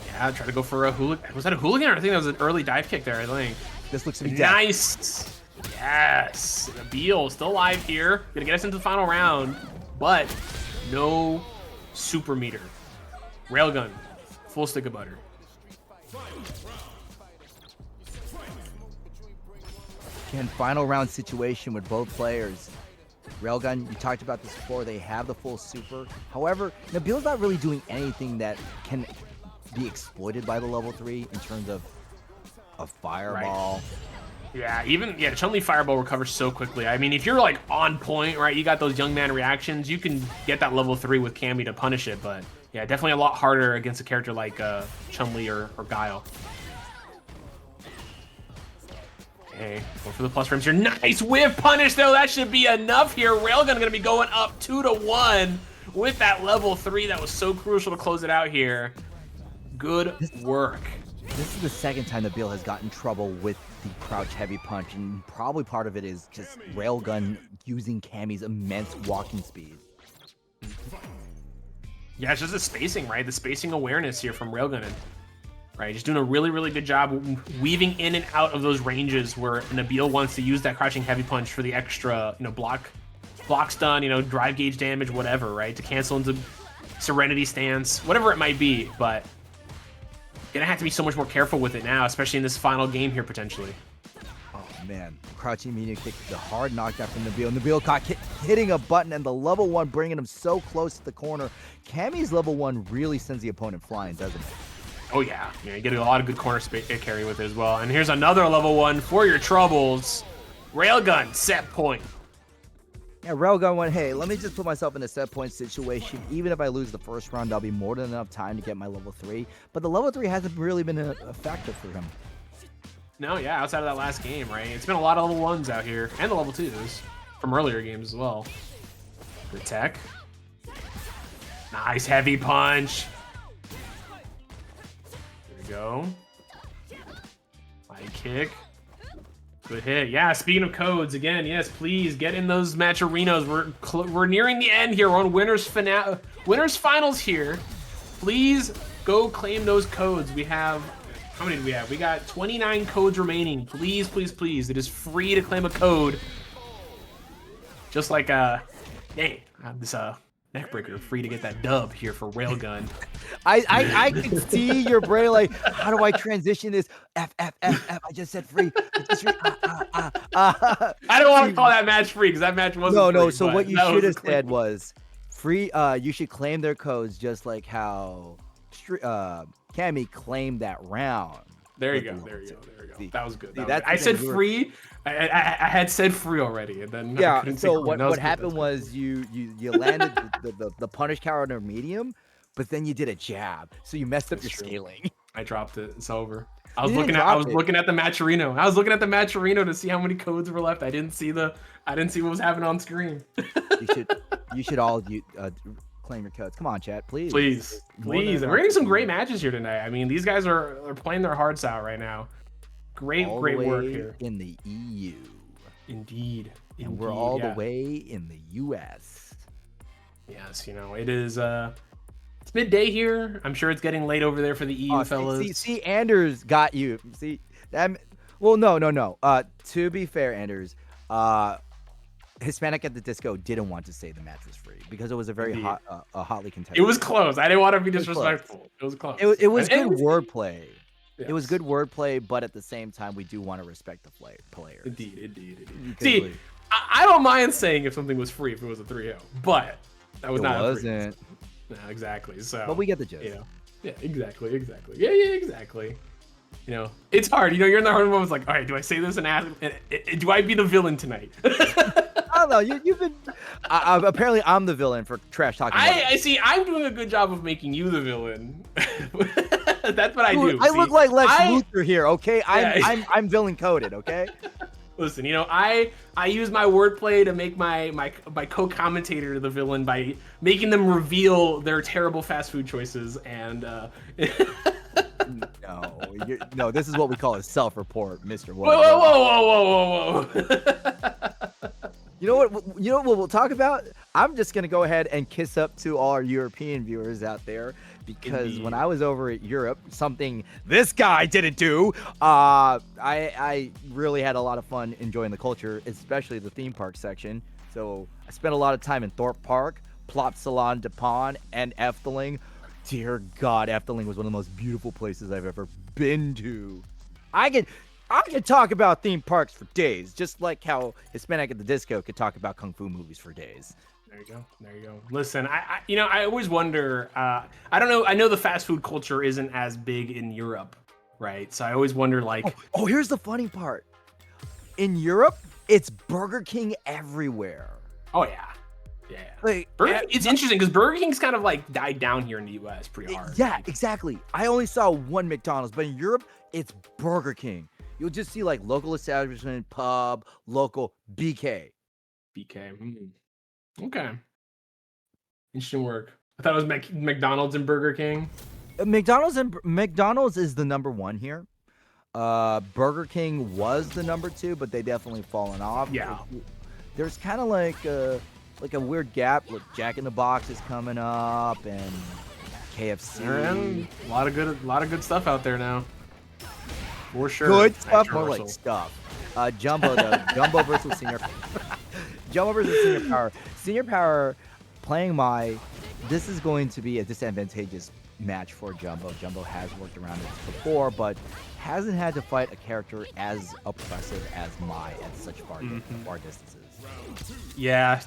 Yeah, try to go for a hooligan. Was that a hooligan? Or I think that was an early dive kick there, I think. This looks to be nice. Yes. Nabil still alive here. Gonna get us into the final round, but no super meter. Railgun, full stick of butter. Again, final round situation with both players. Railgun, you talked about this before, they have the full super. However, Nabil's not really doing anything that can be exploited by the level 3 in terms of a fireball. Right. Yeah, Chun-Li fireball recovers so quickly. I mean, if you're like on point, right, you got those young man reactions, you can get that level 3 with Cammy to punish it, but yeah, definitely a lot harder against a character like Chun-Li or Guile. Okay, go for the plus frames here. Nice whiff punish though, that should be enough here. Railgun gonna be going up 2-1 with that level 3. That was so crucial to close it out here. Good work. This is the second time Nabil has gotten trouble with the crouch heavy punch, and probably part of it is just Railgun using Cammy's immense walking speed. Yeah, it's just the spacing, right? The spacing awareness here from Railgun, right? Just doing a really, really good job weaving in and out of those ranges where Nabil wants to use that crouching heavy punch for the extra, block stun, drive gauge damage, whatever, right? To cancel into Serenity stance, whatever it might be, but gonna have to be so much more careful with it now, especially in this final game here, potentially. Oh, man. Crouching medium kick, the hard knockdown from Nabil. Nabil caught hitting a button, and the level 1 bringing him so close to the corner. Cammy's level 1 really sends the opponent flying, doesn't it? Oh, yeah. You get a lot of good corner carry with it as well. And here's another level 1 for your troubles. Railgun, set point. Yeah, Railgun went, hey, let me just put myself in a set point situation. Even if I lose the first round, that'll be more than enough time to get my level 3. But the level 3 hasn't really been a factor for him. No, yeah, outside of that last game, right? It's been a lot of level 1s out here, and the level 2s from earlier games as well. Good tech. Nice heavy punch. There we go. Light kick. Good hit. Yeah, speaking of codes, again, yes, please get in those match arenas. We're nearing the end here. We're on winners finals here. Please go claim those codes. We have How many do we have? We got 29 codes remaining. Please, please, please. It is free to claim a code. Just like hey, this neckbreaker free to get that dub here for Railgun. I can see your brain like, how do I transition this? F. I just said free. It's free. I don't want to call that match free because that match wasn't No. free, So what you that should was have said was free. You should claim their codes just like how Cammy claimed that round. There you go. There you go. See, that was good. See, I said free. I had said free already, and then I couldn't say so free. what happened was you landed the punish counter medium, but then you did a jab, so you messed up your scaling. I dropped it. It's over. I was looking at the Matcherino. I was looking at the Matcherino to see how many codes were left. I didn't see what was happening on screen. you should all claim your codes. Come on, chat, please. Please. We're getting some great matches here tonight. I mean, these guys are playing their hearts out right now. Great work here. In the EU. Indeed. And we're all the way in the US. Yes, it is it's midday here. I'm sure it's getting late over there for the EU fellas. See, Anders got you. See, well, no. To be fair, Anders, Hispanic at the Disco didn't want to say the match was free because it was a very hotly contested. It was close. I didn't want to be disrespectful. It was close. It was good wordplay. Yes. It was good wordplay, but at the same time, we do want to respect the players. Indeed. See, I don't mind saying if something was free if it was a 3-0, but that was not. It wasn't. No, exactly. So. But we get the gist. Yeah, exactly. Yeah, exactly. It's hard. You're in the hard moments like, all right, do I say this and ask? Do I be the villain tonight? I don't know. You've been. Apparently, I'm the villain for trash talking. I see. I'm doing a good job of making you the villain. That's what I do. I look like Lex Luthor here, okay? I'm villain coded, okay? Listen, I use my wordplay to make my co-commentator the villain by making them reveal their terrible fast food choices and. No, this is what we call a self-report, Mr. Whoa. You know what we'll talk about? I'm just gonna go ahead and kiss up to all our European viewers out there because when I was over at Europe, something this guy didn't do, I really had a lot of fun enjoying the culture, especially the theme park section. So I spent a lot of time in Thorpe Park, Plot Salon de Pont, and Efteling. Dear God, Efteling was one of the most beautiful places I've ever been to. I could talk about theme parks for days, just like how Hispanic at the Disco could talk about kung fu movies for days. There you go. Listen, I always wonder. I don't know. I know the fast food culture isn't as big in Europe, right? So I always wonder, like. Oh, here's the funny part. In Europe, it's Burger King everywhere. Oh yeah. Like, it's interesting because Burger King's kind of like died down here in the U.S. pretty hard. Yeah, exactly. I only saw one McDonald's, but in Europe, it's Burger King. You'll just see like local establishment, pub, local BK. Okay. Interesting work. I thought it was McDonald's and Burger King. McDonald's is the number one here. Burger King was the number two, but they definitely fallen off. Yeah. There's kind of like a weird gap. Look, Jack in the Box is coming up, and KFC. A lot of good stuff out there now. For sure. Good stuff, more like stuff. Jumbo though. Jumbo versus Senior. Jumbo versus Senior Power. Senior Power playing this is going to be a disadvantageous match for Jumbo. Jumbo has worked around it before, but hasn't had to fight a character as oppressive as Mai at such far distances. Yeah.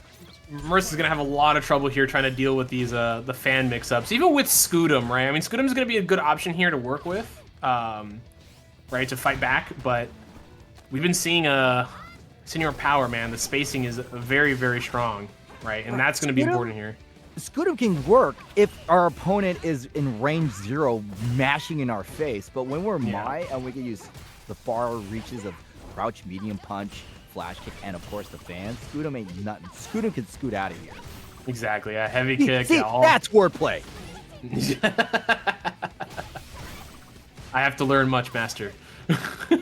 Marisa's gonna have a lot of trouble here trying to deal with these the fan mix-ups, even with Scootum, right? I mean, Scootum's gonna be a good option here to work with, right, to fight back. But we've been seeing Senor Power, man. The spacing is very, very strong, right? And that's gonna be important here. Scootum can work if our opponent is in range 0, mashing in our face. But when we're Mai and we can use the far reaches of crouch, medium punch, flash kick, and of course the fans, Scootum ain't nothing. Scootum can scoot out of here. Exactly, a heavy kick. See, that's wordplay. I have to learn much, master. You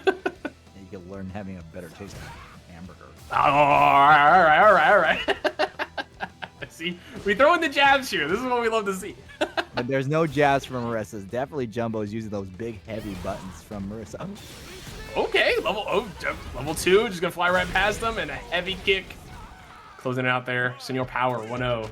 can learn having a better taste of hamburger. Oh, all right. See, we throw in the jabs here. This is what we love to see. And there's no jabs from Marisa. Definitely Jumbo's using those big, heavy buttons from Marisa. Okay, level 2, just gonna fly right past them, and a heavy kick. Closing it out there. Senor Power, 1-0.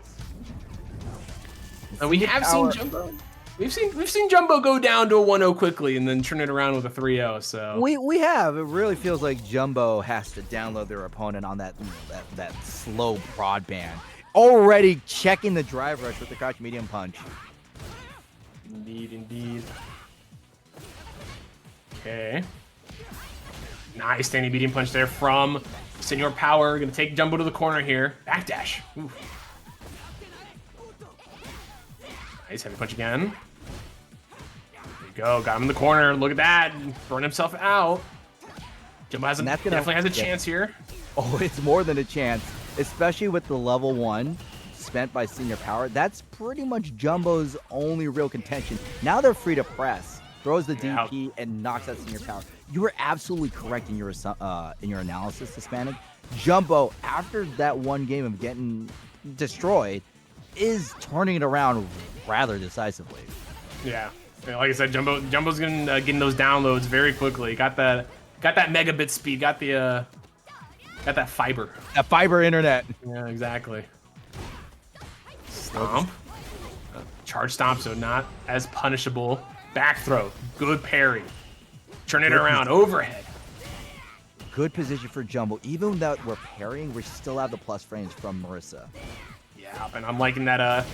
And we have seen Jumbo. We've seen Jumbo go down to a 1-0 quickly and then turn it around with a 3-0. So we have. It really feels like Jumbo has to download their opponent on that slow broadband. Already checking the drive rush with the crouch medium punch. Indeed, indeed. Okay. Nice standing medium punch there from Senor Power. Gonna take Jumbo to the corner here. Backdash. Ooh. Nice heavy punch again. There you go. Got him in the corner. Look at that. Burn himself out. Jumbo definitely has a chance here. Oh, it's more than a chance, especially with the level 1 spent by Senor Power. That's pretty much Jumbo's only real contention. Now they're free to press. Throws the DP and knocks out Senor Power. You were absolutely correct in your analysis, Hispanic. Jumbo, after that one game of getting destroyed, is turning it around rather decisively. Yeah, like I said, Jumbo's getting those downloads very quickly. Got that megabit speed. Got that fiber. That fiber internet. Yeah, exactly. Stomp. Charge stomp, so not as punishable. Back throw. Good parry. Turn it around. Overhead. Good position for Jumbo. Even though we're parrying, we still have the plus frames from Marisa. Yeah, and I'm liking that,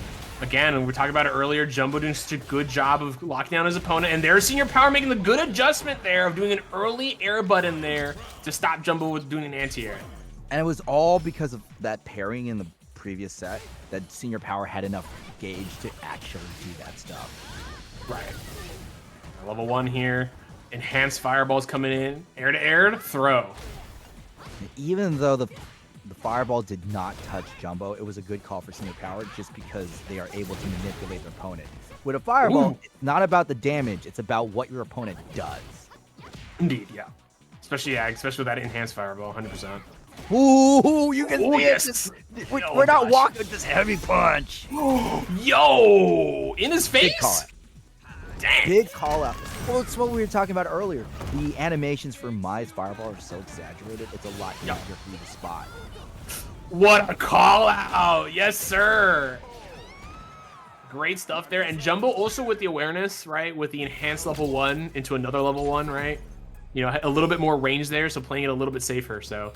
again, and we were talking about it earlier, Jumbo doing such a good job of locking down his opponent, and there's Senor Power making the good adjustment there of doing an early air button there to stop Jumbo with doing an anti-air. And it was all because of that parrying in the previous set that Senor Power had enough gauge to actually do that stuff. Right. Level 1 here. Enhanced fireballs coming in. Air to air, throw. Even though the fireball did not touch Jumbo, it was a good call for Senor Power just because they are able to manipulate their opponent. With a fireball, it's not about the damage, it's about what your opponent does. Indeed, yeah. Especially with that enhanced fireball, 100%. Ooh, you can see yes. it. We're not walking with this heavy punch. Yo! In his face! Big call out. Dang. Big call out. Well, it's what we were talking about earlier. The animations for Mai's fireball are so exaggerated, it's a lot easier for you to spot. What a call out! Yes, sir! Great stuff there. And Jumbo also with the awareness, right? With the enhanced level 1 into another level 1, right? You know, a little bit more range there, so playing it a little bit safer, so.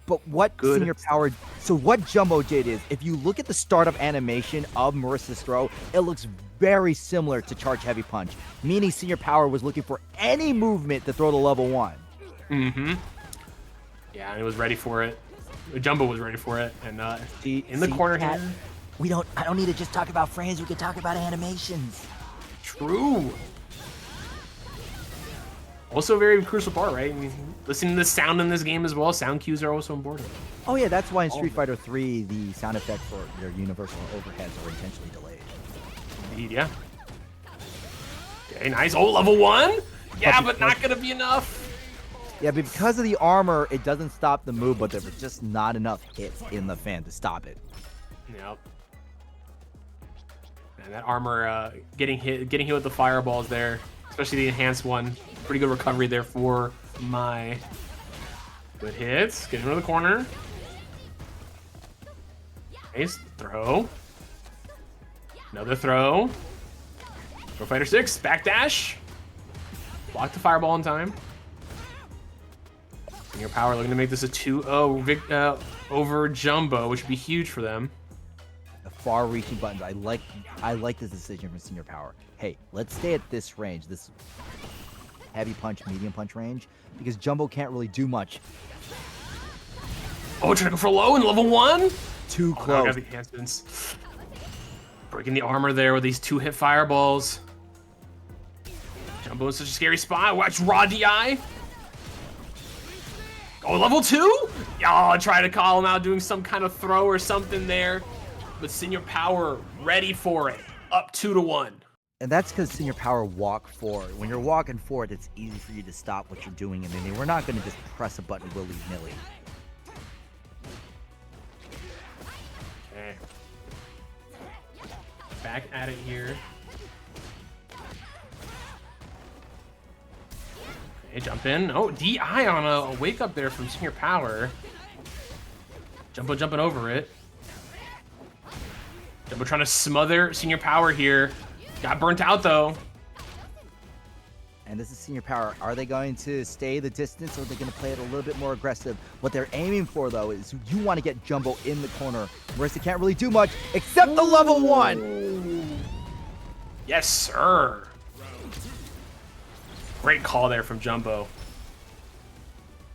But what Senor Power, so what Jumbo did is, if you look at the startup animation of Marisa's throw, it looks very similar to Charge Heavy Punch, meaning Senor Power was looking for any movement to throw to level 1. Mm-hmm. Yeah, and it was ready for it. Jumbo was ready for it, and in the corner here. I don't need to just talk about frames, we can talk about animations. True. Also a very crucial part, right? I mean, listening to the sound in this game as well. Sound cues are also important. Oh yeah, that's why in Street Fighter 3, the sound effect for their universal overheads are intentionally delayed. Indeed, yeah. Okay, nice. Oh, level 1? Yeah, but not gonna be enough. Yeah, but because of the armor, it doesn't stop the move, but there was just not enough hits in the fan to stop it. Yep. And that armor getting hit with the fireballs there, especially the enhanced one. Pretty good recovery there for Mai. Good hits. Get him into the corner. Nice. Throw. Another throw. Pro Fighter 6. Backdash. Block the fireball in time. Senor Power looking to make this a 2-0 over Jumbo, which would be huge for them. The far-reaching buttons. I like this decision from Senor Power. Hey, let's stay at this range, this heavy punch, medium punch range, because Jumbo can't really do much. Oh, trying to go for low in level 1? Too close. Got the enhancements. Breaking the armor there with these 2-hit fireballs. Jumbo in such a scary spot. Watch raw DI. Oh, level 2? Oh, try to call him out doing some kind of throw or something there. But Senor Power ready for it. Up 2-1. And that's because Senor Power walk forward. When you're walking forward, it's easy for you to stop what you're doing, and then we're not going to just press a button willy-nilly. Okay. Back at it here. Okay, jump in. Oh, DI on a wake up there from Senior Power. Jumbo jumping over it. Jumbo trying to smother Senior Power here. Got burnt out though. And this is Senior Power. Are they going to stay the distance or are they going to play it a little bit more aggressive? What they're aiming for, though, is you want to get Jumbo in the corner. Marisa can't really do much except the level 1. Yes, sir. Great call there from Jumbo.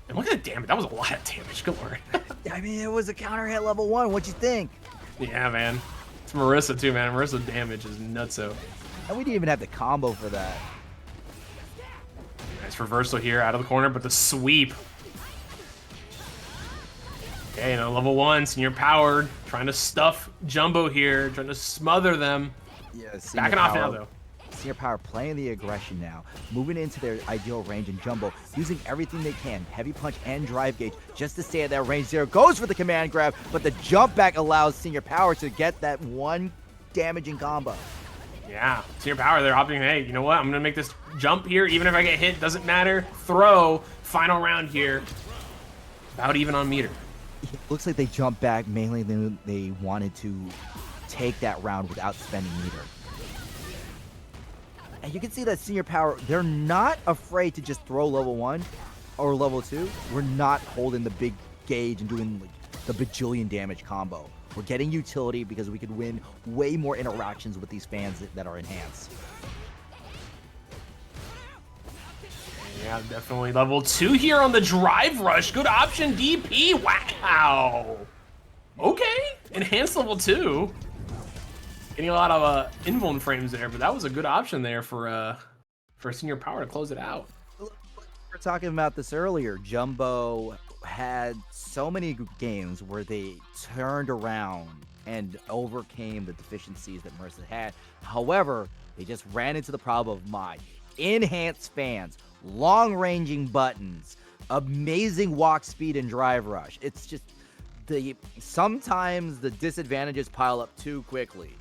And look at the damage. That was a lot of damage. Good lord. I mean, it was a counter hit level 1. What'd you think? Yeah, man. It's Marisa, too, man. Marisa damage is nutso. And we didn't even have the combo for that. Nice reversal here out of the corner, but the sweep. Okay, now level 1, Senior Powered, trying to stuff Jumbo here, trying to smother them. Yeah, backing off now, though. Senior Power playing the aggression now, moving into their ideal range, and Jumbo using everything they can, heavy punch and drive gauge, just to stay at that range 0. Goes for the command grab, but the jump back allows Senior Power to get that one damaging combo. Yeah, Senior Power, they're opting, hey, you know what? I'm going to make this jump here. Even if I get hit, doesn't matter. Throw. Final round here. About even on meter. It looks like they jumped back mainly than they wanted to take that round without spending meter. And you can see that Senior Power, they're not afraid to just throw level 1 or level 2. We're not holding the big gauge and doing like the bajillion damage combo. We're getting utility because we could win way more interactions with these fans that are enhanced. Yeah, definitely level 2 here on the drive rush. Good option, DP. Wow. Okay, enhanced level 2. Getting a lot of invuln frames there, but that was a good option there for Senior Power to close it out. We were talking about this earlier. Jumbo had so many games where they turned around and overcame the deficiencies that Marisa had. However, they just ran into the problem of my enhanced fans, long-ranging buttons, amazing walk speed and drive rush. It's just sometimes the disadvantages pile up too quickly.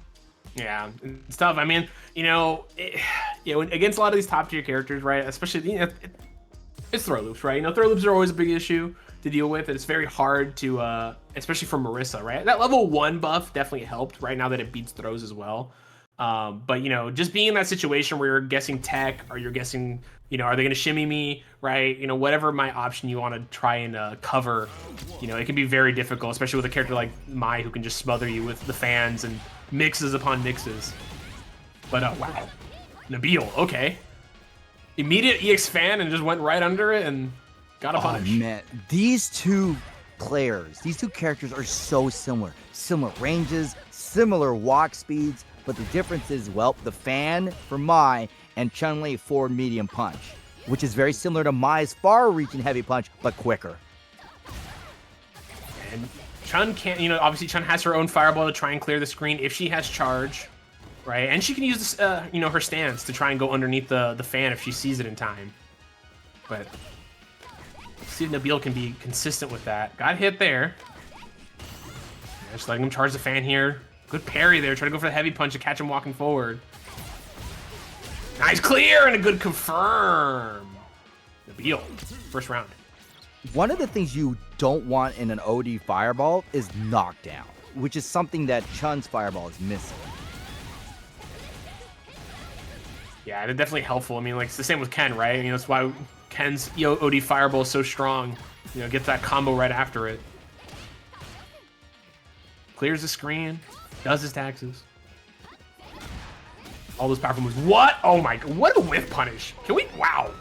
Yeah, it's tough. I mean, against a lot of these top tier characters, right? Especially, it's throw loops, right? Throw loops are always a big issue to deal with. It's very hard to, especially for Marisa, right? That level 1 buff definitely helped right now that it beats throws as well. But just being in that situation where you're guessing tech or you're guessing, are they going to shimmy me, right? Whatever my option you want to try and cover, it can be very difficult, especially with a character like Mai who can just smother you with the fans and mixes upon mixes. But wow, Nabil, okay. Immediate EX fan and just went right under it and got a punish. Oh man, these two characters are so similar. Similar ranges, similar walk speeds, but the difference is, well, the fan for Mai and Chun-Li for medium punch, which is very similar to Mai's far-reaching heavy punch, but quicker. And Chun can't, obviously Chun has her own fireball to try and clear the screen if she has charge, right? And she can use this, her stance to try and go underneath the fan if she sees it in time. But see if Nabil can be consistent with that. Got hit there. Just letting him charge the fan here. Good parry there. Try to go for the heavy punch to catch him walking forward. Nice clear and a good confirm. Nabil, first round. One of the things you don't want in an OD fireball is knockdown, which is something that Chun's fireball is missing. Yeah, it's definitely helpful. I mean, it's the same with Ken, right? That's why Ken's OD fireball is so strong. Gets that combo right after it. Clears the screen, does his taxes. All those powerful moves. What? Oh my god, what a whiff punish. Can we? Wow.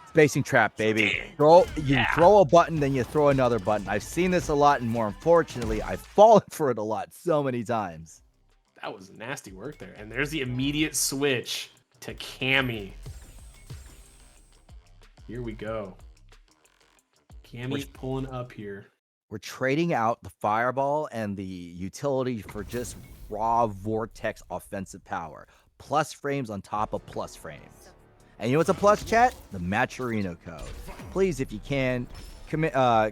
Spacing trap, baby. Dang. Throw a button, then you throw another button. I've seen this a lot, and more unfortunately, I've fallen for it a lot so many times. That was nasty work there. And there's the immediate switch to Cammy. Here we go. Cammy's pulling up here. We're trading out the fireball and the utility for just raw vortex offensive power. Plus frames on top of plus frames. And you know what's a plus, chat? The Matcherino code. Please, if you can,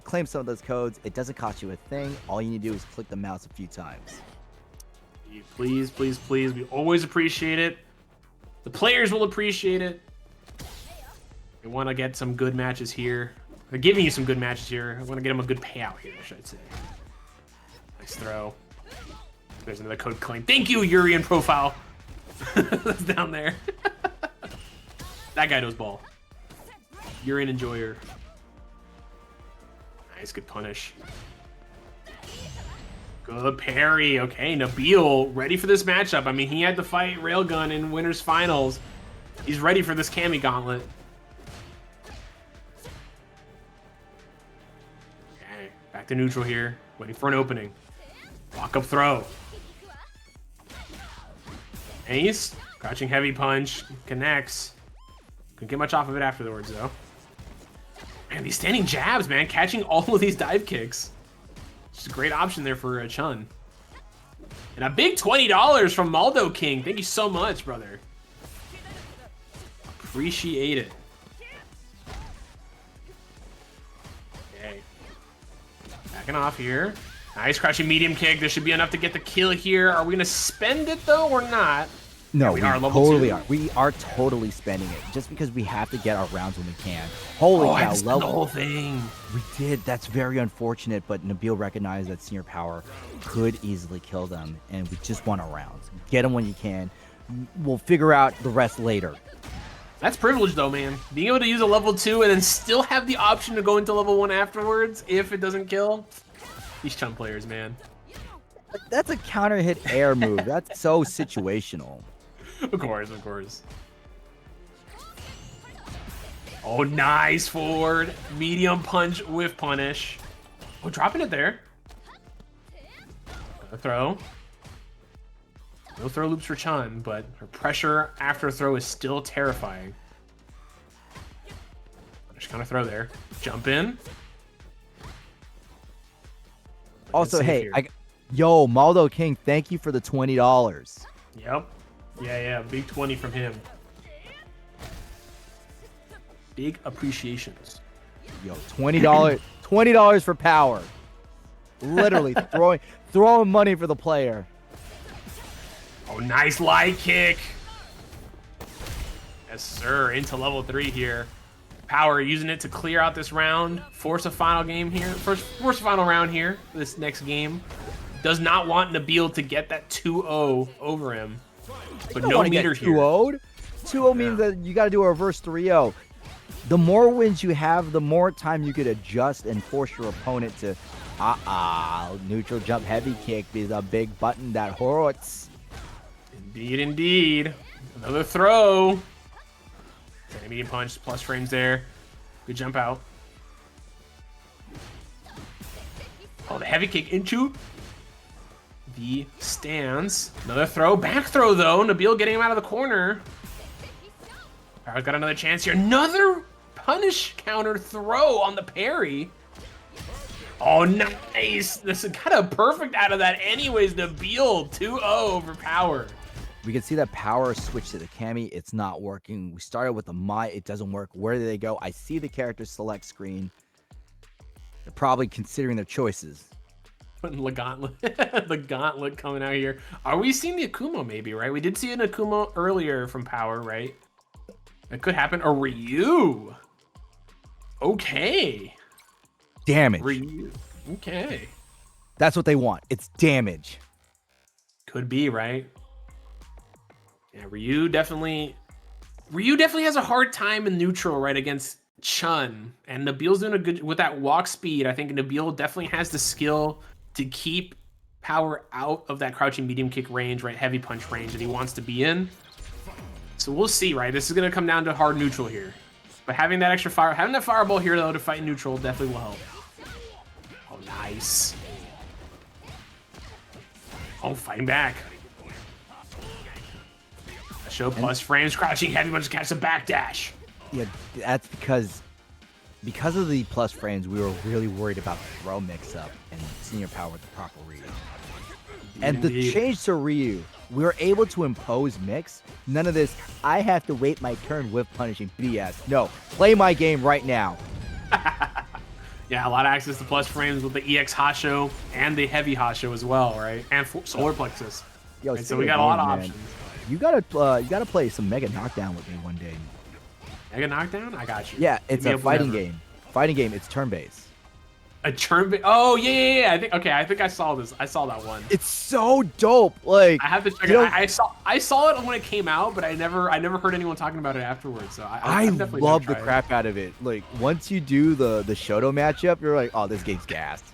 claim some of those codes. It doesn't cost you a thing. All you need to do is click the mouse a few times. Please, please, please. We always appreciate it. The players will appreciate it. We want to get some good matches here. They're giving you some good matches here. I want to get him a good payout here, should I say. Nice throw. There's another code claim. Thank you, Urian profile. That's down there. That guy knows ball. Urian enjoyer. Nice, good punish. Good parry. Okay, Nabil ready for this matchup. I mean, he had to fight Railgun in Winners Finals. He's ready for this Kami Gauntlet. Okay, back to neutral here. Waiting for an opening. Walk up throw. Ace. Crouching heavy punch. Connects. Couldn't get much off of it afterwards, though. Man, these standing jabs, man. Catching all of these dive kicks. It's a great option there for Chun. And a big $20 from Maldo King. Thank you so much, brother. Appreciate it. Okay. Backing off here. Nice crouching medium kick. There should be enough to get the kill here. Are we going to spend it, though, or not? No, yeah, we totally are. We are totally spending it just because we have to get our rounds when we can. Holy cow, I had to spend the whole thing. We did. That's very unfortunate, but Nabil recognized that Senior Power could easily kill them, and we just want our rounds. Get them when you can. We'll figure out the rest later. That's privilege, though, man. Being able to use a level 2 and then still have the option to go into level 1 afterwards if it doesn't kill. These Chun players, man. That's a counter hit air move. That's so situational. Of course, of course. Oh, nice forward. Medium punch with punish. Oh, dropping it there. A throw. No throw loops for Chun, but her pressure after a throw is still terrifying. Just kind of throw there. Jump in. Also, hey, yo, Maldo King, thank you for the $20. Yep. Yeah, big 20 from him. Big appreciations. Yo, $20 for power. Literally throwing money for the player. Oh, nice light kick. Yes, sir. Into level 3 here. Power using it to clear out this round. Force a final game here. Force a final round here. This next game. Does not want Nabil to get that 2-0 over him. But no meter here. 2-0'd? 2-0 means that you got to do a reverse 3-0. The more wins you have, the more time you could adjust and force your opponent to neutral jump heavy kick is a big button that hurts. Indeed, indeed. Another throw. Medium punch, plus frames there. Good jump out. Oh, the heavy kick into the stands. Another throw. Back throw, though. Nabil getting him out of the corner. Power's got another chance here. Another punish counter throw on the parry. Oh, nice. This got a perfect out of that anyways. Nabil 2-0 over Power. We can see that Power switch to the Kami. It's not working. We started with the Mai. It doesn't work. Where do they go? I see the character select screen. They're probably considering their choices. Putting the gauntlet, the gauntlet coming out here. Are we seeing the Akuma maybe, right? We did see an Akuma earlier from Power, right? It could happen. A Ryu. Okay. Damage. Ryu. Okay. That's what they want. It's damage. Could be, right? Yeah, Ryu definitely has a hard time in neutral, right, against Chun. And Nabil's doing a good with that walk speed. I think Nabil definitely has the skill to keep Power out of that crouching medium kick range, right, heavy punch range that he wants to be in. So we'll see, right? This is gonna come down to hard neutral here. But having that extra having that fireball here though to fight neutral definitely will help. Oh, nice. Oh, fighting back. Show plus frames, crouching heavy punch, catch the backdash. Yeah, that's because of the plus frames, we were really worried about the throw mix-up and Senior Power with the proper read. And the change to Ryu, we were able to impose mix. None of this, I have to wait my turn with punishing BS. No, play my game right now. Yeah, a lot of access to plus frames with the EX Hasho and the heavy Hasho as well, right? And solar plexus. Yo, so we got a lot of options. You gotta play some Mega Knockdown with me one day. Mega knockdown? I got you. Yeah, it's a fighting game. Fighting game. It's turn-based. A turn? Oh yeah. I think I saw this. I saw that one. It's so dope. Like I have to check it. I saw it when it came out, but I never heard anyone talking about it afterwards. So I definitely love the crap out of it. Like once you do the Shoto matchup, you're like, oh, this game's gassed.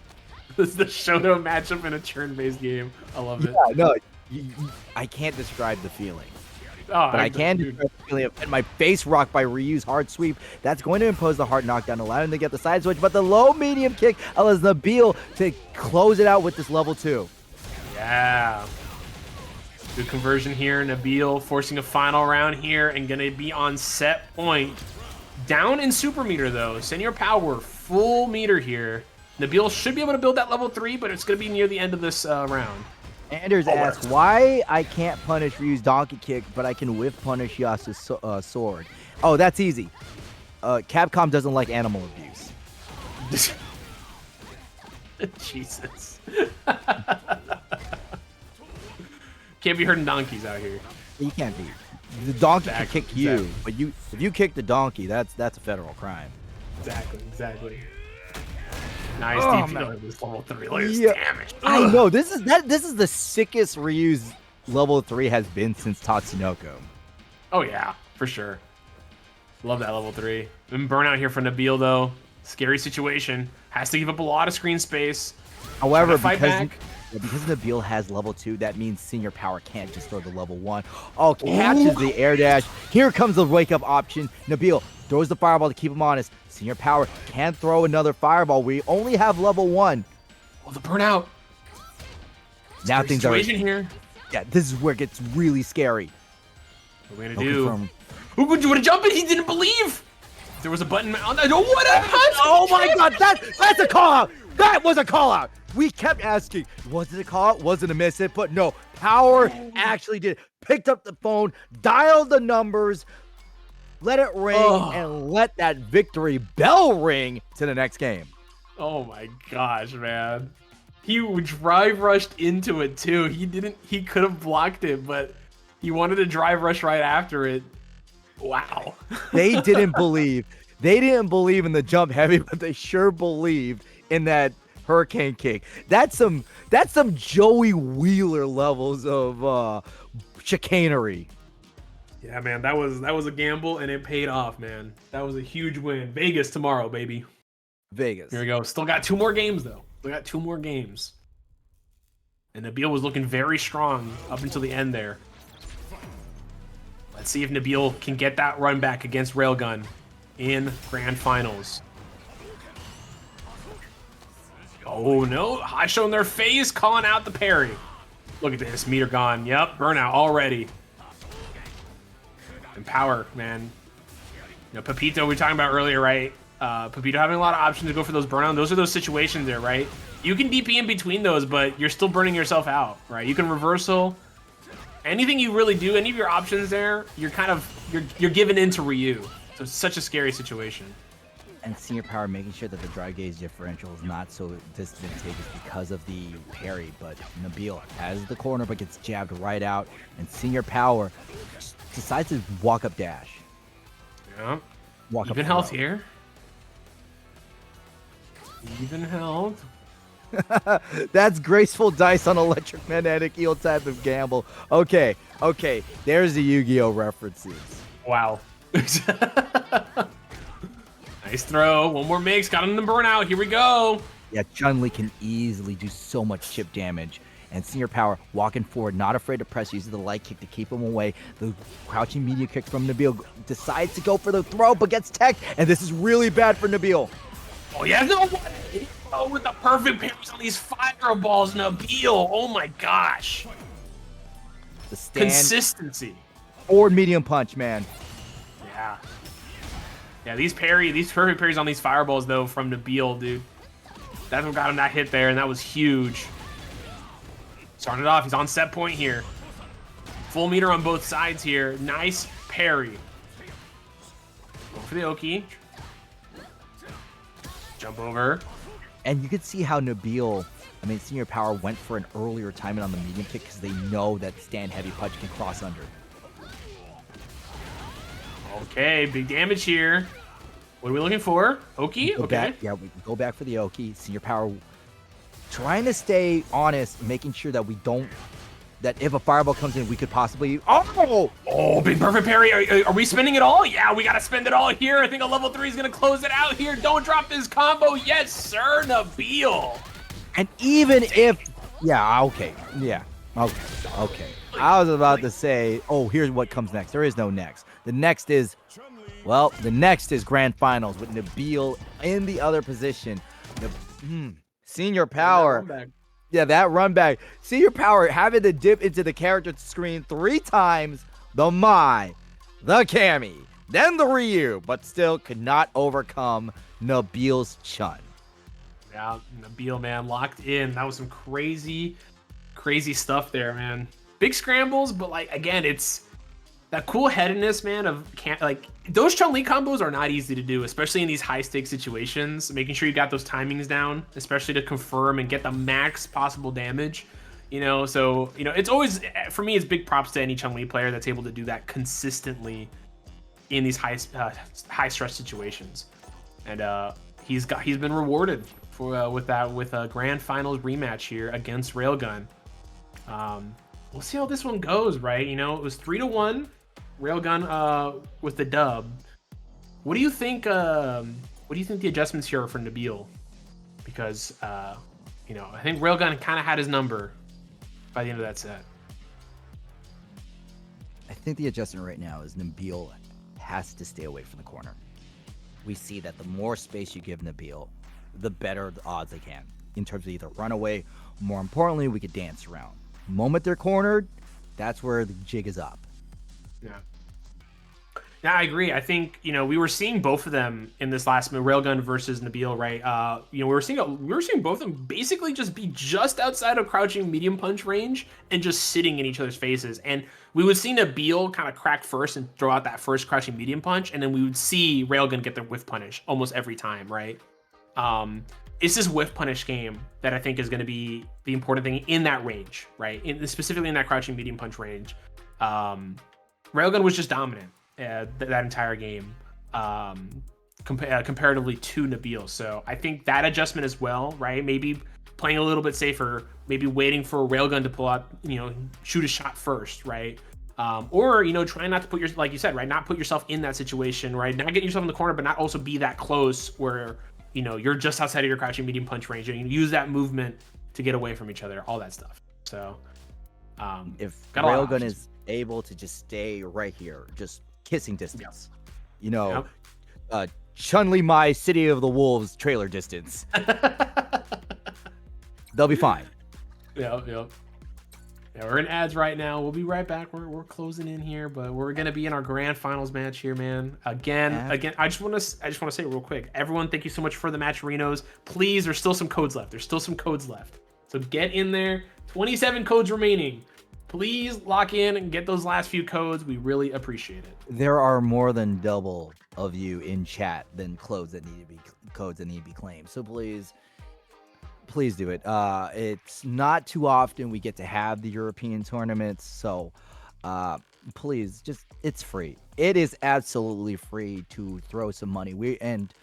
This is the Shoto matchup in a turn-based game. I love it. Yeah, no, I can't describe the feeling. Oh, But I can describe the feeling of my face rocked by Ryu's hard sweep. That's going to impose the hard knockdown, allowing him to get the side switch. But the low medium kick allows Nabil to close it out with this level 2. Yeah. Good conversion here. Nabil forcing a final round here and going to be on set point. Down in super meter though. Senor power, full meter here. Nabil should be able to build that level 3, but it's going to be near the end of this round. Anders asks why I can't punish Ryu's donkey kick, but I can whiff punish Yasu's sword. Oh, that's easy. Capcom doesn't like animal abuse. Jesus. Can't be hurting donkeys out here. You can't be. The donkey can kick you, but if you kick the donkey, that's a federal crime. Exactly. Nice DP on this level 3 layers damage. I know this is the sickest Ryu's level 3 has been since Tatsunoko. Oh yeah, for sure. Love that level 3. And burnout here for Nabil though. Scary situation. Has to give up a lot of screen space. However, because Nabil has level 2, that means Senior Power can't just throw the level 1. Oh, catches the air dash. Here comes the wake up option. Nabil throws the fireball to keep him honest. Senior Power can't throw another fireball. We only have level 1. Oh, the burnout. Now things are here. Yeah, this is where it gets really scary. What are we gonna do? Who would you want to jump in? He didn't believe. There was a button on that. Oh, what a punch! Oh my God, that's a call out. That was a call out. We kept asking, was it a call out? Was it a miss hit? But no, Power actually did. Picked up the phone, dialed the numbers, let it ring, and let that victory bell ring to the next game. Oh my gosh, man. He drive rushed into it too. He could have blocked it, but he wanted to drive rush right after it. Wow. They didn't believe. They didn't believe in the jump heavy, but they sure believed in that hurricane kick. That's some Joey Wheeler levels of chicanery. Yeah, man, that was a gamble and it paid off, man. That was a huge win. Vegas tomorrow, baby. Vegas. Here we go. Still got 2 more games though. We got 2 more games. And Nabil was looking very strong up until the end there. Let's see if Nabil can get that run back against Railgun in Grand Finals. Oh no, high show in their face, calling out the parry. Look at this, meter gone. Yep, burnout already. And Power, man. You know, Pepito, we were talking about earlier, right? Pepito having a lot of options to go for those burnout. Those are those situations there, right? You can DP in between those, but you're still burning yourself out, right? You can reversal. Anything you really do, any of your options there, you're giving in to Ryu. So it's such a scary situation. And Senior Power making sure that the drive gauge differential is not so disadvantageous because of the parry. But Nabil has the corner but gets jabbed right out. And Senior Power decides to walk up dash. Yeah. Walk Even up health here. Even health. That's graceful dice on electric magnetic eel type of gamble. Okay. There's the Yu-Gi-Oh references. Wow. Nice throw. One more mix. Got him the burnout. Here we go. Yeah, Chun-Li can easily do so much chip damage. And Senior Power walking forward, not afraid to press, using the light kick to keep him away. The crouching media kick from Nabil decides to go for the throw, but gets teched. And this is really bad for Nabil. Oh, yeah. No. Oh, with the perfect parries on these fireballs, Nabil. Oh, my gosh. The stand. Consistency. Forward medium punch, man. Yeah. Yeah, these perfect parries on these fireballs, though, from Nabil, dude. That's what got him that hit there, and that was huge. Starting it off, he's on set point here. Full meter on both sides here. Nice parry. Go for the Oki. Jump over. And you could see how Senior Power went for an earlier timing on the medium kick because they know that stand heavy punch can cross under. Okay, big damage here. What are we looking for? Oki? Go Okay. back, yeah, we can go back for the Oki. Senior power. Trying to stay honest, making sure that we don't. That if a fireball comes in, we could possibly. Oh! Oh, big perfect parry. Are we spending it all? Yeah, we got to spend it all here. I think a level 3 is going to close it out here. Don't drop this combo. Yes, sir, Nabil. And even if. Yeah, okay. Yeah. Okay. Okay. I was about to say, oh, here's what comes next. There is no next. The next is. Well, the next is grand finals with Nabil in the other position. Senior power. Yeah, that run back. Senior power having to dip into the character screen 3 times. The Mai, the Cammy, then the Ryu, but still could not overcome Nabil's Chun. Yeah, Nabil, man, locked in. That was some crazy, crazy stuff there, man. Big scrambles, but like again, it's that cool headedness, man, of those Chun-Li combos are not easy to do, especially in these high stakes situations. Making sure you got those timings down, especially to confirm and get the max possible damage. You know, so you know, it's always, for me, it's big props to any Chun-Li player that's able to do that consistently in these high stress situations. And he's been rewarded for with a grand finals rematch here against Railgun. We'll see how this one goes, right? You know, it was 3-1. Railgun with the dub. What do you think? What do you think the adjustments here are for Nabil? Because you know, I think Railgun kind of had his number by the end of that set. I think the adjustment right now is Nabil has to stay away from the corner. We see that the more space you give Nabil, the better the odds they can in terms of either run away. More importantly, we could dance around. The moment they're cornered, that's where the jig is up. Yeah. Yeah, I agree. I think, you know, we were seeing both of them in this last move, Railgun versus Nabil, right? You know, we were seeing both of them basically just be just outside of crouching medium punch range and just sitting in each other's faces. And we would see Nabil kind of crack first and throw out that first crouching medium punch, and then we would see Railgun get the whiff punish almost every time, right? It's this whiff punish game that I think is going to be the important thing in that range, right? Specifically in that crouching medium punch range. Railgun was just dominant that entire game, comparatively to Nabil. So I think that adjustment as well, right? Maybe playing a little bit safer, maybe waiting for Railgun to pull out, you know, shoot a shot first, right? Or, you know, trying not to put like you said, right? Not put yourself in that situation, right? Not get yourself in the corner, but not also be that close where, you know, you're just outside of your crouching medium punch range and you use that movement to get away from each other, all that stuff. So if Railgun is able to just stay right here, just kissing distance, you know, Chun-Li My City of the Wolves trailer distance, they'll be fine. Yeah, we're in ads right now. We'll be right back. We're closing in here, but we're gonna be in our grand finals match here, man. Again, I just want to say real quick, everyone, thank you so much for the matcherinos. Please, there's still some codes left. So get in there. 27 codes remaining. Please lock in and get those last few codes. We really appreciate it. There are more than double of you in chat than codes that need to be claimed. So please do it. It's not too often we get to have the European tournaments, so please, it's free. It is absolutely free to throw some money. And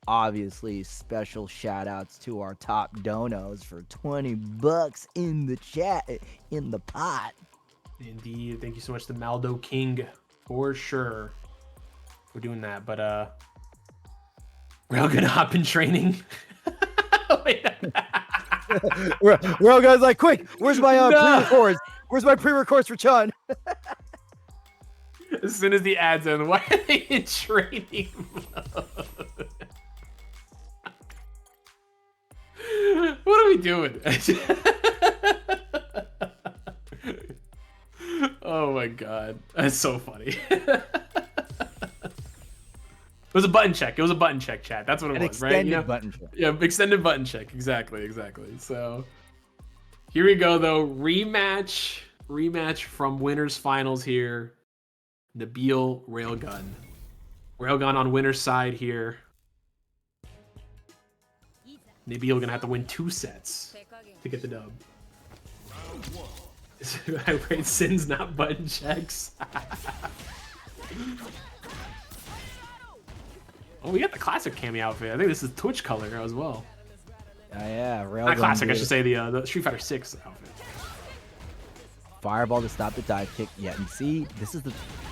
obviously special shout outs to our top donos for $20 in the chat, in the pot. Indeed. Thank you so much to Maldo King for sure for doing that. But we're all gonna hop in training. we're all guys like, quick, where's my pre-records? Where's my pre-records for Chun? As soon as the ads end, why are they in training mode? What are we doing? Oh my god, that's so funny. It was a button check. It was a button check, chat. That's what it was, right? Extended button check. Yeah, extended button check. Exactly. So here we go, though. Rematch from winners finals here. Nabil, Railgun. Railgun on winner's side here. Nabil gonna have to win 2 sets to get the dub. I rate sins, not button checks. Oh, we got the classic Cammy outfit. I think this is Twitch color as well. Yeah, Not classic, I should say the Street Fighter 6 outfit. Fireball to stop the dive kick. Yeah, and see, this is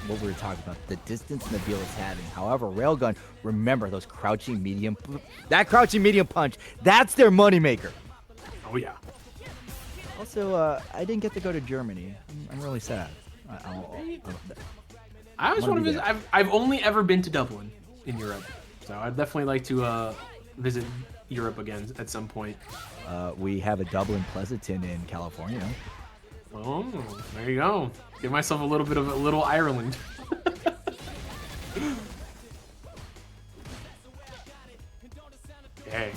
what we were talking about. The distance Nabil is having. However, Railgun, remember those crouching medium. That crouching medium punch, that's their moneymaker. Oh, yeah. Also, I didn't get to go to Germany. I'm really sad. I always want to visit. I've only ever been to Dublin in Europe. So I'd definitely like to visit Europe again at some point. We have a Dublin Pleasanton in California. Oh, there you go. Give myself a little bit of a little Ireland. Hey.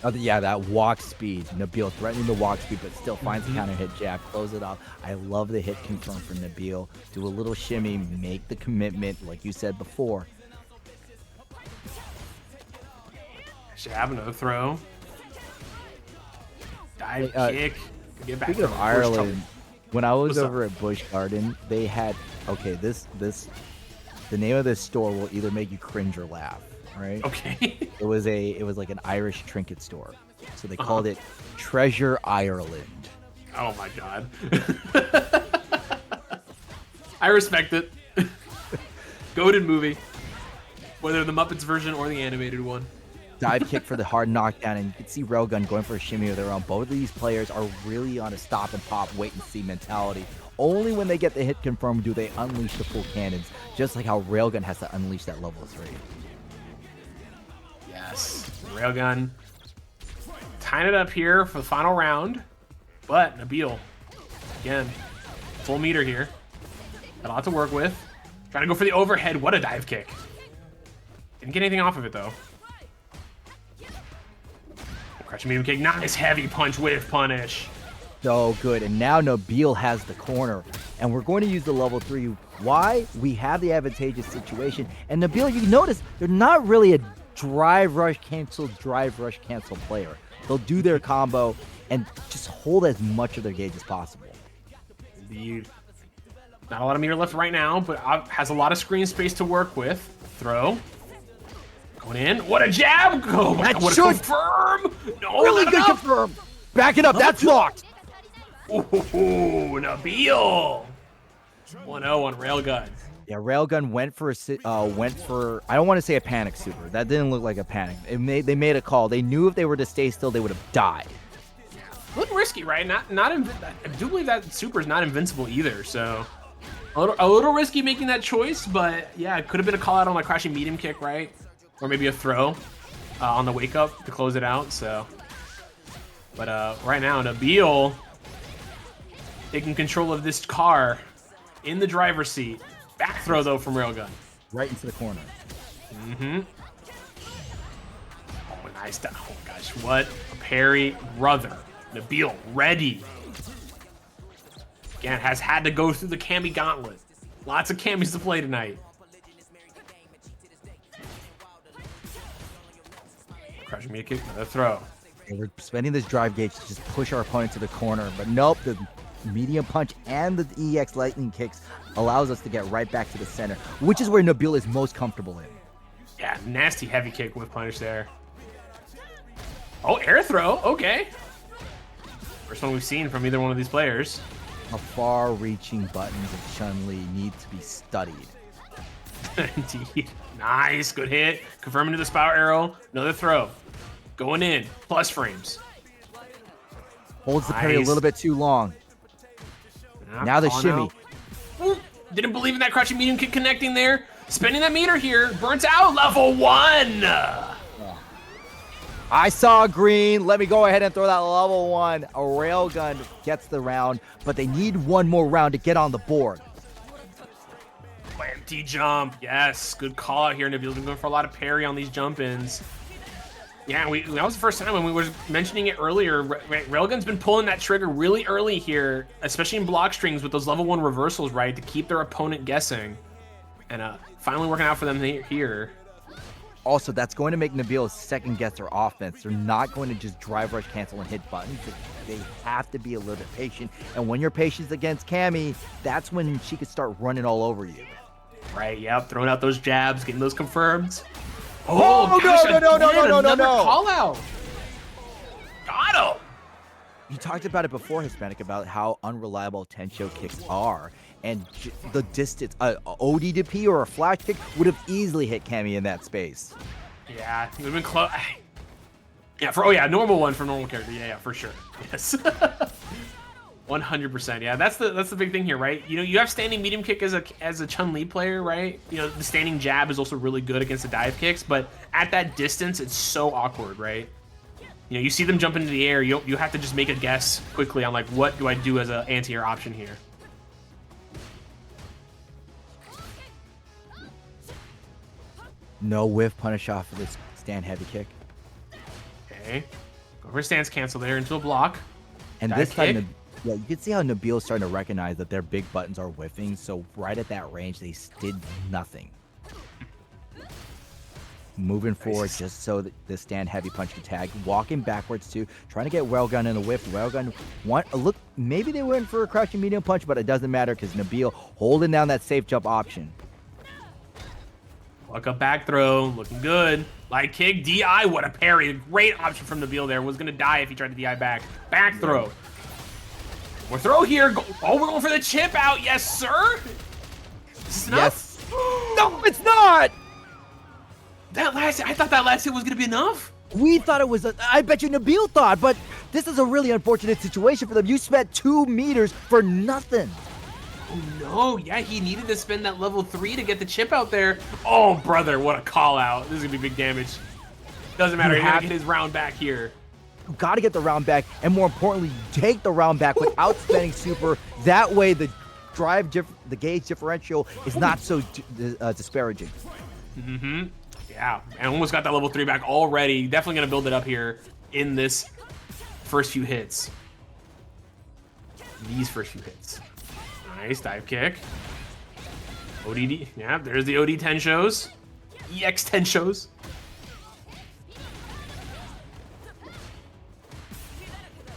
Oh, yeah, that walk speed. Nabil threatening the walk speed, but still finds a counter hit jab. Close it off. I love the hit confirm for Nabil. Do a little shimmy, make the commitment, like you said before. Jab, another throw. Dive kick. Get back. Speaking of Ireland, when I was over at Busch Garden, they had the name of this store will either make you cringe or laugh, right? Okay. It was like an Irish trinket store, so they called it Treasure Ireland. Oh my god. I respect it. Goated movie, whether the Muppets version or the animated one. Dive kick for the hard knockdown, and you can see Railgun going for a shimmy of their own. Both of these players are really on a stop and pop, wait and see mentality. Only when they get the hit confirmed do they unleash the full cannons, just like how Railgun has to unleash that level 3. Yes, Railgun tying it up here for the final round, but Nabil, again, full meter here. Got a lot to work with. Trying to go for the overhead. What a dive kick. Didn't get anything off of it, though. Crushing medium kick. Nice heavy punch with punish. So good. And now Nabil has the corner. And we're going to use the level 3. Why? We have the advantageous situation. And Nabil, you notice, they're not really a drive, rush, cancel player. They'll do their combo and just hold as much of their gauge as possible. Indeed. Not a lot of meter left right now, but has a lot of screen space to work with. Throw. Going in. What a jab! Oh my God, what a confirm! No, really good confirm. Back it up. That's locked. Ooh, Nabil. 1-0 on Railgun. Yeah, Railgun went for I don't want to say a panic super. That didn't look like a panic. They made a call. They knew if they were to stay still, they would have died. A little risky, right? I do believe that super is not invincible either. So a little risky making that choice, but yeah, it could have been a call out on like crashing medium kick, right? Or maybe a throw on the wake up to close it out. So, but right now Nabil taking control of this car in the driver's seat. Back throw though from Railgun. Right into the corner. Mm-hmm. Oh, nice. Oh gosh, what a parry, brother. Nabil ready. Again, has had to go through the Cammy gauntlet. Lots of Cammys to play tonight. Crushing me a kick, another throw. And we're spending this drive gauge to just push our opponent to the corner, but nope, the medium punch and the EX lightning kicks allows us to get right back to the center, which is where Nabil is most comfortable in. Yeah, nasty heavy kick with punish there. Oh, air throw, okay. First one we've seen from either one of these players. The far-reaching buttons of Chun-Li need to be studied. Indeed. Nice, good hit. Confirming to the spout arrow. Another throw. Going in. Plus frames. Holds the parry a little bit too long. Now the shimmy. Didn't believe in that crouching medium kick connecting there. Spending that meter here. Burns out. Level 1. I saw green. Let me go ahead and throw that level 1. A Railgun gets the round, but they need one more round to get on the board. Empty jump. Yes, good call out here. Nabil's been going for a lot of parry on these jump ins. Yeah, that was the first time when we were mentioning it earlier. Railgun's been pulling that trigger really early here, especially in block strings with those level 1 reversals, right, to keep their opponent guessing. And finally working out for them here. Also, that's going to make Nabil second guess their offense. They're not going to just drive, rush, cancel, and hit buttons. They have to be a little bit patient. And when you're patient against Cammy, that's when she could start running all over you. Right, yep, throwing out those jabs, getting those confirmed. Oh, gosh, no. another call out. Got him. You talked about it before, Hispanic, about how unreliable Tencho kicks are. And the distance, OD to P or a flash kick would have easily hit Cammy in that space. Yeah, it would have been close. Yeah, normal one for normal character. Yeah, for sure. Yes. 100%. Yeah, that's the big thing here, right? You know, you have standing medium kick as a Chun-Li player, right? You know, the standing jab is also really good against the dive kicks, but at that distance, it's so awkward, right? You know, you see them jump into the air, you have to just make a guess quickly on like, what do I do as an anti-air option here? No whiff punish off of this stand heavy kick. Okay, go for a stance cancel there into a block. And dive this time, kick. yeah, you can see how Nabil's starting to recognize that their big buttons are whiffing. So right at that range, they did nothing. Moving forward just so that the stand heavy punch can tag. Walking backwards too, trying to get Railgun in the whiff. Railgun, look, maybe they went for a crouching medium punch, but it doesn't matter because Nabil holding down that safe jump option. Walk up back throw, looking good. Light kick, DI, what a parry. Great option from Nabil there. Was gonna die if he tried to DI back. Back throw. We're throw here. Oh, we're going for the chip out. Yes, sir. Is this enough? Yes. No, it's not. I thought that last hit was gonna be enough. We thought it was, I bet you Nabil thought, but this is a really unfortunate situation for them. You spent 2 meters for nothing. Oh no, yeah, he needed to spend that level 3 to get the chip out there. Oh, brother, what a call out. This is gonna be big damage. Doesn't matter, he's gonna get his round back here. You gotta get the round back, and more importantly, take the round back without spending super. That way the gauge differential is not so disparaging. Mm-hmm. Yeah, and almost got that level 3 back already. Definitely gonna build it up here in this first few hits. These first few hits. Nice dive kick. ODD, yeah, there's the OD 10 shows. EX 10 shows.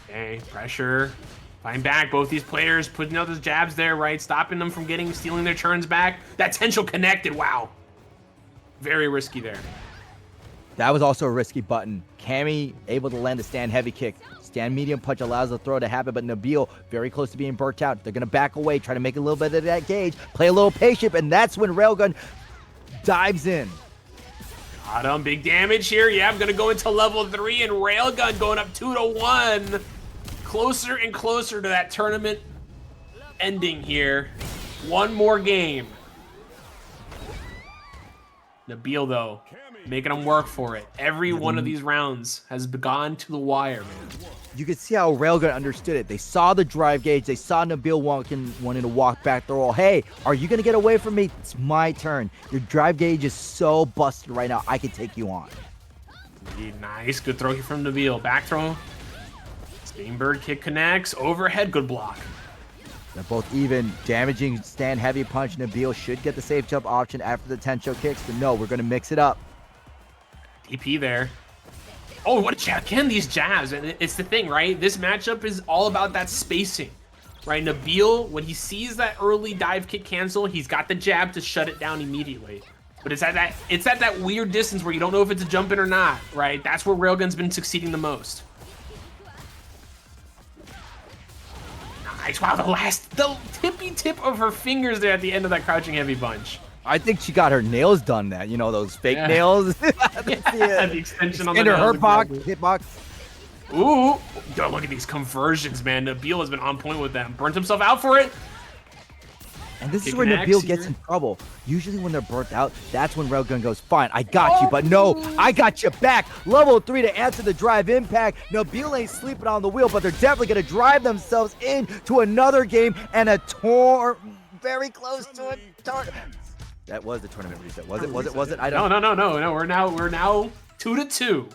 Okay, pressure. Find back, both these players putting out those jabs there, right? Stopping them from stealing their turns back. That Tencho connected, wow. Very risky there. That was also a risky button. Cammy able to land a stand heavy kick. Stand medium punch allows the throw to happen, but Nabil very close to being burnt out. They're going to back away, try to make a little bit of that gauge, play a little patient, and that's when Railgun dives in. Got him, big damage here. Yeah, I'm going to go into level 3, and Railgun going up 2-1. Closer and closer to that tournament ending here. One more game. Nabil, though, making them work for it. Every one of these rounds has gone to the wire, man. You can see how Railgun understood it. They saw the drive gauge. They saw Nabil wanting to walk back the roll. Hey, are you going to get away from me? It's my turn. Your drive gauge is so busted right now. I can take you on. Nice. Good throw here from Nabil. Back throw. Spinbird kick connects. Overhead. Good block. They're both even. Damaging stand heavy punch. Nabil should get the safe jump option after the Tencho kicks, but no, we're going to mix it up. DP there. Oh, what a jab. Again, these jabs. And it's the thing, right? This matchup is all about that spacing, right? Nabil, when he sees that early dive kick cancel, he's got the jab to shut it down immediately. But it's at that weird distance where you don't know if it's a jump in or not, right? That's where Railgun's been succeeding the most. Nice. Wow, the tippy tip of her fingers there at the end of that crouching heavy punch. I think she got her nails done. That, you know, those fake nails. The extension on the nails. Her exactly. hitbox. Ooh, yo, look at these conversions, man. Nabil has been on point with them. Burnt himself out for it. And this is where Nabil gets in trouble. Usually when they're burnt out, that's when Railgun goes, fine, I got you, but no, I got you back. Level 3 to answer the drive impact. Nabil ain't sleeping on the wheel, but they're definitely going to drive themselves into another game and very close to a tournament. That was the tournament reset. Was it? I don't know. No. We're now 2-2.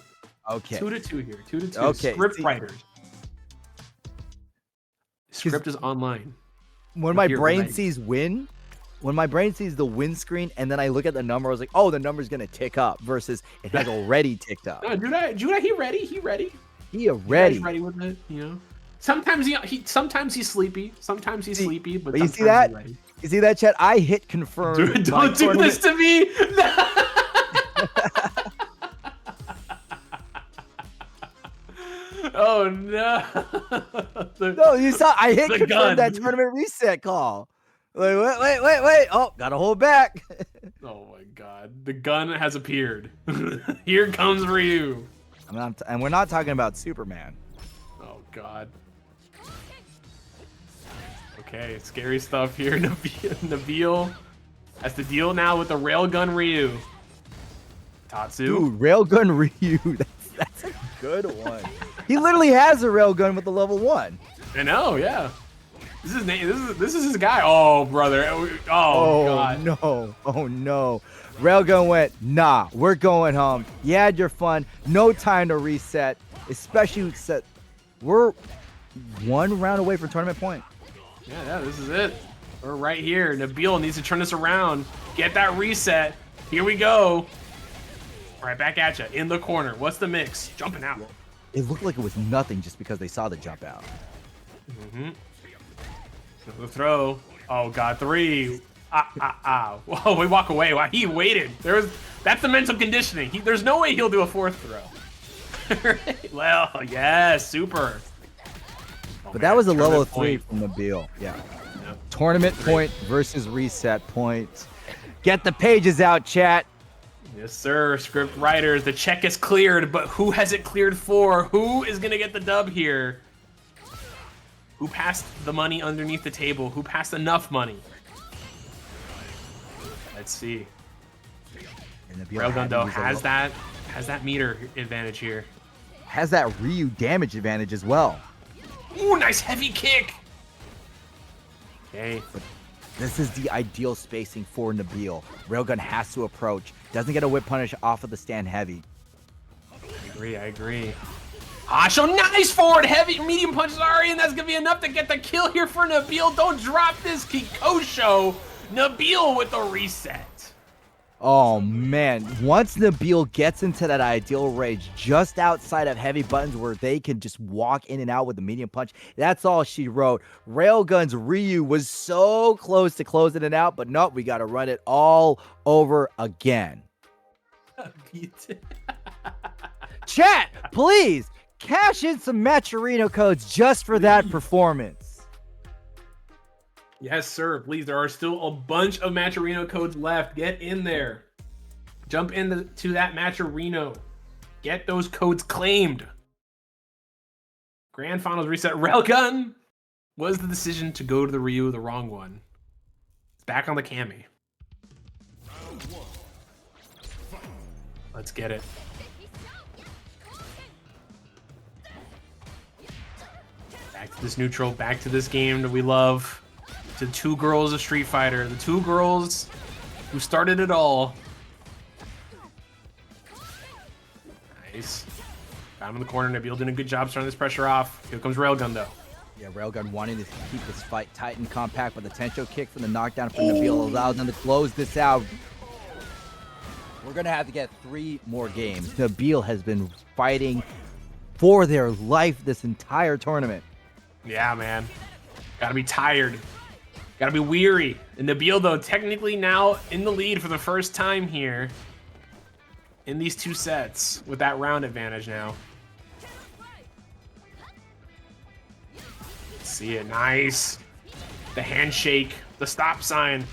Okay. 2-2 here. 2-2. Okay. Script writers. Script is online. When my brain sees win, when my brain sees the win screen, and then I look at the number, I was like, oh, the number's gonna tick up versus it has already ticked up. No, Judah, he ready. He ready. He's ready with it, you know. Sometimes he's sleepy. Sometimes he's sleepy, but you see that? You see that, chat? I hit confirm. Dude, don't do this to me. Oh no! No, you saw I hit the confirm gun. that tournament reset call. Wait, wait. Oh, gotta hold back. Oh my god. The gun has appeared. Here comes Ryu. And we're not talking about Superman. Oh god. Okay, scary stuff here. Nabil has to deal now with the railgun Ryu. Tatsu. Dude, railgun Ryu. That's a good one. He literally has a railgun with the level 1. I know, yeah. This is his guy. Oh, brother. Oh, God. No. Oh, no. Railgun went, nah, we're going home. You had your fun. No time to reset. Especially set. We're 1 round away from tournament point. Yeah, this is it. We're right here. Nabil needs to turn this around. Get that reset. Here we go. All right, back at you. In the corner. What's the mix? Jumping out. It looked like it was nothing just because they saw the jump out. Mm-hmm. The throw. Oh, God. 3. Whoa, we walk away. Wow, he waited. That's the mental conditioning. There's no way he'll do a 4th throw. Well, yeah, super. Oh, but man, that was a level 3 point. from Nabil. Yeah. Yep. Tournament point versus reset point. Get the pages out, chat. Yes, sir. Script writers, the check is cleared, but who has it cleared for? Who is going to get the dub here? Who passed the money underneath the table? Who passed enough money? Let's see. Railgun, though, has that meter advantage here. Has that Ryu damage advantage as well. Ooh, nice heavy kick. Okay. But this is the ideal spacing for Nabil. Railgun has to approach. Doesn't get a whip punish off of the stand heavy. I agree. So nice forward heavy medium punch, sorry, and that's gonna be enough to get the kill here for Nabil. Don't drop this Kikosho. Nabil with the reset. Oh man, once Nabil gets into that ideal range just outside of heavy buttons where they can just walk in and out with the medium punch, that's all she wrote. Railgun's Ryu was so close to closing it out, but nope, we gotta run it all over again. Chat, please cash in some Maturino codes just for that performance. Yes, sir. Please, there are still a bunch of Maturino codes left. Get in there. Jump into that Maturino. Get those codes claimed. Grand Finals reset. Railgun was the decision to go to the Ryu, the wrong one. It's back on the Kami. Let's get it. Back to this neutral, back to this game that we love. To the 2 girls of Street Fighter, the 2 girls who started it all. Nice. Got him in the corner. Nabil doing a good job starting this pressure off. Here comes Railgun, though. Yeah, Railgun wanting to keep this fight tight and compact, but the Tensho kick from the knockdown from Nabil allows them to close this out. We're going to have to get 3 more games. Nabil has been fighting for their life this entire tournament. Yeah, man. Gotta be tired. Gotta be weary. And Nabil, though, technically now in the lead for the first time here in these 2 sets with that round advantage now. Let's see it. Nice. The handshake. The stop sign.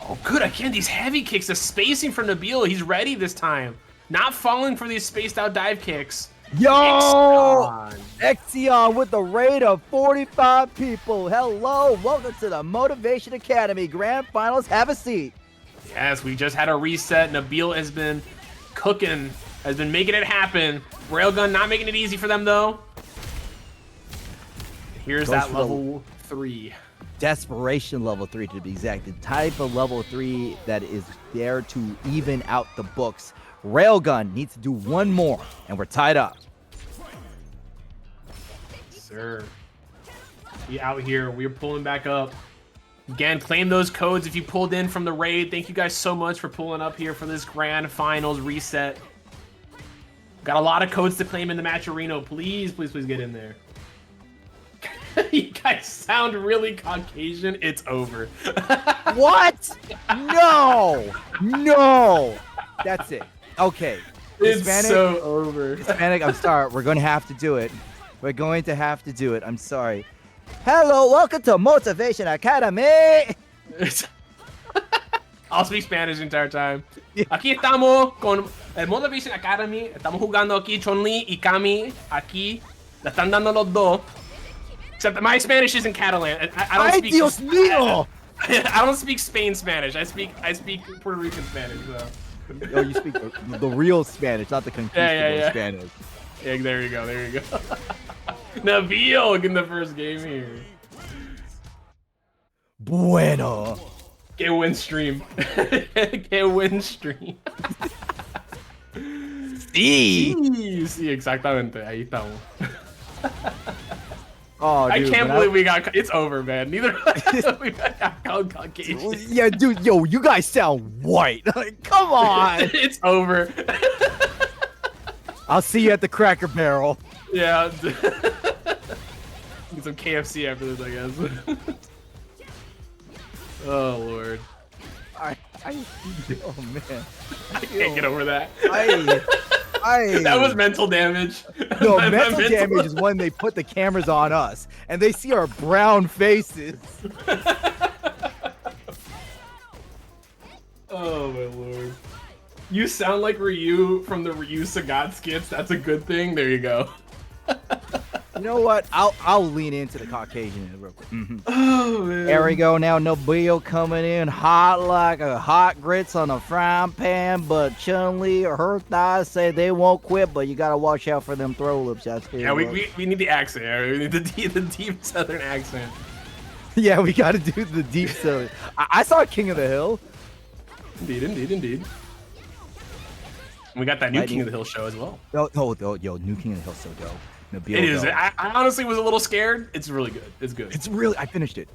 Oh, good. Again, these heavy kicks. The spacing from Nabil. He's ready this time. Not falling for these spaced out dive kicks. Yo! Exion with the rate of 45 people. Hello, welcome to the Motivation Academy Grand Finals. Have a seat. Yes, we just had a reset. Nabil has been cooking, has been making it happen. Railgun not making it easy for them, though. Here's that level 3. Desperation level 3 to be exact. The type of level 3 that is there to even out the books. Railgun needs to do 1 more, and we're tied up. Sir. We out here. We're pulling back up. Again, claim those codes if you pulled in from the raid. Thank you guys so much for pulling up here for this Grand Finals reset. Got a lot of codes to claim in the Maturino. Please, please, please get in there. You guys sound really Caucasian. It's over. What? No! No! That's it. Okay. It's Hispanic, so over. Hispanic, I'm sorry. We're going to have to do it. We're going to have to do it. I'm sorry. Hello, welcome to Motivation Academy. I'll speak Spanish the entire time. Aquí estamos con el Motivation Academy. Estamos jugando aquí Chun-Li y Kami. Aquí le están dando los dos. Except that my Spanish isn't Catalan. I don't speak. Dios mío! I don't speak Spain Spanish. I speak Puerto Rican Spanish. So. Oh, you speak the real Spanish, not the conquistador Spanish. Yeah, there you go. Nabil in the first game here. Bueno. Que win stream. Que win stream. Sí. Sí, exactamente. Ahí estamos. Oh, dude, I can't believe we got. It's over, man. Neither we got Caucasian. Yeah, dude, yo, you guys sound white. Like, come on. It's over. I'll see you at the Cracker Barrel. Yeah. Get some KFC after this, I guess. Oh lord. Oh man. I can't get over that. That was mental damage. No, mental damage is when they put the cameras on us and they see our brown faces. Oh my lord. You sound like Ryu from the Ryu Sagat skits. That's a good thing. There you go. You know what? I'll lean into the Caucasian real quick. Oh man. There we go. Now Nabil coming in hot like a hot grits on a frying pan, but Chun-Li or her thighs say they won't quit, but you gotta watch out for them throw lips out there. Yeah, we need the accent. We need the deep southern accent. Yeah, we gotta do the deep southern. I saw King of the Hill. Indeed. We got that new King of the Hill show as well. Oh, yo, new King of the Hill so dope. Nabil, it is. I honestly was a little scared. It's really good. It's good. It's really. I finished it.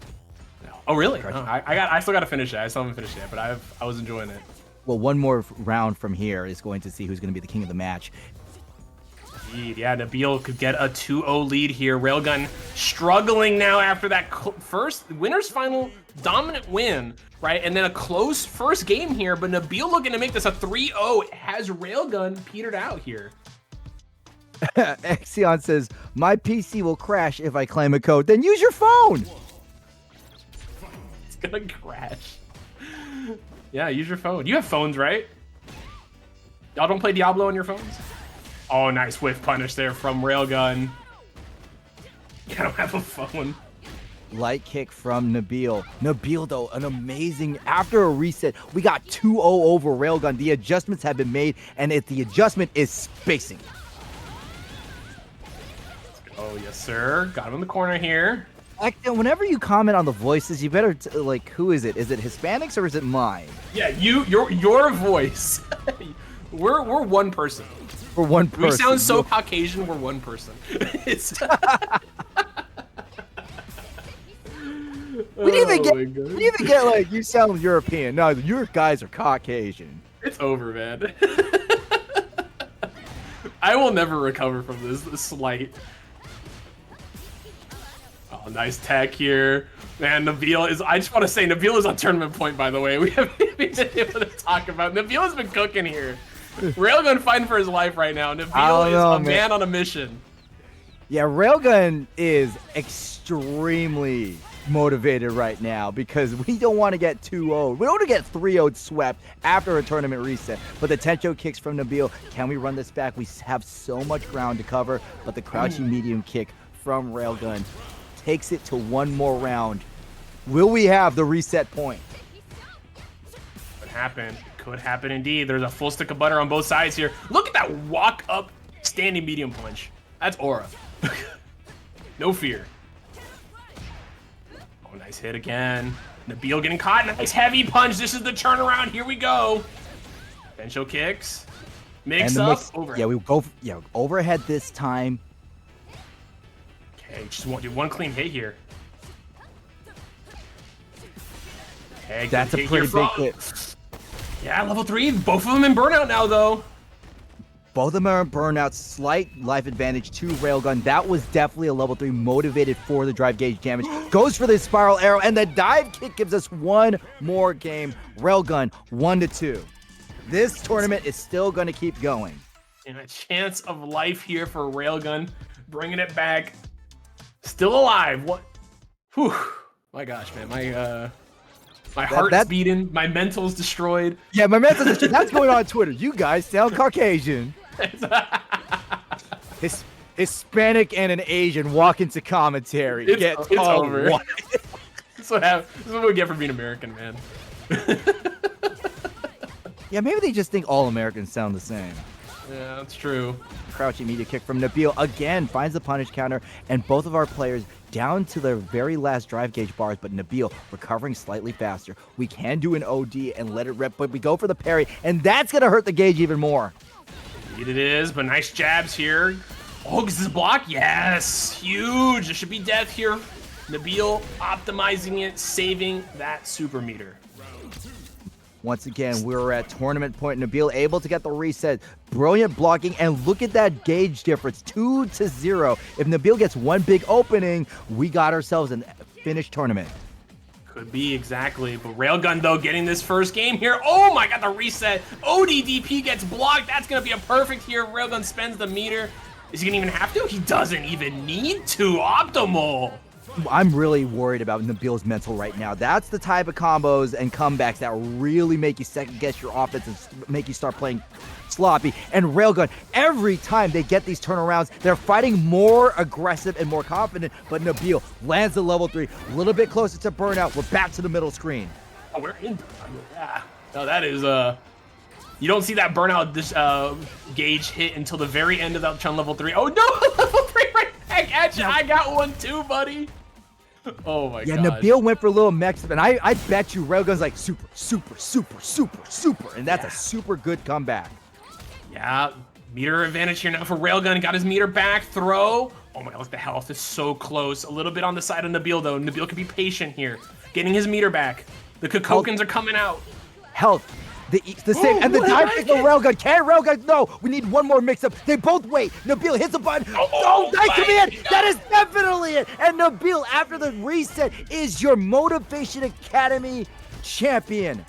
Oh really? Oh, I still got to finish it. I still haven't finished it yet, but I was enjoying it. Well, one more round from here is going to see who's going to be the king of the match. Indeed, yeah. Nabil could get a 2-0 lead here. Railgun struggling now after that first winner's final dominant win, right? And then a close first game here, but Nabil looking to make this a 3-0. Has Railgun petered out here? Exion says, my PC will crash if I claim a code. Then use your phone. It's gonna crash. Yeah, use your phone. You have phones, right? Y'all don't play Diablo on your phones? Oh, nice whiff punish there from Railgun. I don't have a phone. Light kick from Nabil. Nabil, though, an amazing, after a reset, we got 2-0 over Railgun. The adjustments have been made, and the adjustment is spacing. Oh, yes, sir. Got him in the corner here. Like, whenever you comment on the voices, you better, like, who is it? Is it Hispanics or is it mine? Yeah, your voice. We're one person. We're one person. We sound so Caucasian, we're one person. We didn't even get like, you sound European. No, your guys are Caucasian. It's over, man. I will never recover from this slight. Oh, nice tech here. Man, Nabil is, I just want to say, Nabil is on tournament point, by the way. We haven't been able to talk about Nabil has been cooking here. Railgun fighting for his life right now. Nabil is a man on a mission. Yeah, Railgun is extremely motivated right now because we don't want to get 2-0. We don't want to get 3-0 swept after a tournament reset. But the Tencho kicks from Nabil. Can we run this back? We have so much ground to cover, but the crouching medium kick from Railgun takes it to one more round. Will we have the reset point? Could happen. Could happen indeed. There's a full stick of butter on both sides here. Look at that walk up standing medium punch. That's aura. No fear. Oh, nice hit again. Nabil getting caught. Nice heavy punch. This is the turnaround. Here we go. Bencho kicks. Mix up. Overhead. Yeah, we go. Yeah, overhead this time. Okay, just want to do one clean hit here. Okay, that's a pretty big hit. Yeah, level 3. Both of them in burnout now, though. Both of them are in burnout. Slight life advantage to Railgun. That was definitely a level 3 motivated for the drive gauge damage. Goes for the spiral arrow, and the dive kick gives us one more game. Railgun 1-2. This tournament is still going to keep going. And a chance of life here for Railgun, bringing it back. Still alive. What? Whew. My gosh, man. My heart's beating. My mental's destroyed. Yeah, my mental's destroyed. That's going on Twitter. You guys sound Caucasian. Hispanic and an Asian walk into commentary. It's over. This is what we get for being American, man. Yeah, maybe they just think all Americans sound the same. Yeah, that's true. Crouching media kick from Nabil again finds the punish counter, and both of our players down to their very last drive gauge bars, but Nabil recovering slightly faster. We can do an OD and let it rip, but we go for the parry, and that's going to hurt the gauge even more. Indeed it is, but nice jabs here. Oh, is this block? Yes, huge. It should be death here. Nabil optimizing it, saving that super meter. Once again, we're at tournament point. Nabil able to get the reset. Brilliant blocking, and look at that gauge difference, 2-0. If Nabil gets one big opening, we got ourselves a finished tournament. Could be, exactly. But Railgun, though, getting this first game here. Oh my god, the reset. ODDP gets blocked. That's going to be a perfect here. Railgun spends the meter. Is he going to even have to? He doesn't even need to. Optimal. I'm really worried about Nabil's mental right now. That's the type of combos and comebacks that really make you second guess your offense and make you start playing sloppy. And Railgun, every time they get these turnarounds, they're fighting more aggressive and more confident, but Nabil lands the level 3, a little bit closer to burnout. We're back to the middle screen. Oh, we're in. Yeah. No, that is, you don't see that burnout gauge hit until the very end of that Chun level 3. Oh no, level 3 right back at you. I got one too, buddy. Oh my god. Yeah, Nabil went for a little mix-up, and I bet you Railgun's like super, super, super, super, super, and that's a super good comeback. Yeah, meter advantage here now for Railgun. Got his meter back, throw. Oh my god, look, the health is so close. A little bit on the side of Nabil, though. Nabil can be patient here, getting his meter back. The Kokokins are coming out. Health. The same, and the time pick for Railgun. Can Railgun? No, we need one more mix-up. They both wait. Nabil hits the button. Oh, that could be it. That is definitely it. And Nabil, after the reset, is your Motivation Academy champion.